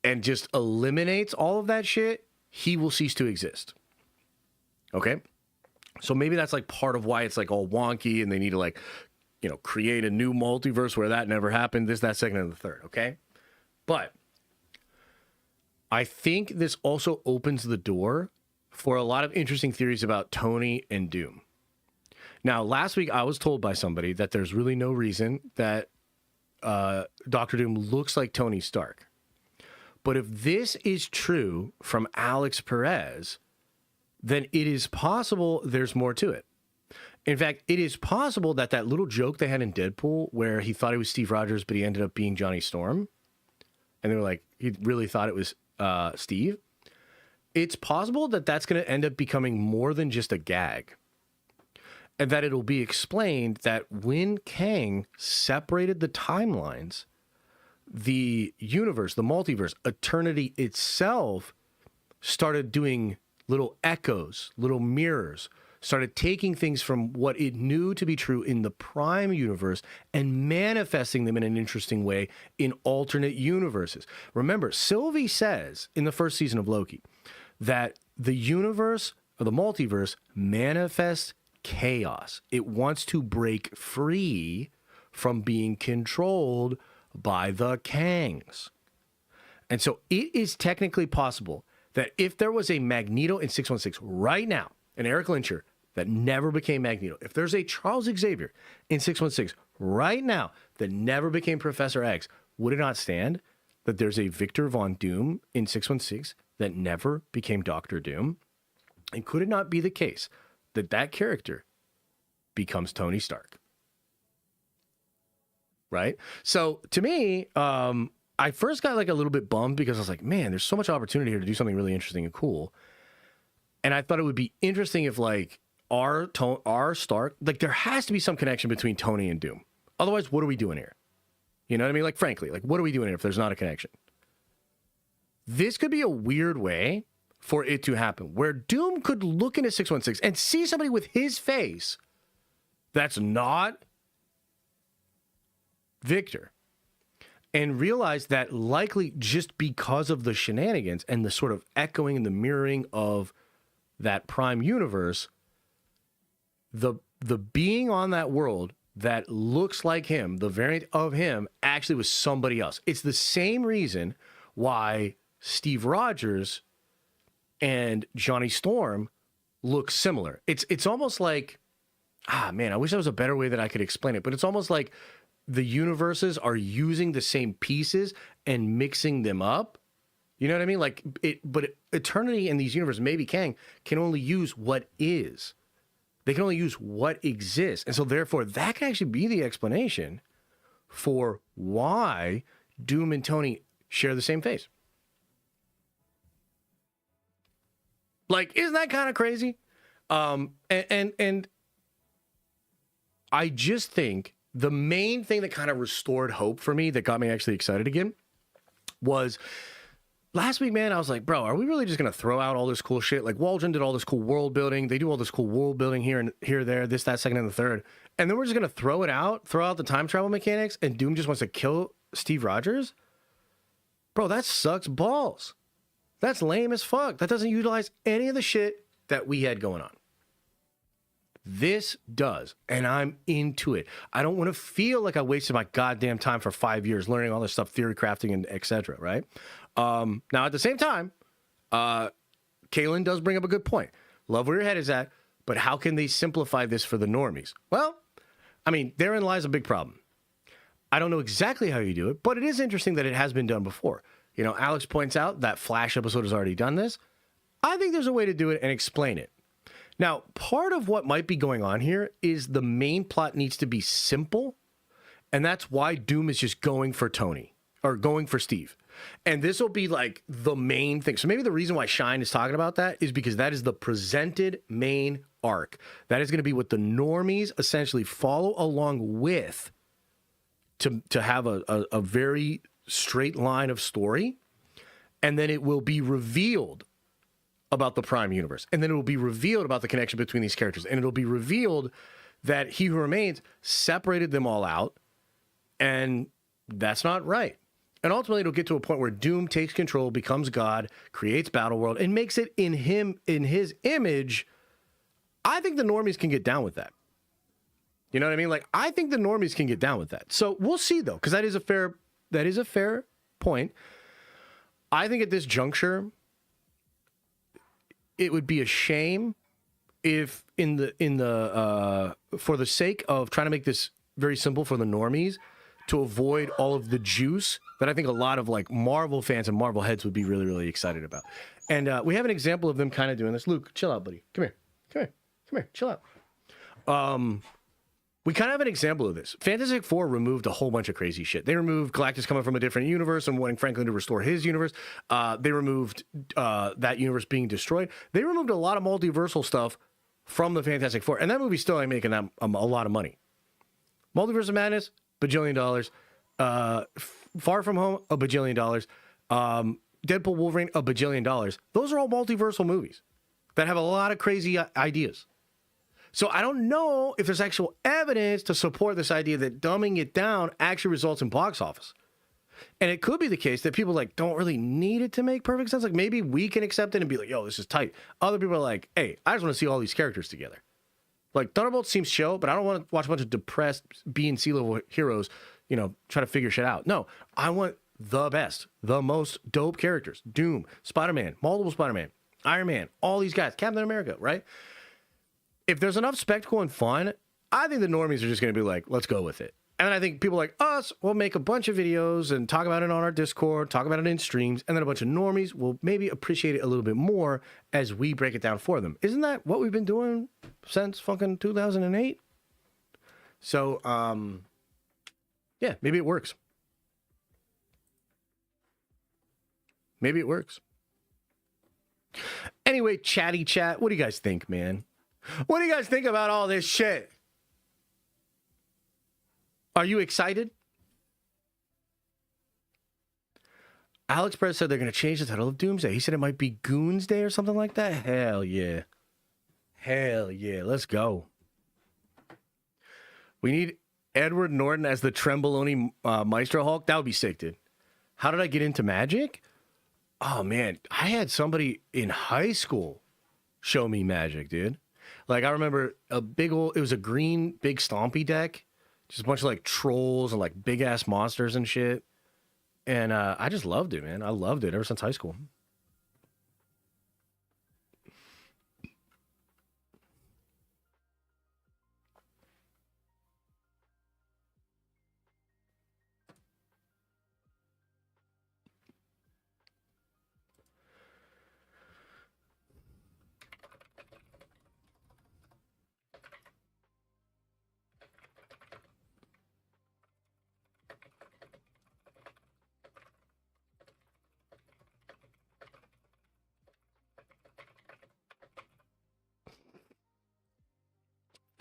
and just eliminates all of that shit, he will cease to exist. Okay? So maybe that's like part of why it's like all wonky and they need to like, you know, create a new multiverse where that never happened, this, that, second, and the third. Okay? But I think this also opens the door for a lot of interesting theories about Tony and Doom. Now, last week, I was told by somebody that there's really no reason that Doctor Doom looks like Tony Stark. But if this is true from Alex Perez, then it is possible there's more to it. In fact, it is possible that that little joke they had in Deadpool where he thought he was Steve Rogers, but he ended up being Johnny Storm, and they were like, he really thought it was Steve. It's possible that that's going to end up becoming more than just a gag. And that it'll be explained that when Kang separated the timelines, the universe, the multiverse, eternity itself started doing little echoes, little mirrors, started taking things from what it knew to be true in the prime universe and manifesting them in an interesting way in alternate universes. Remember, Sylvie says in the first season of Loki that the universe, or the multiverse, manifests chaos. It wants to break free from being controlled by the Kangs. And so it is technically possible that if there was a Magneto in 616 right now, an Eric Lyncher that never became Magneto, if there's a Charles Xavier in 616 right now that never became Professor X, would it not stand that there's a Victor Von Doom in 616 that never became Doctor Doom? And could it not be the case that that character becomes Tony Stark? Right? So to me, I first got like a little bit bummed because I was like, man, there's so much opportunity here to do something really interesting and cool. And I thought it would be interesting if like our Stark, like there has to be some connection between Tony and Doom. Otherwise, what are we doing here? You know what I mean? Like, frankly, like what are we doing here if there's not a connection? This could be a weird way for it to happen, where Doom could look into 616 and see somebody with his face that's not Victor, and realize that likely just because of the shenanigans and the sort of echoing and the mirroring of that prime universe, the being on that world that looks like him, the variant of him, actually was somebody else. It's the same reason why Steve Rogers and Johnny Storm look similar. It's almost like, man, I wish there was a better way that I could explain it, but it's almost like the universes are using the same pieces and mixing them up. You know what I mean? Like but Eternity in these universes, maybe Kang, can only use what is. They can only use what exists. And so therefore that can actually be the explanation for why Doom and Tony share the same face. Like, isn't that kind of crazy? And I just think the main thing that kind of restored hope for me, that got me actually excited again, was last week, man, I was like, bro, are we really just going to throw out all this cool shit? Like, Waldron did all this cool world building. They do all this cool world building here, there, this, that, second, and the third. And then we're just going to throw out the time travel mechanics, and Doom just wants to kill Steve Rogers? Bro, that sucks balls. That's lame as fuck. That doesn't utilize any of the shit that we had going on. This does, and I'm into it. I don't want to feel like I wasted my goddamn time for 5 years learning all this stuff, theory crafting, and etc. Right? Now, at the same time, Kaylin does bring up a good point. Love where your head is at, but how can they simplify this for the normies? Well, I mean, therein lies a big problem. I don't know exactly how you do it, but it is interesting that it has been done before. You know, Alex points out that Flash episode has already done this. I think there's a way to do it and explain it. Now, part of what might be going on here is the main plot needs to be simple, and that's why Doom is just going for Tony, or going for Steve. And this will be like the main thing. So maybe the reason why Shine is talking about that is because that is the presented main arc. That is going to be what the normies essentially follow along with to have a very straight line of story. And then it will be revealed about the Prime Universe. And then it will be revealed about the connection between these characters. And it'll be revealed that He Who Remains separated them all out. And that's not right. And ultimately, it'll get to a point where Doom takes control, becomes God, creates Battleworld, and makes it in his image. I think the normies can get down with that. You know what I mean? Like, I think the normies can get down with that. So we'll see, though, because that is a fair point. I think at this juncture, it would be a shame if for the sake of trying to make this very simple for the normies, to avoid all of the juice that I think a lot of like Marvel fans and Marvel heads would be really, really excited about. And we have an example of them kind of doing this. Luke, chill out, buddy. Come here, chill out. We kind of have an example of this. Fantastic Four removed a whole bunch of crazy shit. They removed Galactus coming from a different universe and wanting Franklin to restore his universe. They removed that universe being destroyed. They removed a lot of multiversal stuff from the Fantastic Four. And that movie still ain't making that a lot of money. Multiverse of Madness, bajillion dollars. Far From Home, a bajillion dollars. Deadpool, Wolverine, a bajillion dollars. Those are all multiversal movies that have a lot of crazy ideas. So I don't know if there's actual evidence to support this idea that dumbing it down actually results in box office. And it could be the case that people like don't really need it to make perfect sense. Like maybe we can accept it and be like, yo, this is tight. Other people are like, hey, I just want to see all these characters together. Like Thunderbolts seems chill, but I don't want to watch a bunch of depressed B and C level heroes, you know, try to figure shit out. No, I want the best, the most dope characters. Doom, Spider-Man, multiple Spider-Man, Iron Man, all these guys, Captain America, right? If there's enough spectacle and fun, I think the normies are just going to be like, let's go with it. And I think people like us will make a bunch of videos and talk about it on our Discord, talk about it in streams, and then a bunch of normies will maybe appreciate it a little bit more as we break it down for them. Isn't that what we've been doing since fucking 2008? So, yeah, maybe it works. Maybe it works. Anyway, chatty chat, what do you guys think, man? What do you guys think about all this shit? Are you excited? Alex Perez said they're going to change the title of Doomsday. He said it might be Goonsday or something like that. Hell yeah. Hell yeah. Let's go. We need Edward Norton as the Tremboloni Maestro Hulk. That would be sick, dude. How did I get into magic? Oh, man. I had somebody in high school show me magic, dude. Like, I remember it was a green, big stompy deck. Just a bunch of, like, trolls and, like, big-ass monsters and shit. And I just loved it, man. I loved it ever since high school.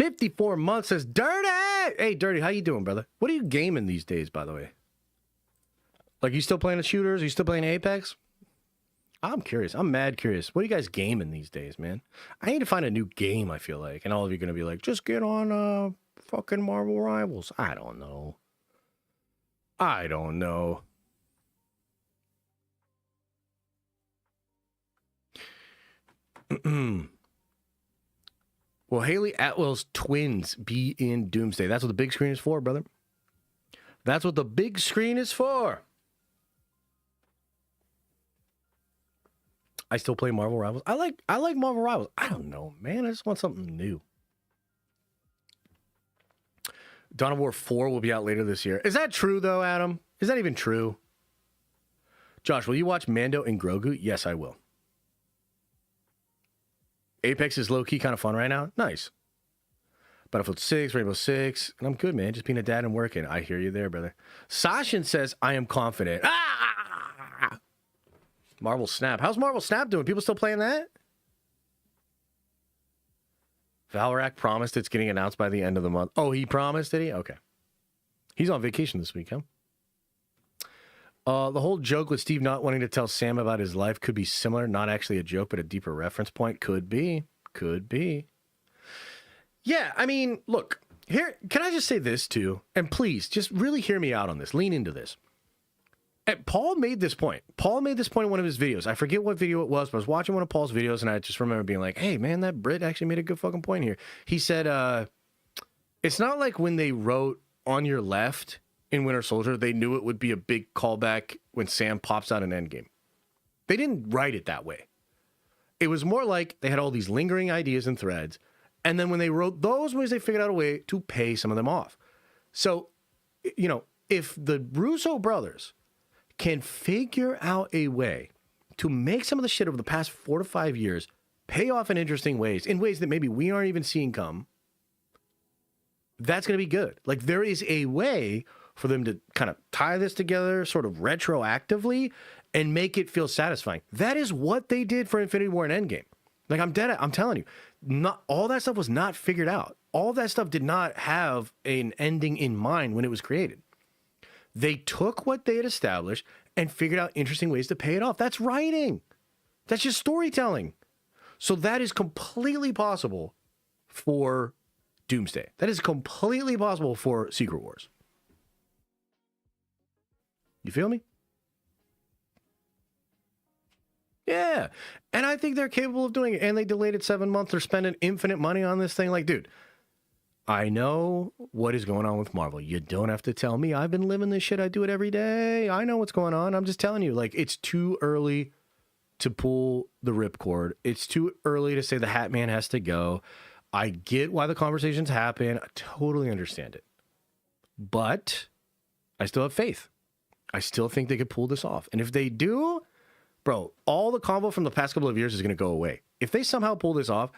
$54 months says Dirty. Hey, Dirty, how you doing, brother? What are you gaming these days, by the way? Like, you still playing the shooters? Are you still playing Apex? I'm curious. I'm mad curious. What are you guys gaming these days, man? I need to find a new game, I feel like. And all of you are going to be like, just get on fucking Marvel Rivals. I don't know. I don't know. Will Haley Atwell's twins be in Doomsday? That's what the big screen is for, brother. That's what the big screen is for. I still play Marvel Rivals. I like Marvel Rivals. I don't know, man. I just want something new. Dawn of War 4 will be out later this year. Is that true, though, Adam? Is that even true? Josh, will you watch Mando and Grogu? Yes, I will. Apex is low-key kind of fun right now. Nice. Battlefield 6, Rainbow Six. And I'm good, man. Just being a dad and working. I hear you there, brother. Sashin says, I am confident. Ah! Marvel Snap. How's Marvel Snap doing? People still playing that? Valrak promised it's getting announced by the end of the month. Oh, he promised, did he? Okay. He's on vacation this week, huh? The whole joke with Steve not wanting to tell Sam about his life could be similar. Not actually a joke, but a deeper reference point. Could be. Could be. Yeah, I mean, look. Here, can I just say this, too? And please, just really hear me out on this. Lean into this. And Paul made this point. Paul made this point in one of his videos. I forget what video it was, but I was watching one of Paul's videos, and I just remember being like, hey, man, that Brit actually made a good fucking point here. He said, it's not like when they wrote On Your Left in Winter Soldier, they knew it would be a big callback when Sam pops out in Endgame. They didn't write it that way. It was more like they had all these lingering ideas and threads, and then when they wrote those movies, they figured out a way to pay some of them off. So, you know, if the Russo brothers can figure out a way to make some of the shit over the past 4 to 5 years pay off in interesting ways, in ways that maybe we aren't even seeing come, that's going to be good. Like, there is a way for them to kind of tie this together sort of retroactively and make it feel satisfying. That is what they did for Infinity War and Endgame. Like, I'm telling you, not all that stuff was not figured out. All that stuff did not have an ending in mind when it was created. They took what they had established and figured out interesting ways to pay it off. That's writing. That's just storytelling. So that is completely possible for Doomsday. That is completely possible for Secret Wars. You feel me? Yeah. And I think they're capable of doing it. And they delayed it 7 months. They're spending infinite money on this thing. Like, dude, I know what is going on with Marvel. You don't have to tell me. I've been living this shit. I do it every day. I know what's going on. I'm just telling you, like, it's too early to pull the ripcord. It's too early to say the Hat Man has to go. I get why the conversations happen. I totally understand it. But I still have faith. I still think they could pull this off. And if they do, bro, all the combo from the past couple of years is going to go away. If they somehow pull this off,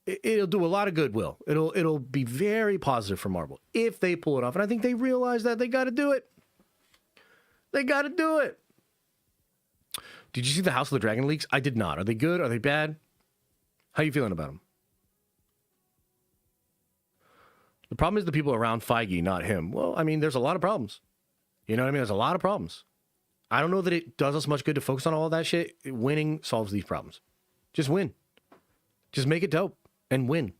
it'll do a lot of goodwill. It'll be very positive for Marvel if they pull it off. And I think they realize that they got to do it. They got to do it. Did you see the House of the Dragon leaks? I did not. Are they good? Are they bad? How you feeling about them? The problem is the people around Feige, not him. Well, I mean, there's a lot of problems. You know what I mean? There's a lot of problems. I don't know that it does us much good to focus on all of that shit. Winning solves these problems. Just win. Just make it dope and win.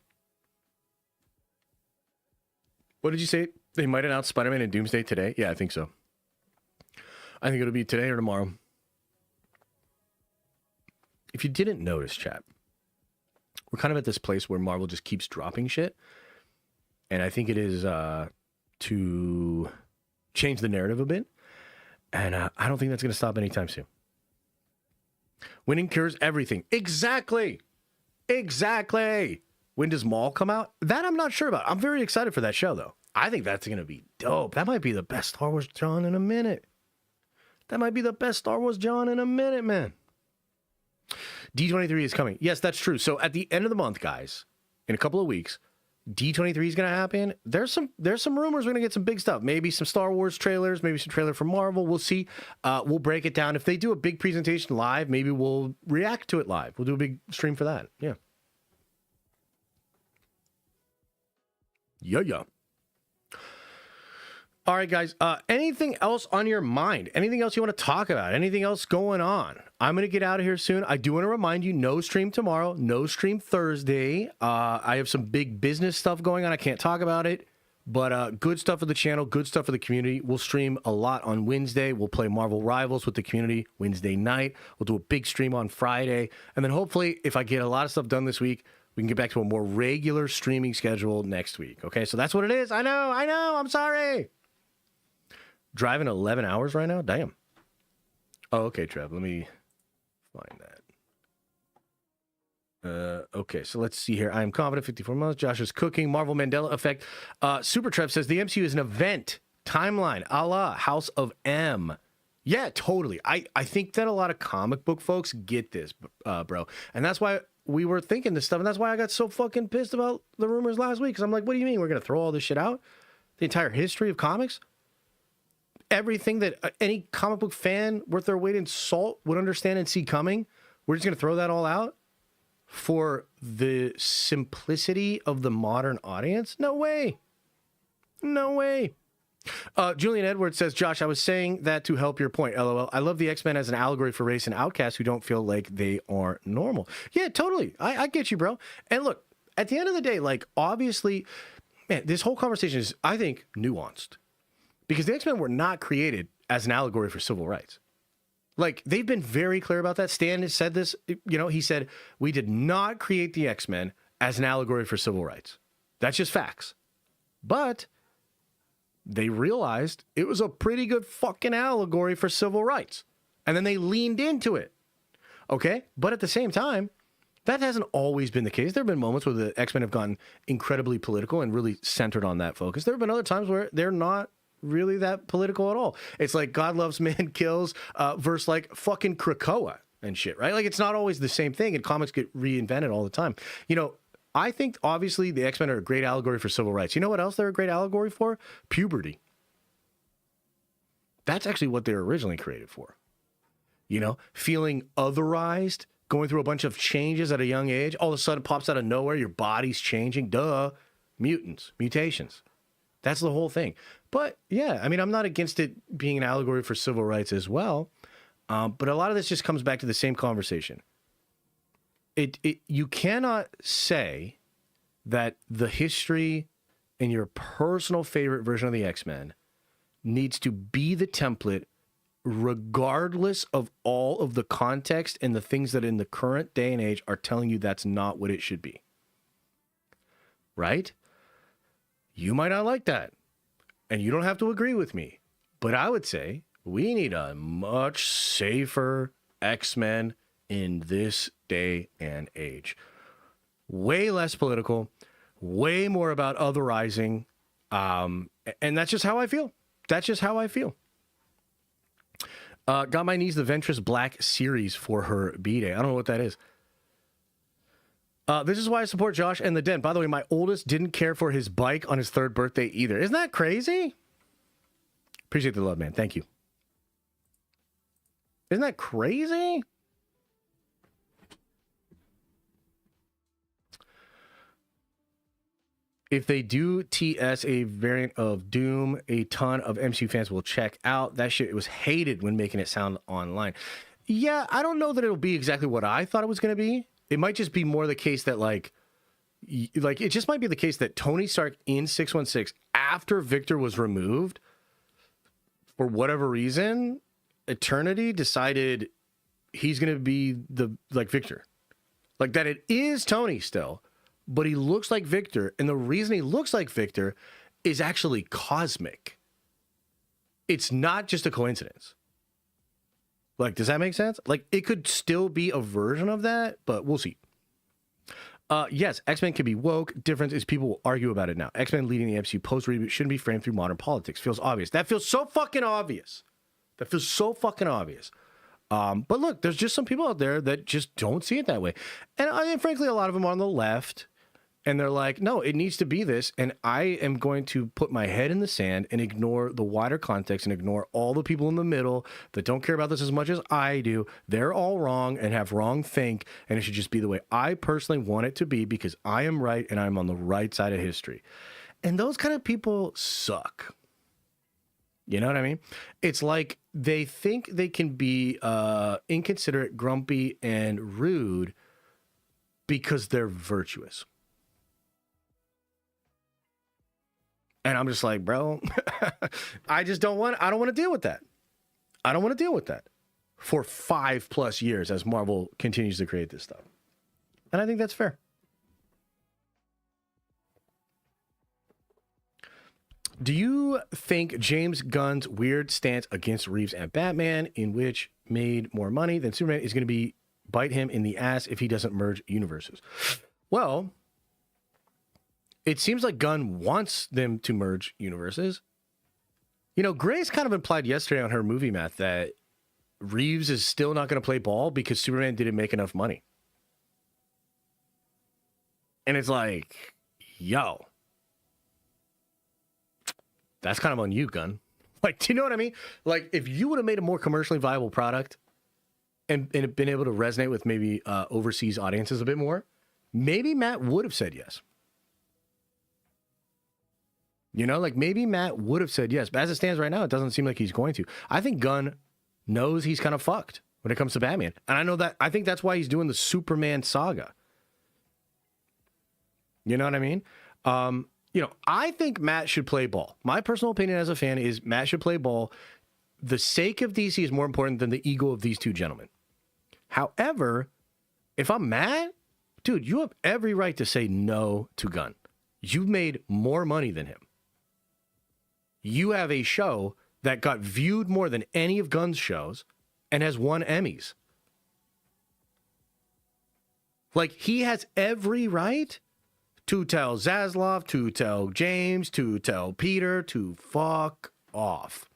What did you say? They might announce Spider-Man and Doomsday today? Yeah, I think so. I think it'll be today or tomorrow. If you didn't notice, chat, we're kind of at this place where Marvel just keeps dropping shit. And I think it is to change the narrative a bit. And I don't think that's going to stop anytime soon. Winning cures everything. Exactly. Exactly. When does Maul come out? That I'm not sure about. I'm very excited for that show, though. I think that's going to be dope. That might be the best Star Wars John in a minute. That might be the best Star Wars John in a minute, man. D23 is coming. Yes, that's true. So at the end of the month, guys, in a couple of weeks, D23 is going to happen. There's some rumors we're going to get some big stuff. Maybe some Star Wars trailers, maybe some trailer from Marvel. We'll see. We'll break it down. If they do a big presentation live, maybe we'll react to it live. We'll do a big stream for that. Yeah. Yeah. All right, guys. Anything else on your mind? Anything else you want to talk about? Anything else going on? I'm going to get out of here soon. I do want to remind you, no stream tomorrow, no stream Thursday. I have some big business stuff going on. I can't talk about it, but good stuff for the channel, good stuff for the community. We'll stream a lot on Wednesday. We'll play Marvel Rivals with the community Wednesday night. We'll do a big stream on Friday. And then hopefully, if I get a lot of stuff done this week, we can get back to a more regular streaming schedule next week. Okay, so that's what it is. I know. I'm sorry. Driving 11 hours right now? Damn. Oh, okay, Trev. Let me find that. Okay, so let's see here. I am confident, 54 months. Josh is cooking. Marvel Mandela Effect. Super Trev says the MCU is an event. Timeline, a la House of M. Yeah, totally. I think that a lot of comic book folks get this, bro. And that's why we were thinking this stuff. And that's why I got so fucking pissed about the rumors last week. Because I'm like, what do you mean we're going to throw all this shit out? The entire history of comics? Everything that any comic book fan worth their weight in salt would understand and see coming, we're just going to throw that all out for the simplicity of the modern audience? No way. No way. Julian Edwards says, Josh, I was saying that to help your point, LOL. I love the X-Men as an allegory for race and outcasts who don't feel like they are normal. Yeah, totally. I get you, bro. And look, at the end of the day, like, obviously, man, this whole conversation is, I think, nuanced. Because the X-Men were not created as an allegory for civil rights. Like, they've been very clear about that. Stan has said this, he said, we did not create the X-Men as an allegory for civil rights. That's just facts. But they realized it was a pretty good fucking allegory for civil rights. And then they leaned into it. Okay? But at the same time, that hasn't always been the case. There have been moments where the X-Men have gotten incredibly political and really centered on that focus. There have been other times where they're not really that political at all. It's like God loves, man kills versus like fucking Krakoa and shit, right? Like, it's not always the same thing, and comics get reinvented all the time. I think, obviously, the X-Men are a great allegory for civil rights. You know what else they're a great allegory for? Puberty. That's actually what they were originally created for. You know, feeling otherized, going through a bunch of changes at a young age. All of a sudden, pops out of nowhere, your body's changing. Duh. Mutations. That's the whole thing. But, yeah, I mean, I'm not against it being an allegory for civil rights as well. But a lot of this just comes back to the same conversation. You cannot say that the history and your personal favorite version of the X-Men needs to be the template regardless of all of the context and the things that in the current day and age are telling you that's not what it should be. Right? You might not like that. And you don't have to agree with me. But I would say we need a much safer X-Men in this day and age. Way less political, way more about otherizing. And that's just how I feel. That's just how I feel. Got my niece the Ventress Black series for her B-Day. I don't know what that is. This is why I support Josh and the Den. By the way, my oldest didn't care for his bike on his 3rd birthday either. Isn't that crazy? Appreciate the love, man. Thank you. Isn't that crazy? If they do TS a variant of Doom, a ton of MCU fans will check out. That shit, it was hated when making it sound online. Yeah, I don't know that it'll be exactly what I thought it was going to be. It might just be more the case that, like it just might be the case that Tony Stark in 616, after Victor was removed, for whatever reason, Eternity decided he's going to be the, like, Victor. Like, that it is Tony still, but he looks like Victor, and the reason he looks like Victor is actually cosmic. It's not just a coincidence. Like, does that make sense? Like, it could still be a version of that, but we'll see. Yes, X-Men can be woke. Difference is people will argue about it now. X-Men leading the MCU post-reboot shouldn't be framed through modern politics. Feels obvious. That feels so fucking obvious. That feels so fucking obvious. But look, there's just some people out there that just don't see it that way. And I mean, frankly, a lot of them are on the left. And they're like, no, it needs to be this. And I am going to put my head in the sand and ignore the wider context and ignore all the people in the middle that don't care about this as much as I do. They're all wrong and have wrong think. And it should just be the way I personally want it to be because I am right and I'm on the right side of history. And those kind of people suck. You know what I mean? It's like they think they can be inconsiderate, grumpy, and rude because they're virtuous. And I'm just like, bro, I don't want to deal with that. I don't want to deal with that for 5+ years as Marvel continues to create this stuff. And I think that's fair. Do you think James Gunn's weird stance against Reeves and Batman, in which made more money than Superman, is going to bite him in the ass if he doesn't merge universes? Well, it seems like Gunn wants them to merge universes. You know, Grace kind of implied yesterday on her movie math that Reeves is still not going to play ball because Superman didn't make enough money. And it's like, yo, that's kind of on you, Gunn. Like, do you know what I mean? Like, if you would have made a more commercially viable product and been able to resonate with maybe overseas audiences a bit more, maybe Matt would have said yes. You know, like maybe Matt would have said yes, but as it stands right now, it doesn't seem like he's going to. I think Gunn knows he's kind of fucked when it comes to Batman. And I think that's why he's doing the Superman saga. You know what I mean? You know, I think Matt should play ball. My personal opinion as a fan is Matt should play ball. The sake of DC is more important than the ego of these two gentlemen. However, if I'm Matt, dude, you have every right to say no to Gunn. You've made more money than him. You have a show that got viewed more than any of Gunn's shows and has won Emmys. Like, he has every right to tell Zaslav, to tell James, to tell Peter to fuck off.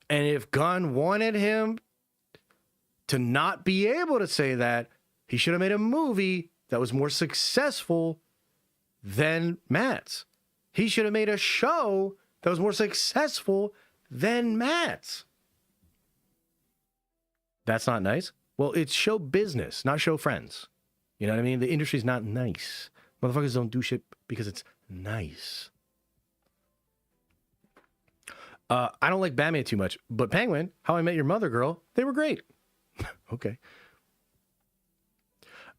And if Gunn wanted him to not be able to say that, he should have made a movie that was more successful than Matt's. He should have made a show that was more successful than Matt's. That's not nice. Well, it's show business, not show friends. You know what I mean? The industry's not nice. Motherfuckers don't do shit because it's nice. I don't like Batman too much, but Penguin, How I Met Your Mother Girl, they were great. Okay.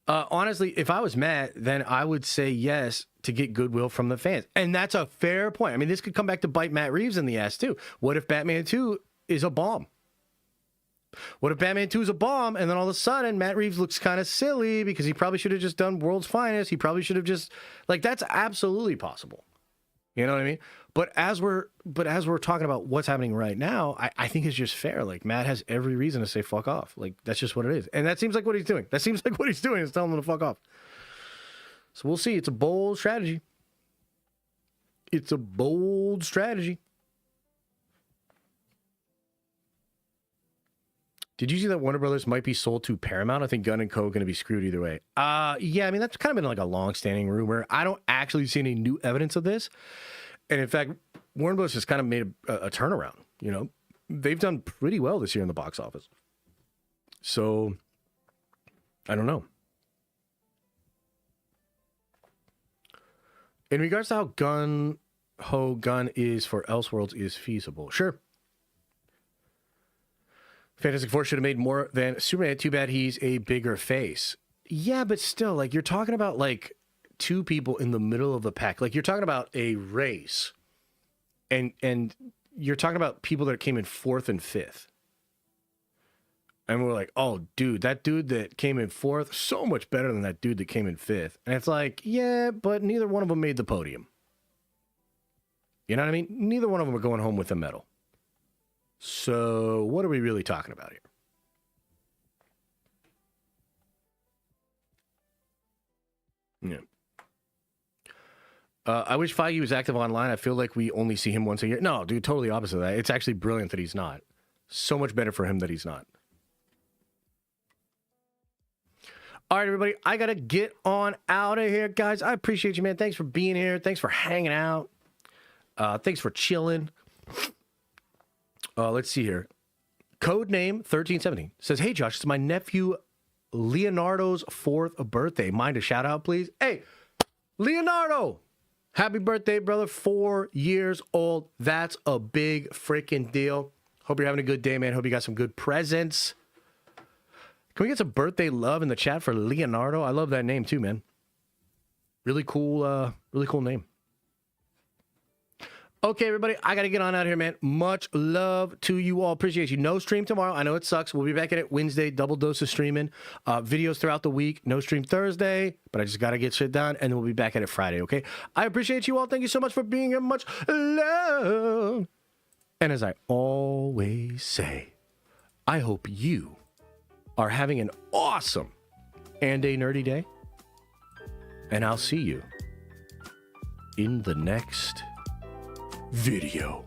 Honestly, if I was Matt, then I would say yes to get goodwill from the fans. And that's a fair point. I mean, this could come back to bite Matt Reeves in the ass, too. What if Batman 2 is a bomb? What if Batman 2 is a bomb, and then all of a sudden Matt Reeves looks kind of silly because he probably should have just done World's Finest. He probably should have just... Like, that's absolutely possible. You know what I mean? But as we're talking about what's happening right now, I think it's just fair. Like, Matt has every reason to say fuck off. Like, that's just what it is. And that seems like what he's doing. That seems like what he's doing is telling them to fuck off. So we'll see. It's a bold strategy. It's a bold strategy. Did you see that Warner Brothers might be sold to Paramount? I think Gunn & Co. are going to be screwed either way. Yeah, I mean, that's kind of been like a long-standing rumor. I don't actually see any new evidence of this. And in fact, Warner Brothers has kind of made a turnaround. You know, they've done pretty well this year in the box office. So, I don't know. In regards to how Gun is for Elseworlds is feasible. Sure. Fantastic Four should have made more than Superman. Too bad he's a bigger face. Yeah, but still, like, you're talking about, like, two people in the middle of the pack. Like, you're talking about a race. And you're talking about people that came in 4th and 5th. And we're like, oh, dude, that dude that came in 4th, so much better than that dude that came in 5th. And it's like, yeah, but neither one of them made the podium. You know what I mean? Neither one of them are going home with a medal. So what are we really talking about here? Yeah. I wish Feige was active online. I feel like we only see him once a year. No, dude, totally opposite of that. It's actually brilliant that he's not. So much better for him that he's not. All right, everybody, I got to get on out of here, guys. I appreciate you, man. Thanks for being here. Thanks for hanging out. Thanks for chilling. Let's see here. Codename 1317 says, hey, Josh, it's my nephew Leonardo's 4th birthday. Mind a shout out, please? Hey, Leonardo, happy birthday, brother. 4 years old. That's a big freaking deal. Hope you're having a good day, man. Hope you got some good presents. Can we get some birthday love in the chat for Leonardo? I love that name too, man. Really cool name. Okay, everybody, I got to get on out here, man. Much love to you all. Appreciate you. No stream tomorrow. I know it sucks. We'll be back at it Wednesday. Double dose of streaming. Videos throughout the week. No stream Thursday, but I just got to get shit done, and then we'll be back at it Friday, okay? I appreciate you all. Thank you so much for being here. Much love. And as I always say, I hope you are having an awesome and a nerdy day. And I'll see you in the next video.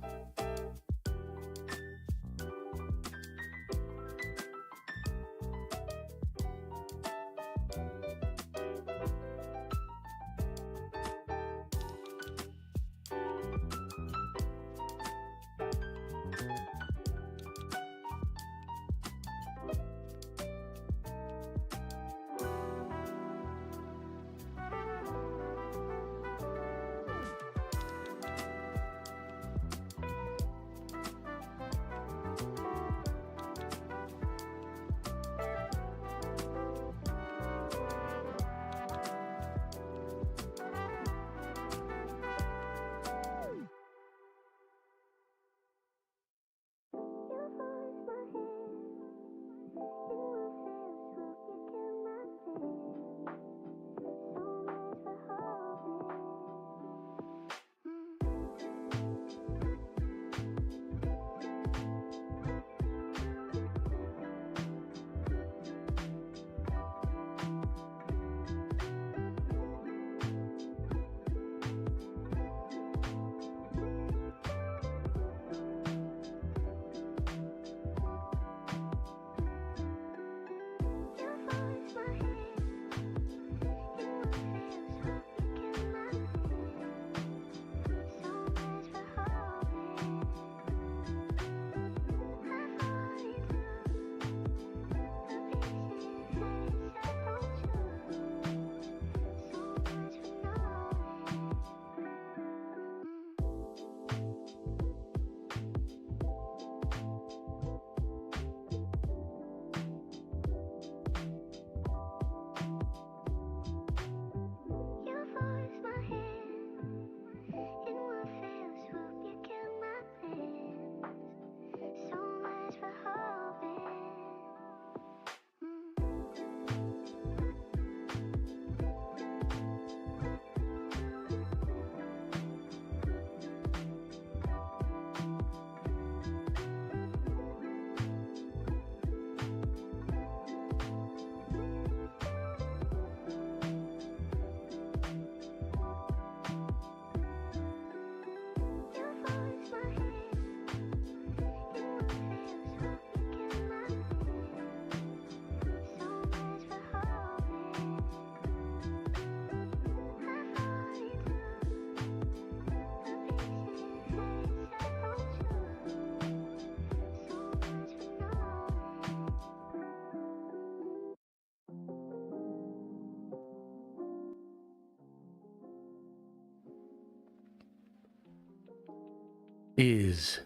Is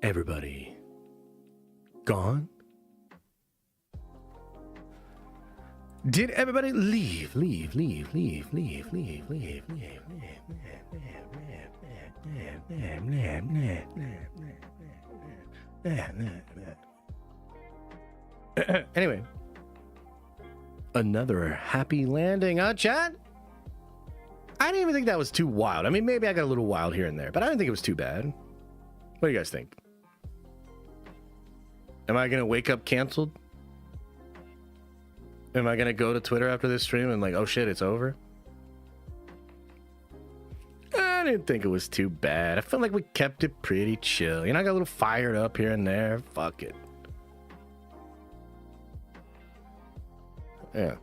everybody gone? Did everybody leave? Anyway, another happy landing, huh, chat? I didn't even think that was too wild. I mean, maybe I got a little wild here and there, but I didn't think it was too bad. What do you guys think? Am I going to wake up canceled? Am I going to go to Twitter after this stream and like, oh shit, it's over? I didn't think it was too bad. I felt like we kept it pretty chill. You know, I got a little fired up here and there. Fuck it. Yeah.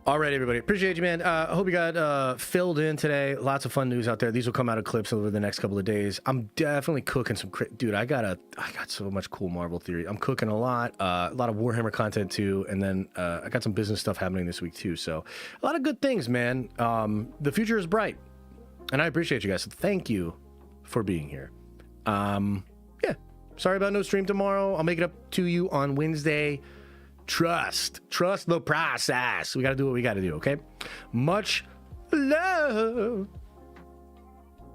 All right, everybody. Appreciate you, man. I hope you got filled in today. Lots of fun news out there. These will come out of clips over the next couple of days. I'm definitely cooking some... Dude, I got so much cool Marvel theory. I'm cooking a lot of Warhammer content, too. And then I got some business stuff happening this week, too. So a lot of good things, man. The future is bright. And I appreciate you guys. So thank you for being here. Yeah. Sorry about no stream tomorrow. I'll make it up to you on Wednesday. Trust the process. We got to do what we got to do, okay? Much love.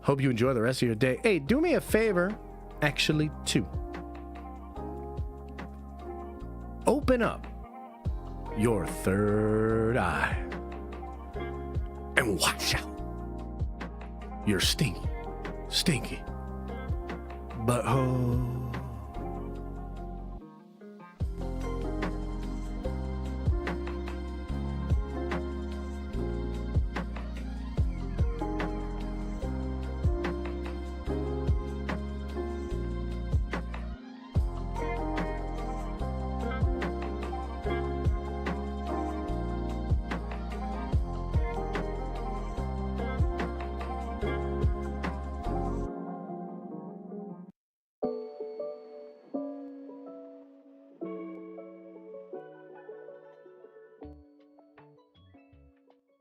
Hope you enjoy the rest of your day. Hey, do me a favor, actually, too. Open up your third eye and watch out your stinky butthole.